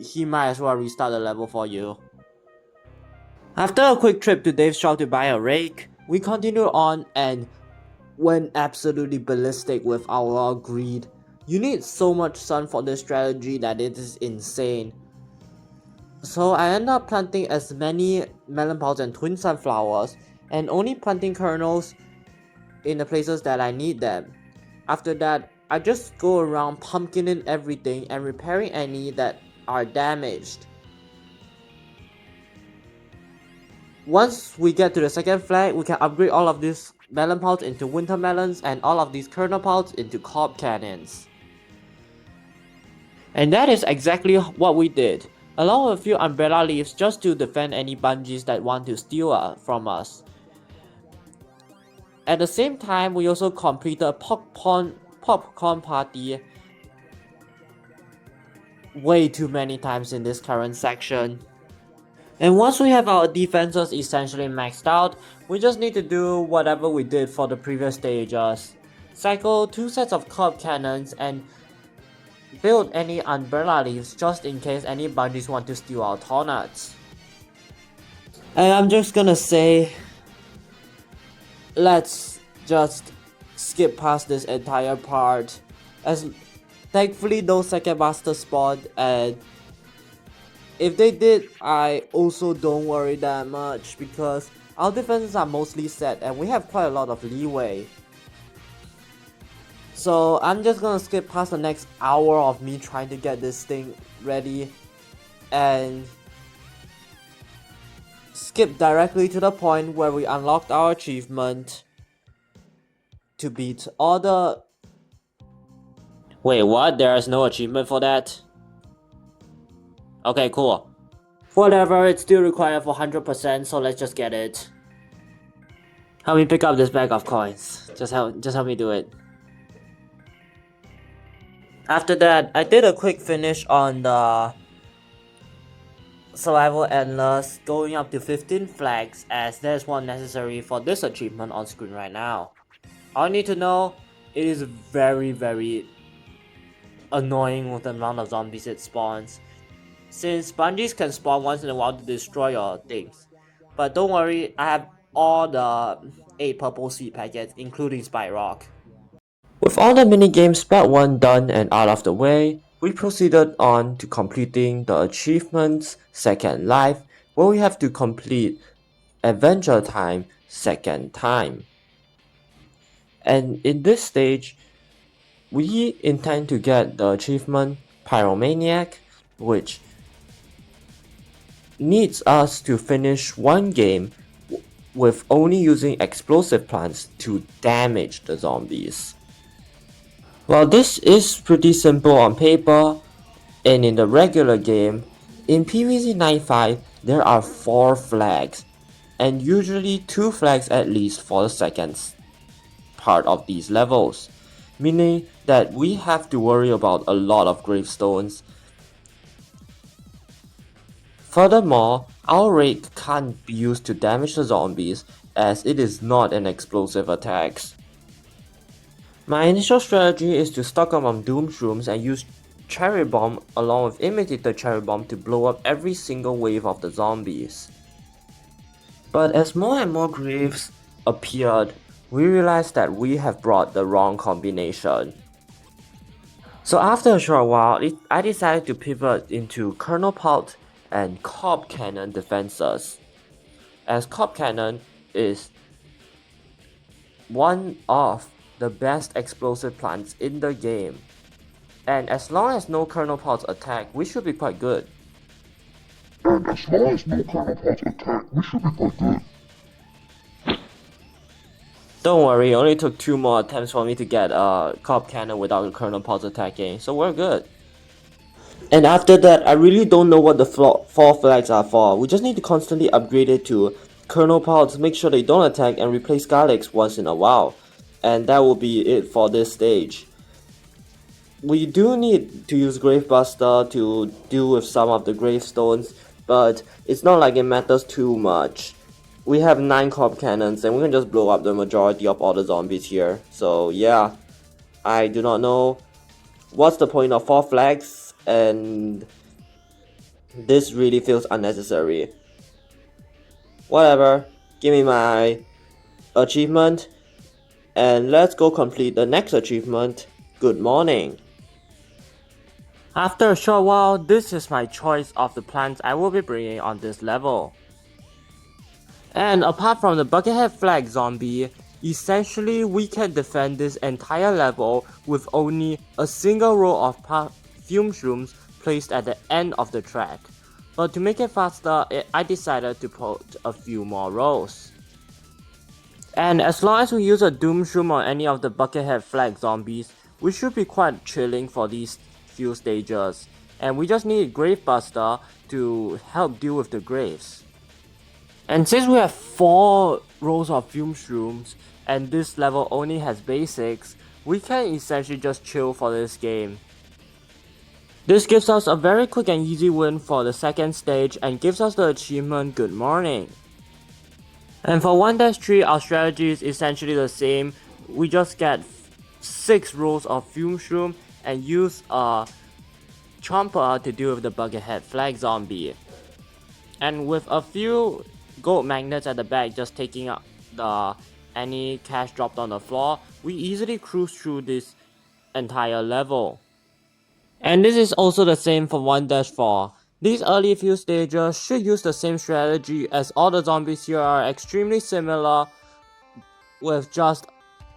he might as well restart the level for you. After a quick trip to Dave's shop to buy a rake, we continued on and went absolutely ballistic with our greed. You need so much sun for this strategy that it is insane. So I ended up planting as many melon pods and twin sunflowers, and only planting kernels in the places that I need them. After that, I just go around pumpkining everything and repairing any that are damaged. Once we get to the second flag, we can upgrade all of these melon pods into winter melons and all of these kernel pods into Cop Cannons. And that is exactly what we did, along with a few umbrella leaves just to defend any bungees that want to steal from us. At the same time, we also completed a popcorn party way too many times in this current section. And once we have our defenses essentially maxed out, we just need to do whatever we did for the previous stages. Cycle 2 sets of curb cannons and build any umbrella leaves just in case any bungees want to steal our tall nuts. And I'm just gonna say, let's just skip past this entire part, as thankfully no second master spawned, and if they did, I also don't worry that much because our defenses are mostly set and we have quite a lot of leeway. So I'm just gonna skip past the next hour of me trying to get this thing ready and skip directly to the point where we unlocked our achievement to beat all the... Wait, what? There is no achievement for that? Okay, cool. Whatever, it's still required for 100%, so let's just get it. Help me pick up this bag of coins. Just help me do it. After that, I did a quick finish on the Survival Endless, going up to 15 flags, as there's one necessary for this achievement on screen right now. All you need to know, it is very annoying with the amount of zombies it spawns, since bungees can spawn once in a while to destroy your things. But don't worry, I have all the 8 purple seed packets, including Spy Rock. With all the minigames part 1 done and out of the way, we proceeded on to completing the achievements Second Life, where we have to complete Adventure Time second time. And in this stage, we intend to get the achievement Pyromaniac, which needs us to finish one game with only using explosive plants to damage the zombies. While this is pretty simple on paper and in the regular game, in PVZ 9.5 there are 4 flags and usually 2 flags at least for the second part of these levels, meaning that we have to worry about a lot of gravestones. Furthermore, our rake can't be used to damage the zombies as it is not an explosive attack. My initial strategy is to stock up on Doom Shrooms and use Cherry Bomb along with Imitator Cherry Bomb to blow up every single wave of the zombies. But as more and more graves appeared, we realized that we have brought the wrong combination. So after a short while, I decided to pivot into Kernel Pulse and Cob Cannon defenses, as Cob Cannon is one of the best explosive plants in the game, and as long as no Kernel Pulse attack, we should be quite good. Don't worry, it only took 2 more attempts for me to get a Cob Cannon without a Kernel Pulse attacking, so we're good. And after that, I really don't know what the 4 flags are for. We just need to constantly upgrade it to Kernel Pulse, make sure they don't attack, and replace Garlics once in a while. And that will be it for this stage. We do need to use Gravebuster to deal with some of the gravestones, but it's not like it matters too much. We have 9 Cob Cannons and we can just blow up the majority of all the zombies here. So yeah, I do not know what's the point of 4 flags, and this really feels unnecessary. Whatever, give me my achievement. And let's go complete the next achievement, Good Morning. After a short while, this is my choice of the plants I will be bringing on this level. And apart from the Buckethead Flag zombie, essentially we can defend this entire level with only a single row of perfume shrooms placed at the end of the track. But to make it faster, I decided to put a few more rows. And as long as we use a Doom Shroom on any of the Buckethead Flag zombies, we should be quite chilling for these few stages. And we just need Gravebuster to help deal with the graves. And since we have 4 rows of Fume Shrooms, and this level only has basics, we can essentially just chill for this game. This gives us a very quick and easy win for the second stage and gives us the achievement Good Morning. And for 1-3, our strategy is essentially the same. We just get 6 rolls of Fume Shroom and use a Chomper to deal with the Buckethead Flag Zombie. And with a few gold magnets at the back just taking up any cash dropped on the floor, we easily cruise through this entire level. And this is also the same for 1-4. These early few stages should use the same strategy, as all the zombies here are extremely similar with just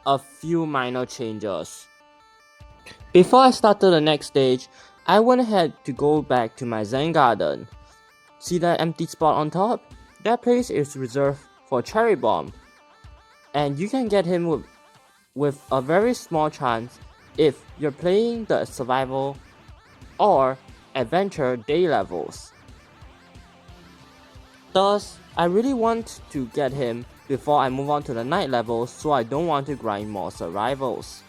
a few minor changes. Before I started the next stage, I went ahead to go back to my Zen Garden. See that empty spot on top? That place is reserved for Cherry Bomb, and you can get him with a very small chance if you're playing the survival or adventure day levels. Thus, I really want to get him before I move on to the night levels, so I don't want to grind more survivals.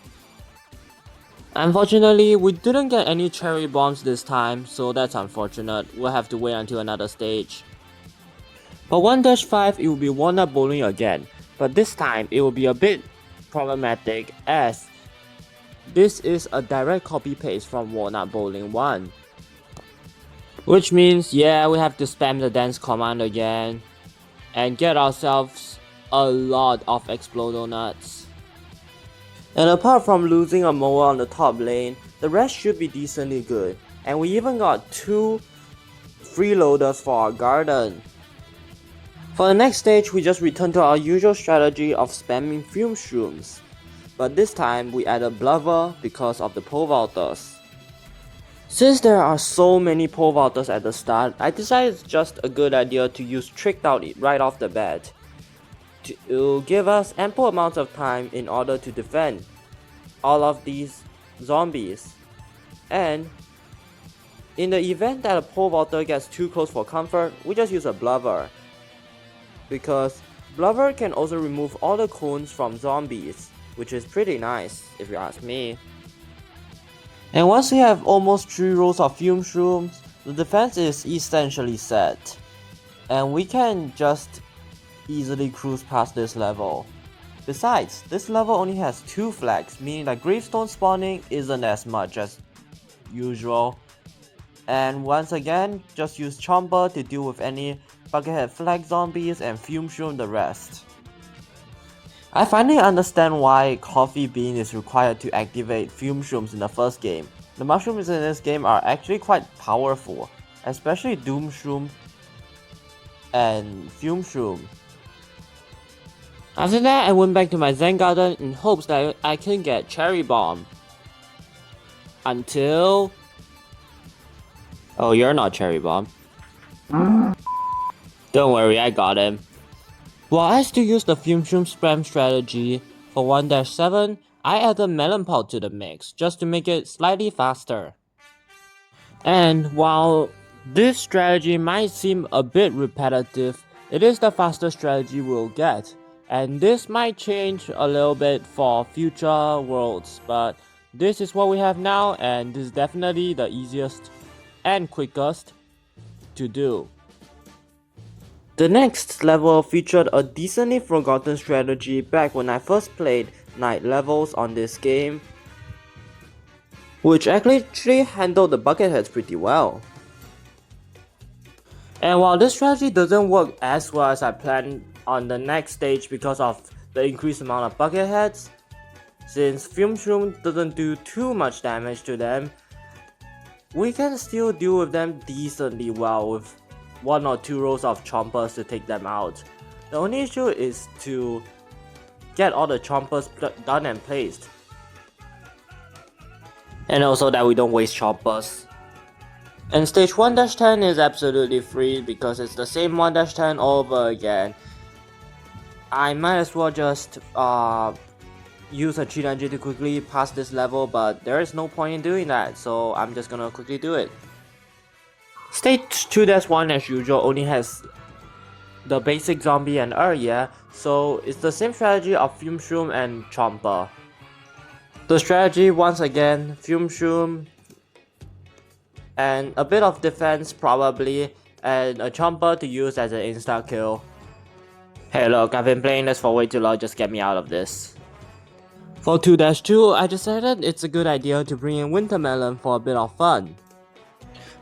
Unfortunately, we didn't get any cherry bombs this time, so that's unfortunate. We'll have to wait until another stage. For 1-5, it will be walnut bowling again, but this time it will be a bit problematic as this is a direct copy paste from Walnut Bowling 1. Which means, yeah, we have to spam the dance command again and get ourselves a lot of Explodo Nuts. And apart from losing a mower on the top lane, the rest should be decently good. And we even got 2 freeloaders for our garden. For the next stage, we just return to our usual strategy of spamming Fume Shrooms. But this time, we added Blubber because of the pole vaulters. Since there are so many pole vaulters at the start, I decided it's just a good idea to use Tricked Out right off the bat. It will give us ample amounts of time in order to defend all of these zombies. And in the event that a pole vaulter gets too close for comfort, we just use a Blubber. Because Blubber can also remove all the cones from zombies, which is pretty nice if you ask me. And once we have almost 3 rows of Fume Shrooms, the defense is essentially set. And we can just easily cruise past this level. Besides, this level only has 2 flags, meaning that gravestone spawning isn't as much as usual. And once again, just use Chomper to deal with any Buckethead Flag zombies and Fume Shroom the rest. I finally understand why Coffee Bean is required to activate Fume Shrooms in the first game. The mushrooms in this game are actually quite powerful, especially Doom Shroom and Fume Shroom. After that, I went back to my Zen Garden in hopes that I can get Cherry Bomb. Until... Oh, you're not Cherry Bomb. Don't worry, I got him. While I still use the Fume Shroom spam strategy, for 1-7, I added Melon Pod to the mix, just to make it slightly faster. And while this strategy might seem a bit repetitive, it is the fastest strategy we'll get. And this might change a little bit for future worlds, but this is what we have now, and this is definitely the easiest and quickest to do. The next level featured a decently forgotten strategy back when I first played night levels on this game, which actually handled the Bucketheads pretty well. And while this strategy doesn't work as well as I planned on the next stage because of the increased amount of Bucketheads, since Fume Shroom doesn't do too much damage to them, we can still deal with them decently well with 1 or 2 rows of Chompers to take them out. The only issue is to get all the Chompers done and placed. And also that we don't waste Chompers. And stage 1-10 is absolutely free because it's the same 1-10 over again. I might as well just use a cheat engine to quickly pass this level, but there is no point in doing that, so I'm just gonna quickly do it. Stage 2-1 as usual only has the basic zombie and yeah, so it's the same strategy of Fume Shroom and Chomper. The strategy once again, Fume Shroom, and a bit of defense probably, and a chomper to use as an insta kill. Hey look, I've been playing this for way too long, just get me out of this. For 2-2, I decided it's a good idea to bring in Wintermelon for a bit of fun.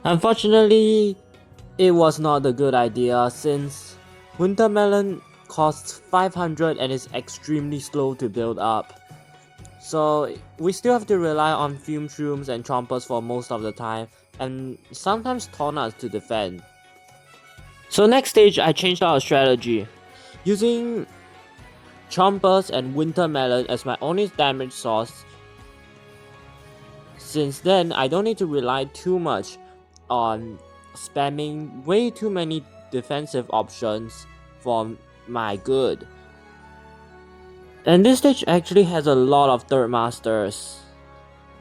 Unfortunately, it was not a good idea since Wintermelon costs 500 and is extremely slow to build up. So we still have to rely on Fume Shrooms and Chompers for most of the time, and sometimes Tornads to defend. So next stage I changed our strategy, using Chompers and Wintermelon as my only damage source. Since then, I don't need to rely too much on spamming way too many defensive options for my good. And this stage actually has a lot of third masters,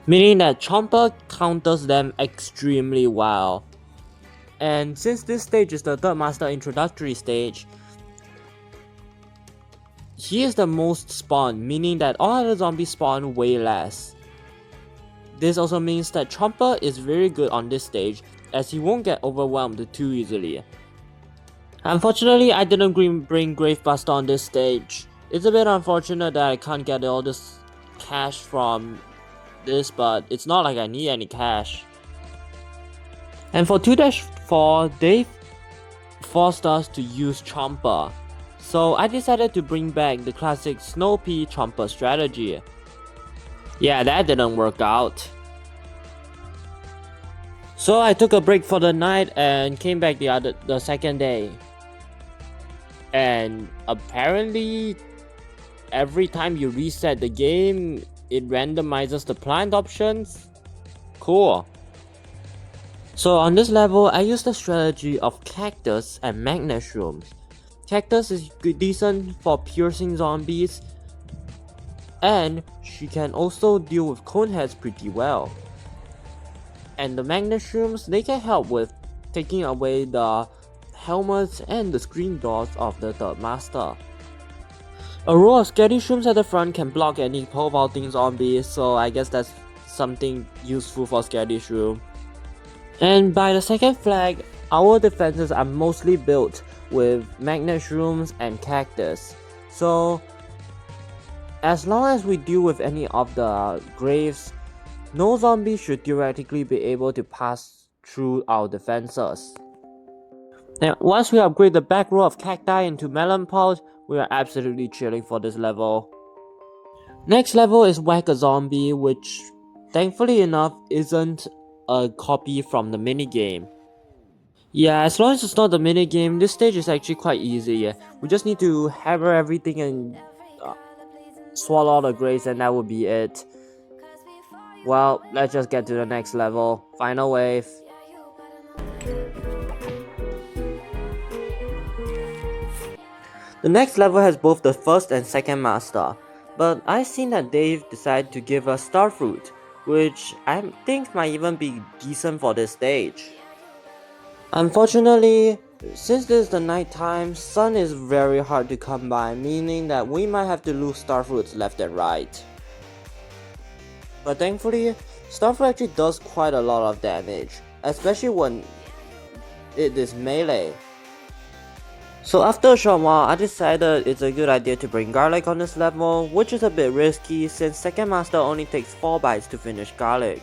meaning that Chomper counters them extremely well. And since this stage is the third master introductory stage, he is the most spawned, meaning that all other zombies spawn way less. This also means that Chomper is very good on this stage, as he won't get overwhelmed too easily. Unfortunately, I didn't bring Gravebuster on this stage. It's a bit unfortunate that I can't get all this cash from this, but it's not like I need any cash. And for 2-4, they forced us to use Chomper. So I decided to bring back the classic Snow Pea Chomper strategy. Yeah, that didn't work out. So I took a break for the night and came back the second day. And apparently, every time you reset the game, it randomizes the plant options. Cool. So on this level, I used the strategy of Cactus and Magnet Shrooms. Cactus is decent for piercing zombies, and she can also deal with Coneheads pretty well. And the Magnet Shrooms, they can help with taking away the helmets and the screen doors of the third master. A row of Scary Shrooms at the front can block any pole vaulting zombies, so I guess that's something useful for Scary Shroom. And by the second flag, our defenses are mostly built with Magnet Shrooms and Cactus. So as long as we deal with any of the graves, no zombie should theoretically be able to pass through our defenses. Now, once we upgrade the back row of cacti into melon pod, we are absolutely chilling for this level. Next level is Whack a Zombie, which thankfully enough isn't a copy from the minigame. Yeah, as long as it's not the minigame, this stage is actually quite easy. We just need to hammer everything and swallow all the graves, and that would be it. Well, let's just get to the next level. Final wave. The next level has both the first and second master, but I've seen that Dave decided to give us Starfruit, which I think might even be decent for this stage. Unfortunately, since this is the night time, sun is very hard to come by, meaning that we might have to lose Starfruits left and right. But thankfully, Starfruit actually does quite a lot of damage, especially when it is melee. So after a short while, I decided it's a good idea to bring Garlic on this level, which is a bit risky since second master only takes 4 bites to finish Garlic.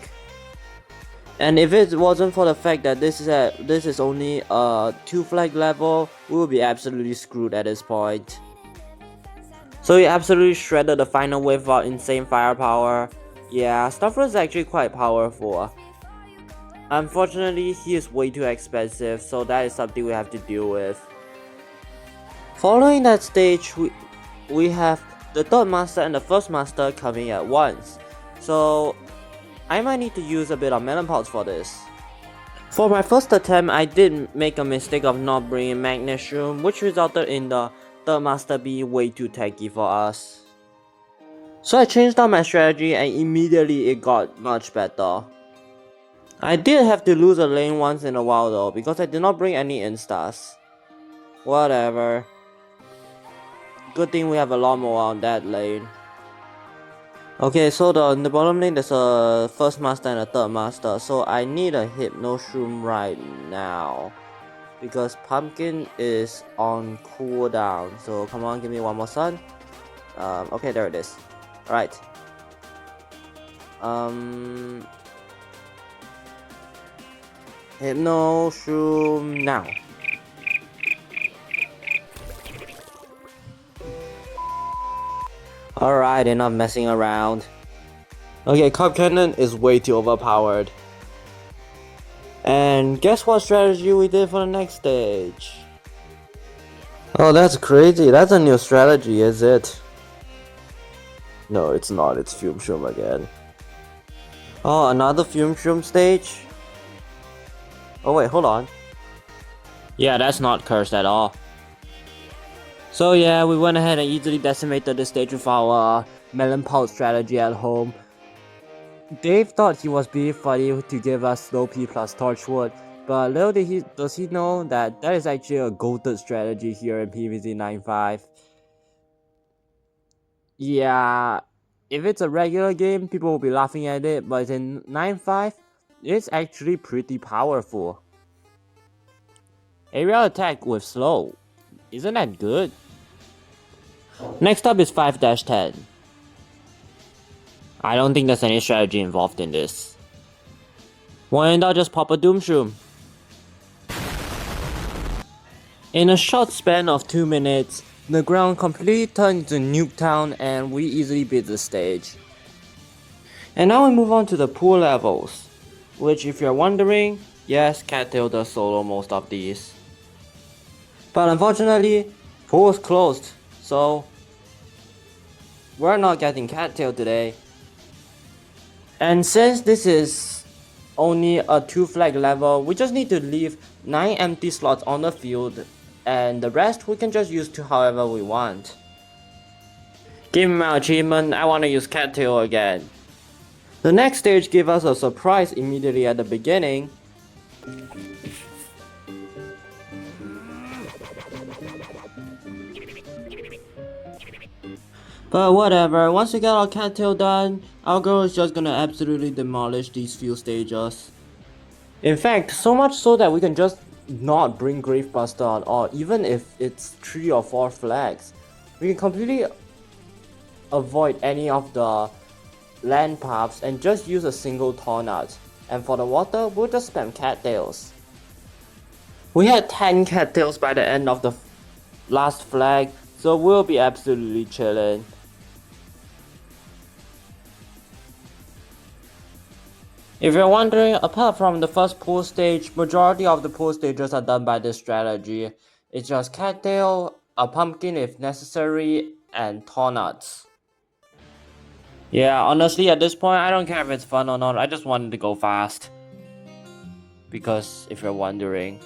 And if it wasn't for the fact that this is only a 2 flag level, we would be absolutely screwed at this point. So he absolutely shredded the final wave of our insane firepower. Yeah, Starfruit is actually quite powerful. Unfortunately, he is way too expensive, so that is something we have to deal with. Following that stage, we have the third master and the first master coming at once. So I might need to use a bit of melon pods for this. For my first attempt, I did make a mistake of not bringing Magnet Shroom, which resulted in the third master being way too tanky for us. So I changed out my strategy and immediately it got much better. I did have to lose a lane once in a while though, because I did not bring any instas. Whatever. Good thing we have a lot more on that lane. Okay, so in the bottom lane there's a first master and a third master, so I need a hypno shroom right now because pumpkin is on cooldown. So come on, give me one more sun. Okay, there it is. All right. Hypno shroom now. Alright, enough messing around. Okay, Cup Cannon is way too overpowered. And guess what strategy we did for the next stage? Oh, that's crazy. That's a new strategy, is it? No, it's not. It's Fume Shroom again. Oh, another Fume Shroom stage? Oh wait, hold on. Yeah, that's not cursed at all. So yeah, we went ahead and easily decimated the stage with our Melon Pulse strategy at home. Dave thought he was being funny to give us Slow P plus Torchwood, but little does he know that that is actually a goated strategy here in PVZ 9.5. Yeah, if it's a regular game, people will be laughing at it, but in 9.5, it's actually pretty powerful. Aerial attack with slow, isn't that good? Next up is 5-10. I don't think there's any strategy involved in this. Why don't I just pop a Doom Shroom? In a short span of 2 minutes, the ground completely turned into Nuketown and we easily beat the stage. And now we move on to the pool levels, which if you're wondering, yes, Cattail does solo most of these. But unfortunately, pool is closed, so we're not getting Cattail today. And since this is only a 2 flag level, we just need to leave 9 empty slots on the field, and the rest we can just use to however we want. Give me my achievement, I want to use Cattail again. The next stage gave us a surprise immediately at the beginning. But whatever, once we get our Cattail done, our girl is just gonna absolutely demolish these few stages. In fact, so much so that we can just not bring Gravebuster on, or even if it's 3 or 4 flags. We can completely avoid any of the land paths and just use a single Tornado. And for the water, we'll just spam Cattails. We had 10 Cattails by the end of the last flag, so we'll be absolutely chilling. If you're wondering, apart from the first pool stage, majority of the pool stages are done by this strategy. It's just Cattail, a pumpkin if necessary, and Tornuts. Yeah, honestly at this point, I don't care if it's fun or not, I just wanted to go fast. Because if you're wondering,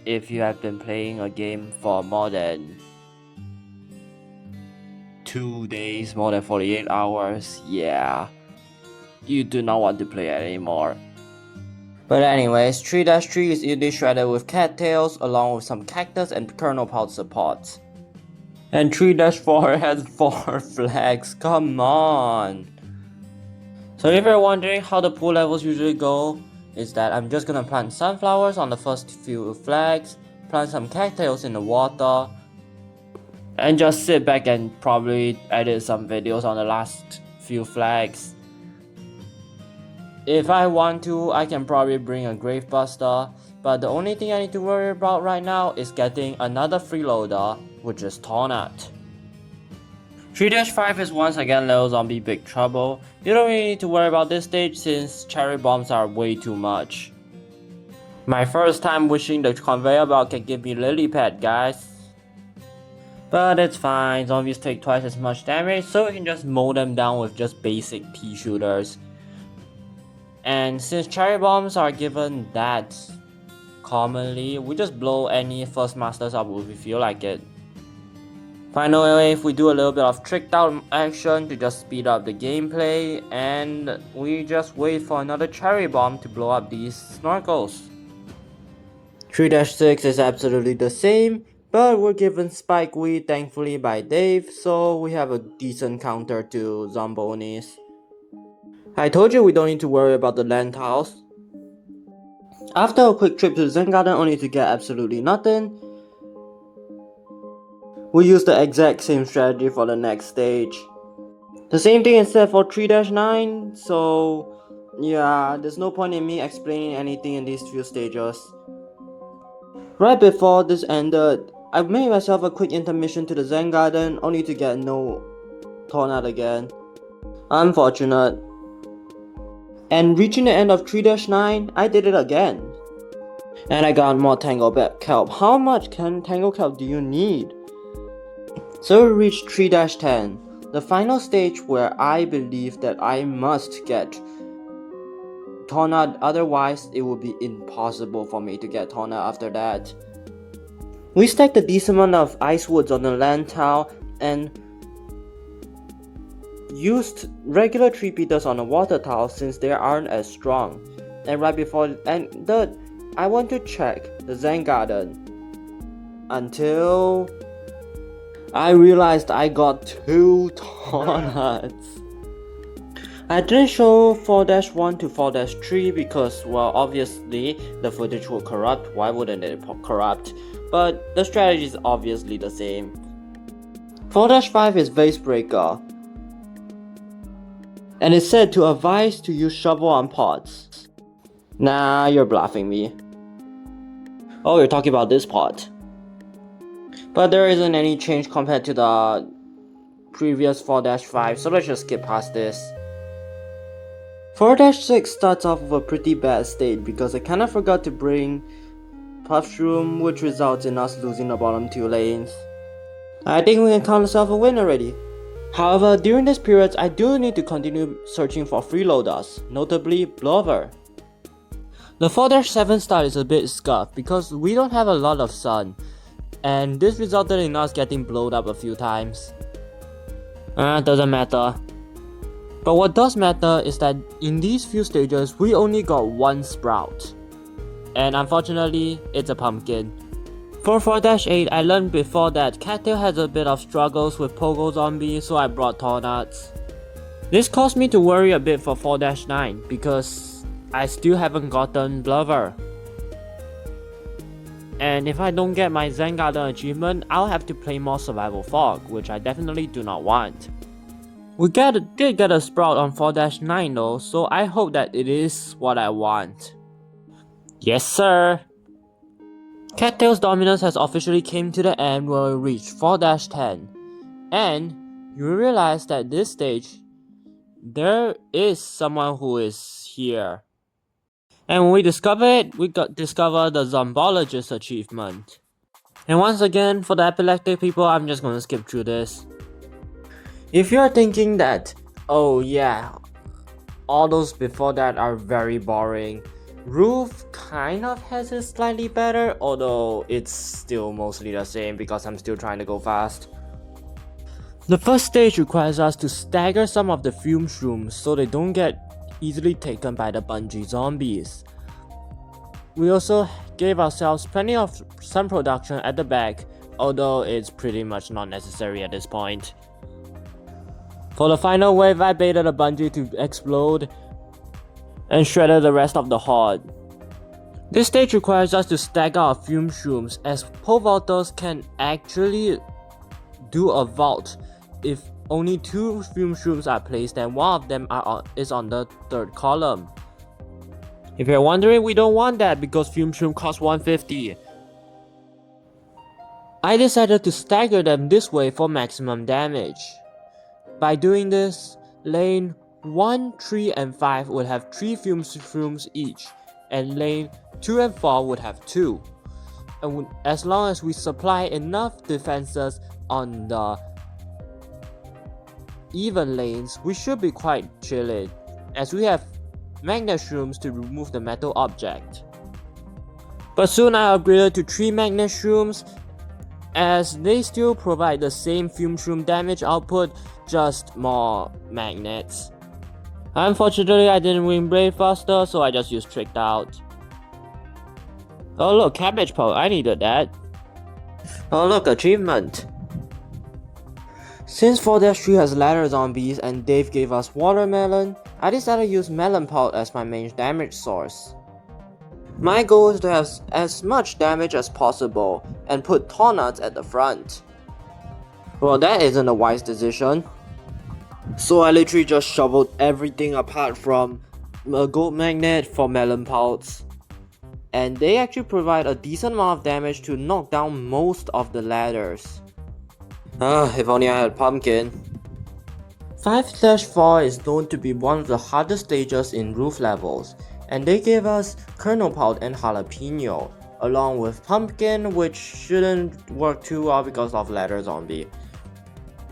if you have been playing a game for more than 2 days, more than 48 hours, yeah, you do not want to play it anymore. But anyways, 3-3 is easily shredded with cattails along with some cactus and kernel pulse support. And 3-4 has 4 flags, come on! So if you're wondering how the pool levels usually go, is that I'm just gonna plant sunflowers on the first few flags, plant some cattails in the water, and just sit back and probably edit some videos on the last few flags. If I want to, I can probably bring a Gravebuster, but the only thing I need to worry about right now is getting another freeloader, which is Tornat. 3-5 is once again Little Zombie Big Trouble. You don't really need to worry about this stage since cherry bombs are way too much. My first time wishing the conveyor belt can give me lily pad, guys. But it's fine, zombies take twice as much damage, so we can just mow them down with just basic pea shooters. And since cherry bombs are given that commonly, we just blow any first masters up if we feel like it. Finally, if we do a little bit of tricked out action to just speed up the gameplay, and we just wait for another cherry bomb to blow up these snorkels. 3-6 is absolutely the same, but we're given Spike Weed thankfully by Dave, so we have a decent counter to Zombonis. I told you we don't need to worry about the land tiles. After a quick trip to the Zen Garden only to get absolutely nothing, we use the exact same strategy for the next stage. The same thing is said for 3-9, so yeah, there's no point in me explaining anything in these few stages. Right before this ended, I made myself a quick intermission to the Zen Garden only to get no tornado again. Unfortunate. And reaching the end of 3-9, I did it again. And I got more Tangle Kelp. How much Tangle Kelp do you need? So we reached 3-10, the final stage where I believe that I must get Tornado, otherwise it would be impossible for me to get Tornado after that. We stacked a decent amount of ice woods on the land tile and used regular tree beaters on the water tile since they aren't as strong. And right before I want to check the Zen Garden until I realized I got 2 tornadoes. I didn't show 4-1 to 4-3 because, well, obviously the footage will corrupt. Why wouldn't it corrupt? But the strategy is obviously the same. 4-5 is Vase Breaker, and it's said to advise to use shovel on pots. Nah, you're bluffing me. Oh, you're talking about this pot. But there isn't any change compared to the previous 4-5, so let's just skip past this. 4-6 starts off with a pretty bad state because I kinda forgot to bring Puffshroom, which results in us losing the bottom 2 lanes. I think we can count ourselves a win already. However, during this period, I do need to continue searching for freeloaders, notably Blover. The 4-7 start is a bit scuffed because we don't have a lot of sun, and this resulted in us getting blown up a few times. Doesn't matter. But what does matter is that in these few stages, we only got 1 sprout. And unfortunately, it's a pumpkin. For 4-8, I learned before that Cattail has a bit of struggles with Pogo Zombie, so I brought Tornuts. This caused me to worry a bit for 4-9 because I still haven't gotten Blover. And if I don't get my Zen Garden achievement, I'll have to play more Survival Fog, which I definitely do not want. We did get a Sprout on 4-9 though, so I hope that it is what I want. Yes sir! Cattail's dominance has officially came to the end when we reached 4-10. And you realize that this stage, there is someone who is here. And when we discover it, we discover the Zombologist achievement. And once again, for the epileptic people, I'm just gonna skip through this. If you're thinking that, oh yeah, all those before that are very boring, Roof kind of has it slightly better, although it's still mostly the same because I'm still trying to go fast. The first stage requires us to stagger some of the fume shrooms so they don't get easily taken by the bungee zombies. We also gave ourselves plenty of sun production at the back, although it's pretty much not necessary at this point. For the final wave, I baited a bungee to explode and shredded the rest of the horde. This stage requires us to stagger our fume shrooms, as pole vaulters can actually do a vault if only 2 fume shrooms are placed and one of them is on the 3rd column. If you're wondering, we don't want that because fume shroom costs 150. I decided to stagger them this way for maximum damage. By doing this, lane 1, 3, and 5 would have 3 fume shrooms each, and lane 2 and 4 would have 2. And as long as we supply enough defenses on the even lanes, we should be quite chilling, as we have magnet shrooms to remove the metal object. But soon I upgraded to 3 magnet shrooms, as they still provide the same fume shroom damage output, just more magnets. Unfortunately, I didn't win Brave faster, so I just used Tricked Out. Oh look, Cabbage Pole, I needed that. Oh look, achievement. Since 4-3 has ladder zombies and Dave gave us watermelon, I decided to use melon pulp as my main damage source. My goal is to have as much damage as possible and put tornads at the front. Well, that isn't a wise decision. So I literally just shoveled everything apart from a gold magnet for melon pulps. And they actually provide a decent amount of damage to knock down most of the ladders. If only I had pumpkin. 5-4 is known to be one of the hardest stages in roof levels, and they gave us kernel pulp and jalapeno, along with pumpkin, which shouldn't work too well because of ladder zombie.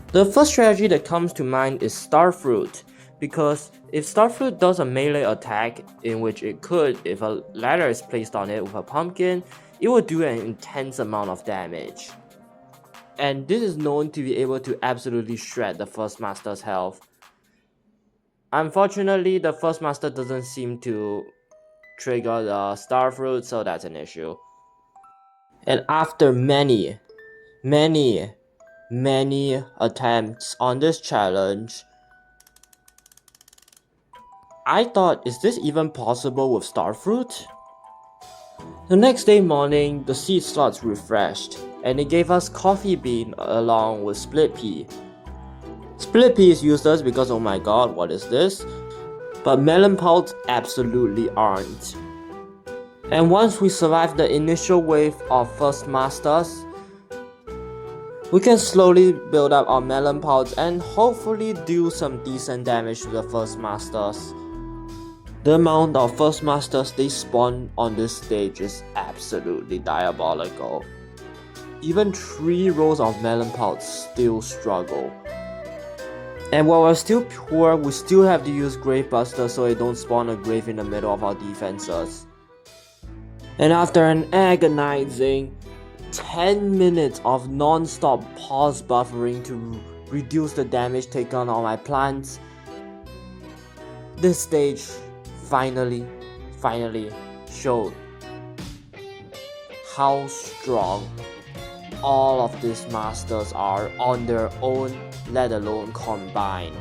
The first strategy that comes to mind is starfruit, because if starfruit does a melee attack, in which it could if a ladder is placed on it with a pumpkin, it will do an intense amount of damage. And this is known to be able to absolutely shred the first master's health. Unfortunately, the first master doesn't seem to trigger the starfruit, so that's an issue. And after many attempts on this challenge, I thought, is this even possible with starfruit? The next day morning, the seed slots refreshed, and it gave us coffee bean along with split pea. Split pea is useless because oh my god, what is this? But melon pulps absolutely aren't. And once we survive the initial wave of first masters, we can slowly build up our melon pulps and hopefully do some decent damage to the first masters. The amount of first masters they spawn on this stage is absolutely diabolical. Even 3 rows of melon pulps still struggle. And while we're still poor, we still have to use Gravebuster so it don't spawn a grave in the middle of our defenses. And after an agonizing 10 minutes of non-stop pause buffering to reduce the damage taken on my plants, this stage finally showed how strong all of these masters are on their own, let alone combined.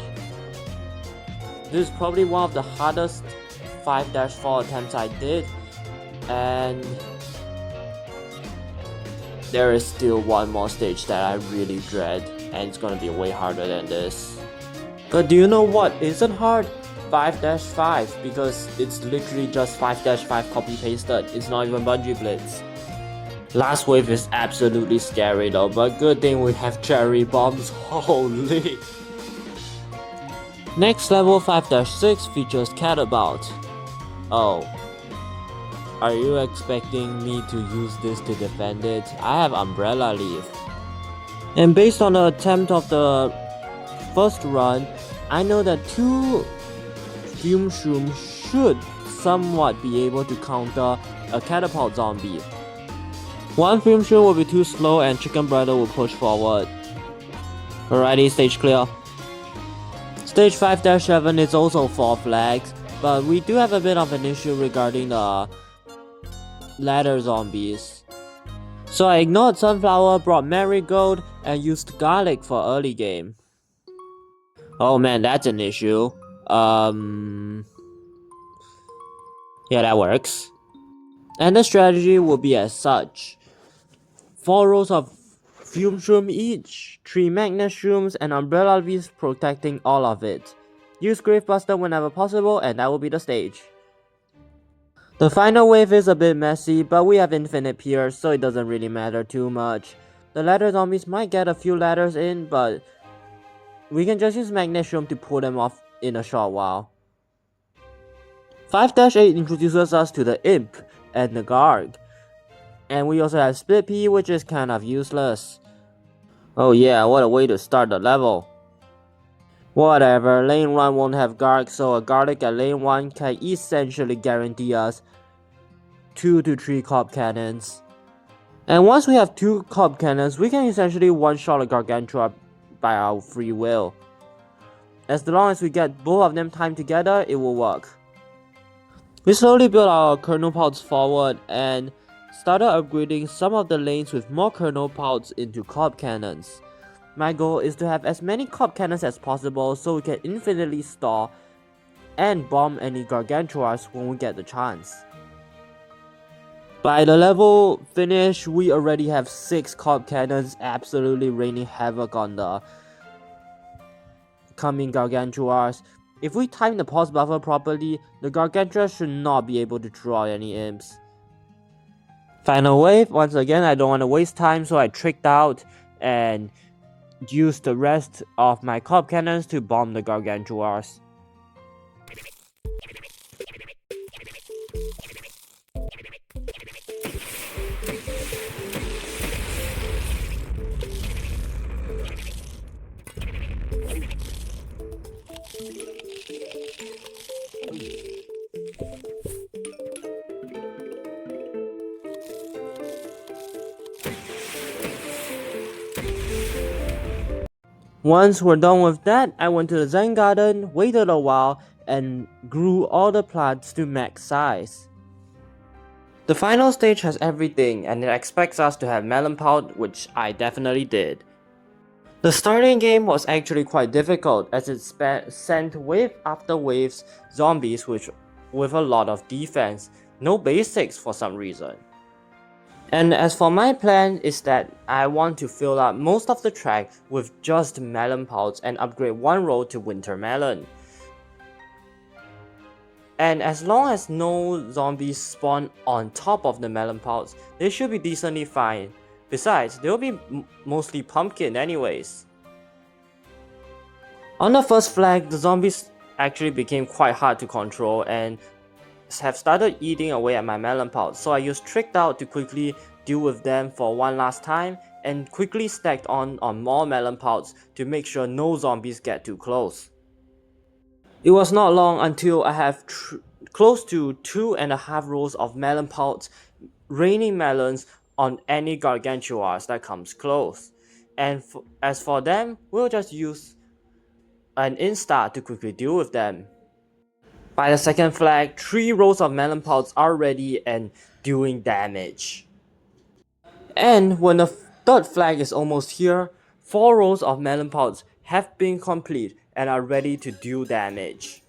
This is probably one of the hardest 5-4 attempts I did, and there is still one more stage that I really dread, and it's gonna be way harder than this. But do you know what isn't hard? 5-5, because it's literally just 5-5 copy pasted. It's not even bungee blitz. Last wave is absolutely scary though, but good thing we have cherry bombs. Holy. Next level 5-6 features Catabout. Oh, are you expecting me to use this to defend it? I have Umbrella Leaf. And based on the attempt of the first run, I know that 2 Fume Shroom should somewhat be able to counter a Catapult zombie. 1 Fume Shroom will be too slow and Chicken Brother will push forward. Alrighty, stage clear. Stage 5-7 is also 4 flags, but we do have a bit of an issue regarding the ladder zombies. So I ignored Sunflower, brought Marigold, and used Garlic for early game. Oh man, that's an issue. Yeah, that works. And the strategy will be as such. 4 rows of Fume Shroom each, 3 Magnet Shrooms, and Umbrella Leaves protecting all of it. Use Gravebuster whenever possible, and that will be the stage. The final wave is a bit messy, but we have infinite Pierce, so it doesn't really matter too much. The ladder zombies might get a few ladders in, but we can just use Magnet Shroom to pull them off in a short while. 5-8 introduces us to the Imp and the Garg. And we also have Split Pea, which is kind of useless. Oh yeah, what a way to start the level. Whatever, lane 1 won't have Garg, so a Garlic at lane 1 can essentially guarantee us 2 to 3 Cob Cannons. And once we have 2 Cob Cannons, we can essentially one-shot a Gargantua by our free will. As long as we get both of them timed together, it will work. We slowly built our kernel pods forward and started upgrading some of the lanes with more kernel pods into Cob Cannons. My goal is to have as many Cob Cannons as possible so we can infinitely store and bomb any gargantuars when we get the chance. By the level finish, we already have 6 corp cannons absolutely raining havoc on the coming gargantuars. If we time the pause buffer properly, the gargantua should not be able to draw any imps. Final wave, once again I don't want to waste time, so I tricked out and used the rest of my corp cannons to bomb the gargantuars. Once we're done with that, I went to the Zen garden, waited a while, and grew all the plants to max size. The final stage has everything, and it expects us to have melon pout, which I definitely did. The starting game was actually quite difficult as it sent wave after waves zombies with a lot of defense, no basics for some reason. And as for my plan is that I want to fill up most of the track with just melon pouts and upgrade one road to winter melon. And as long as no zombies spawn on top of the melon pouts, they should be decently fine. Besides, they'll be mostly pumpkin anyways. On the first flag, the zombies actually became quite hard to control and have started eating away at my melon pouts, so I used tricked out to quickly deal with them for one last time and quickly stacked on more melon pouts to make sure no zombies get too close. It was not long until I have close to 2.5 rows of melon pouts raining melons on any gargantuars that comes close, and as for them, we'll just use an insta to quickly deal with them. By the second flag, 3 rows of melon pouts are ready and doing damage. And when the third flag is almost here, 4 rows of melon pouts have been complete and are ready to do damage.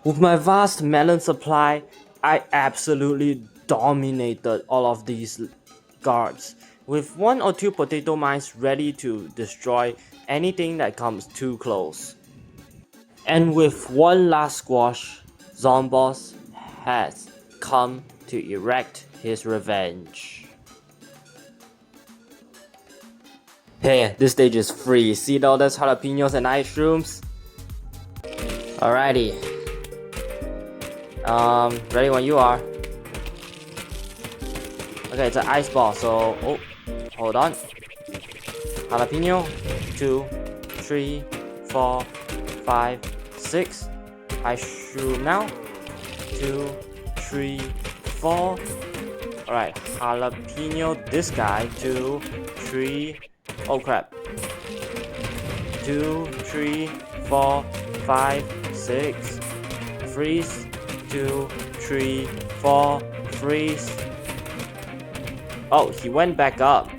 With my vast melon supply, I absolutely dominated all of these guards, with 1 or 2 potato mines ready to destroy anything that comes too close. And with one last squash, Zomboss has come to erect his revenge. Hey, this stage is free. See all those jalapenos and ice shrooms? Alrighty. Ready when you are. Okay, it's an ice ball, so hold on. Jalapeno, 2, 3, 4, 5, 6. Ice shroom now. 2, 3, 4. Alright, jalapeno this guy. 2, 3. Oh crap. 2, 3, 4, 5, 6. Freeze. 2, 3, 4. Freeze. Oh, he went back up.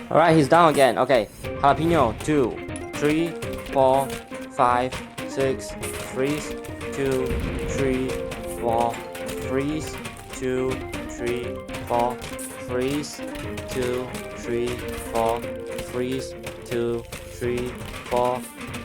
Alright, he's down again. Okay, jalapeno. 2, 3, 4, 5, 6. Freeze. 2, 3, 4. Freeze. 2, 3, 4. Freeze. 2, 3, 4. Freeze. 2, 3, 4.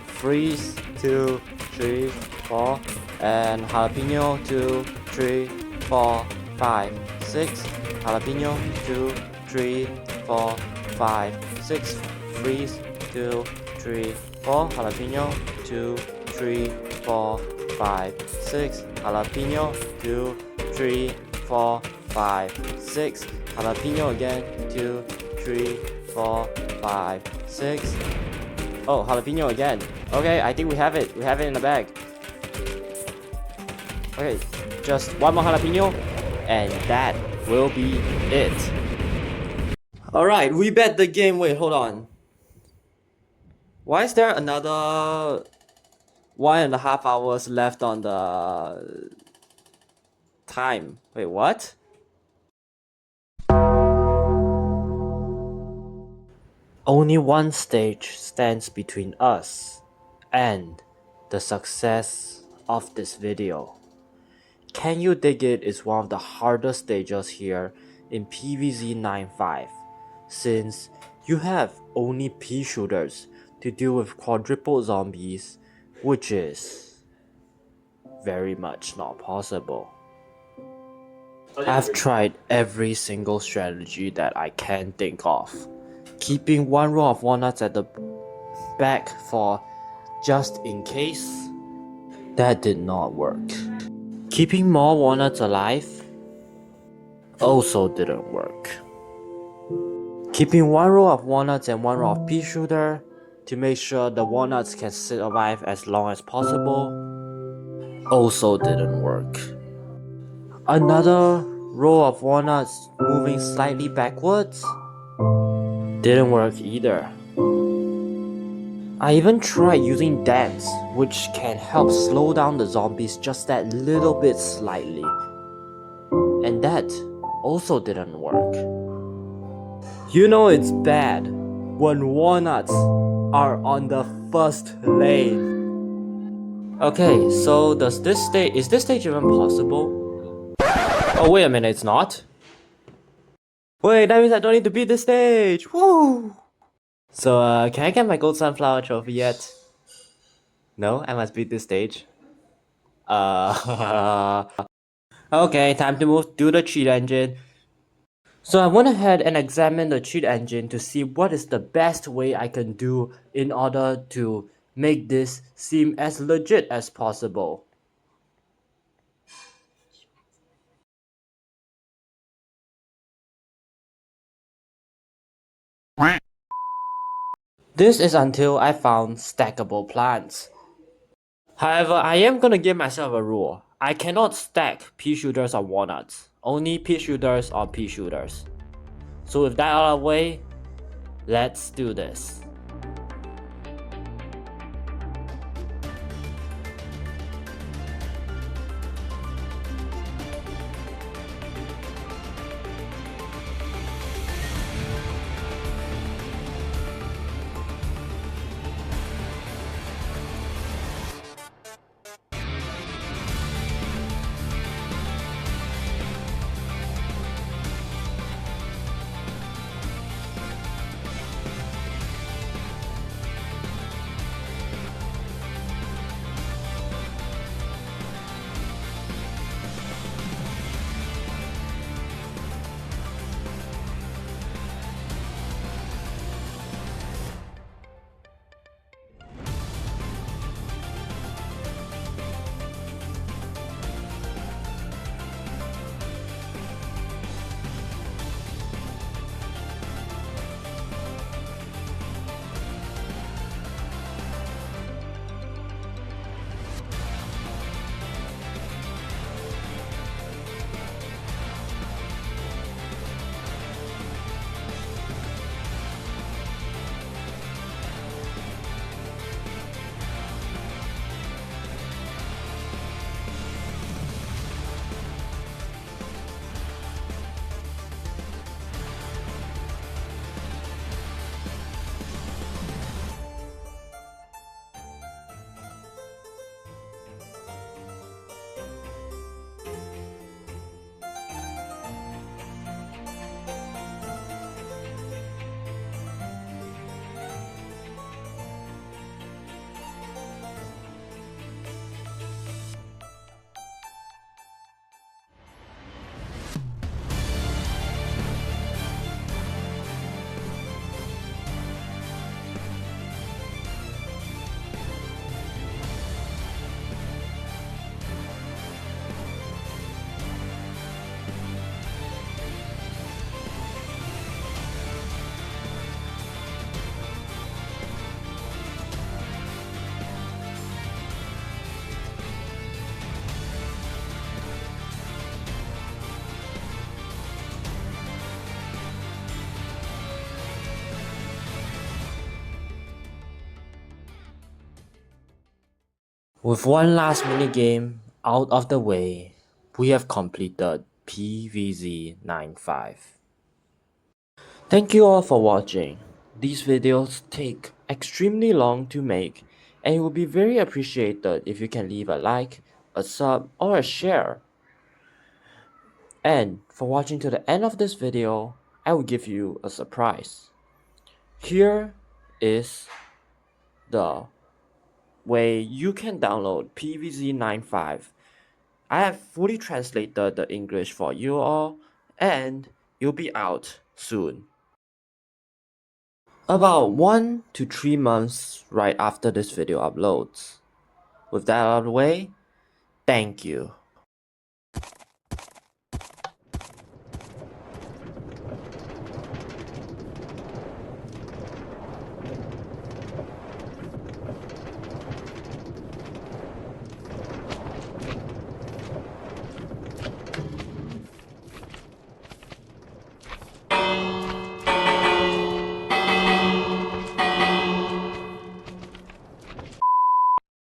Freeze. 2, 3, 4. And jalapeno. 2, 3, 4, 5, 6. Jalapeno. 2, 3, 4, 5, 6. Freeze. 2, 3, 4. Jalapeno. 2, 3, 4, 5, 6. Jalapeno. 2, 3, 4, 5, 6. Jalapeno again. 2, 3, 4, 5, 6. Oh, jalapeno again. Okay, I think we have it. We have it in the bag. Okay, just one more jalapeno, and that will be it. Alright, we bet the game. Wait, hold on. Why is there another 1.5 hours left on the time? Wait, what? Only one stage stands between us and the success of this video. Can You Dig It is one of the hardest stages here in PVZ 9.5, since you have only pea shooters to deal with quadruple zombies, which is very much not possible. I've tried every single strategy that I can think of, keeping one row of walnuts at the back for just in case. That did not work. Keeping more walnuts alive also didn't work. Keeping one row of walnuts and one row of pea shooter to make sure the walnuts can survive as long as possible also didn't work. Another row of walnuts moving slightly backwards didn't work either. I even tried using dance, which can help slow down the zombies just that little bit slightly, and that also didn't work. You know it's bad when walnuts are on the first lane. Okay, so is this stage even possible? Oh wait a minute, it's not? Wait, that means I don't need to beat this stage! Woo! So can I get my gold sunflower trophy yet? No, I must beat this stage. Okay, time to move to the cheat engine. So I went ahead and examined the cheat engine to see what is the best way I can do in order to make this seem as legit as possible. This is until I found stackable plants. However, I am gonna give myself a rule. I cannot stack pea shooters on walnuts. Only pea shooters on pea shooters. So with that out of the way, let's do this. With one last minigame out of the way, we have completed PVZ 9.5. Thank you all for watching. These videos take extremely long to make and it would be very appreciated if you can leave a like, a sub, or a share. And for watching to the end of this video, I will give you a surprise. Here is the way you can download PVZ 95. I have fully translated the English for you all, and it'll be out soon. About 1 to 3 months right after this video uploads. With that out of the way, thank you.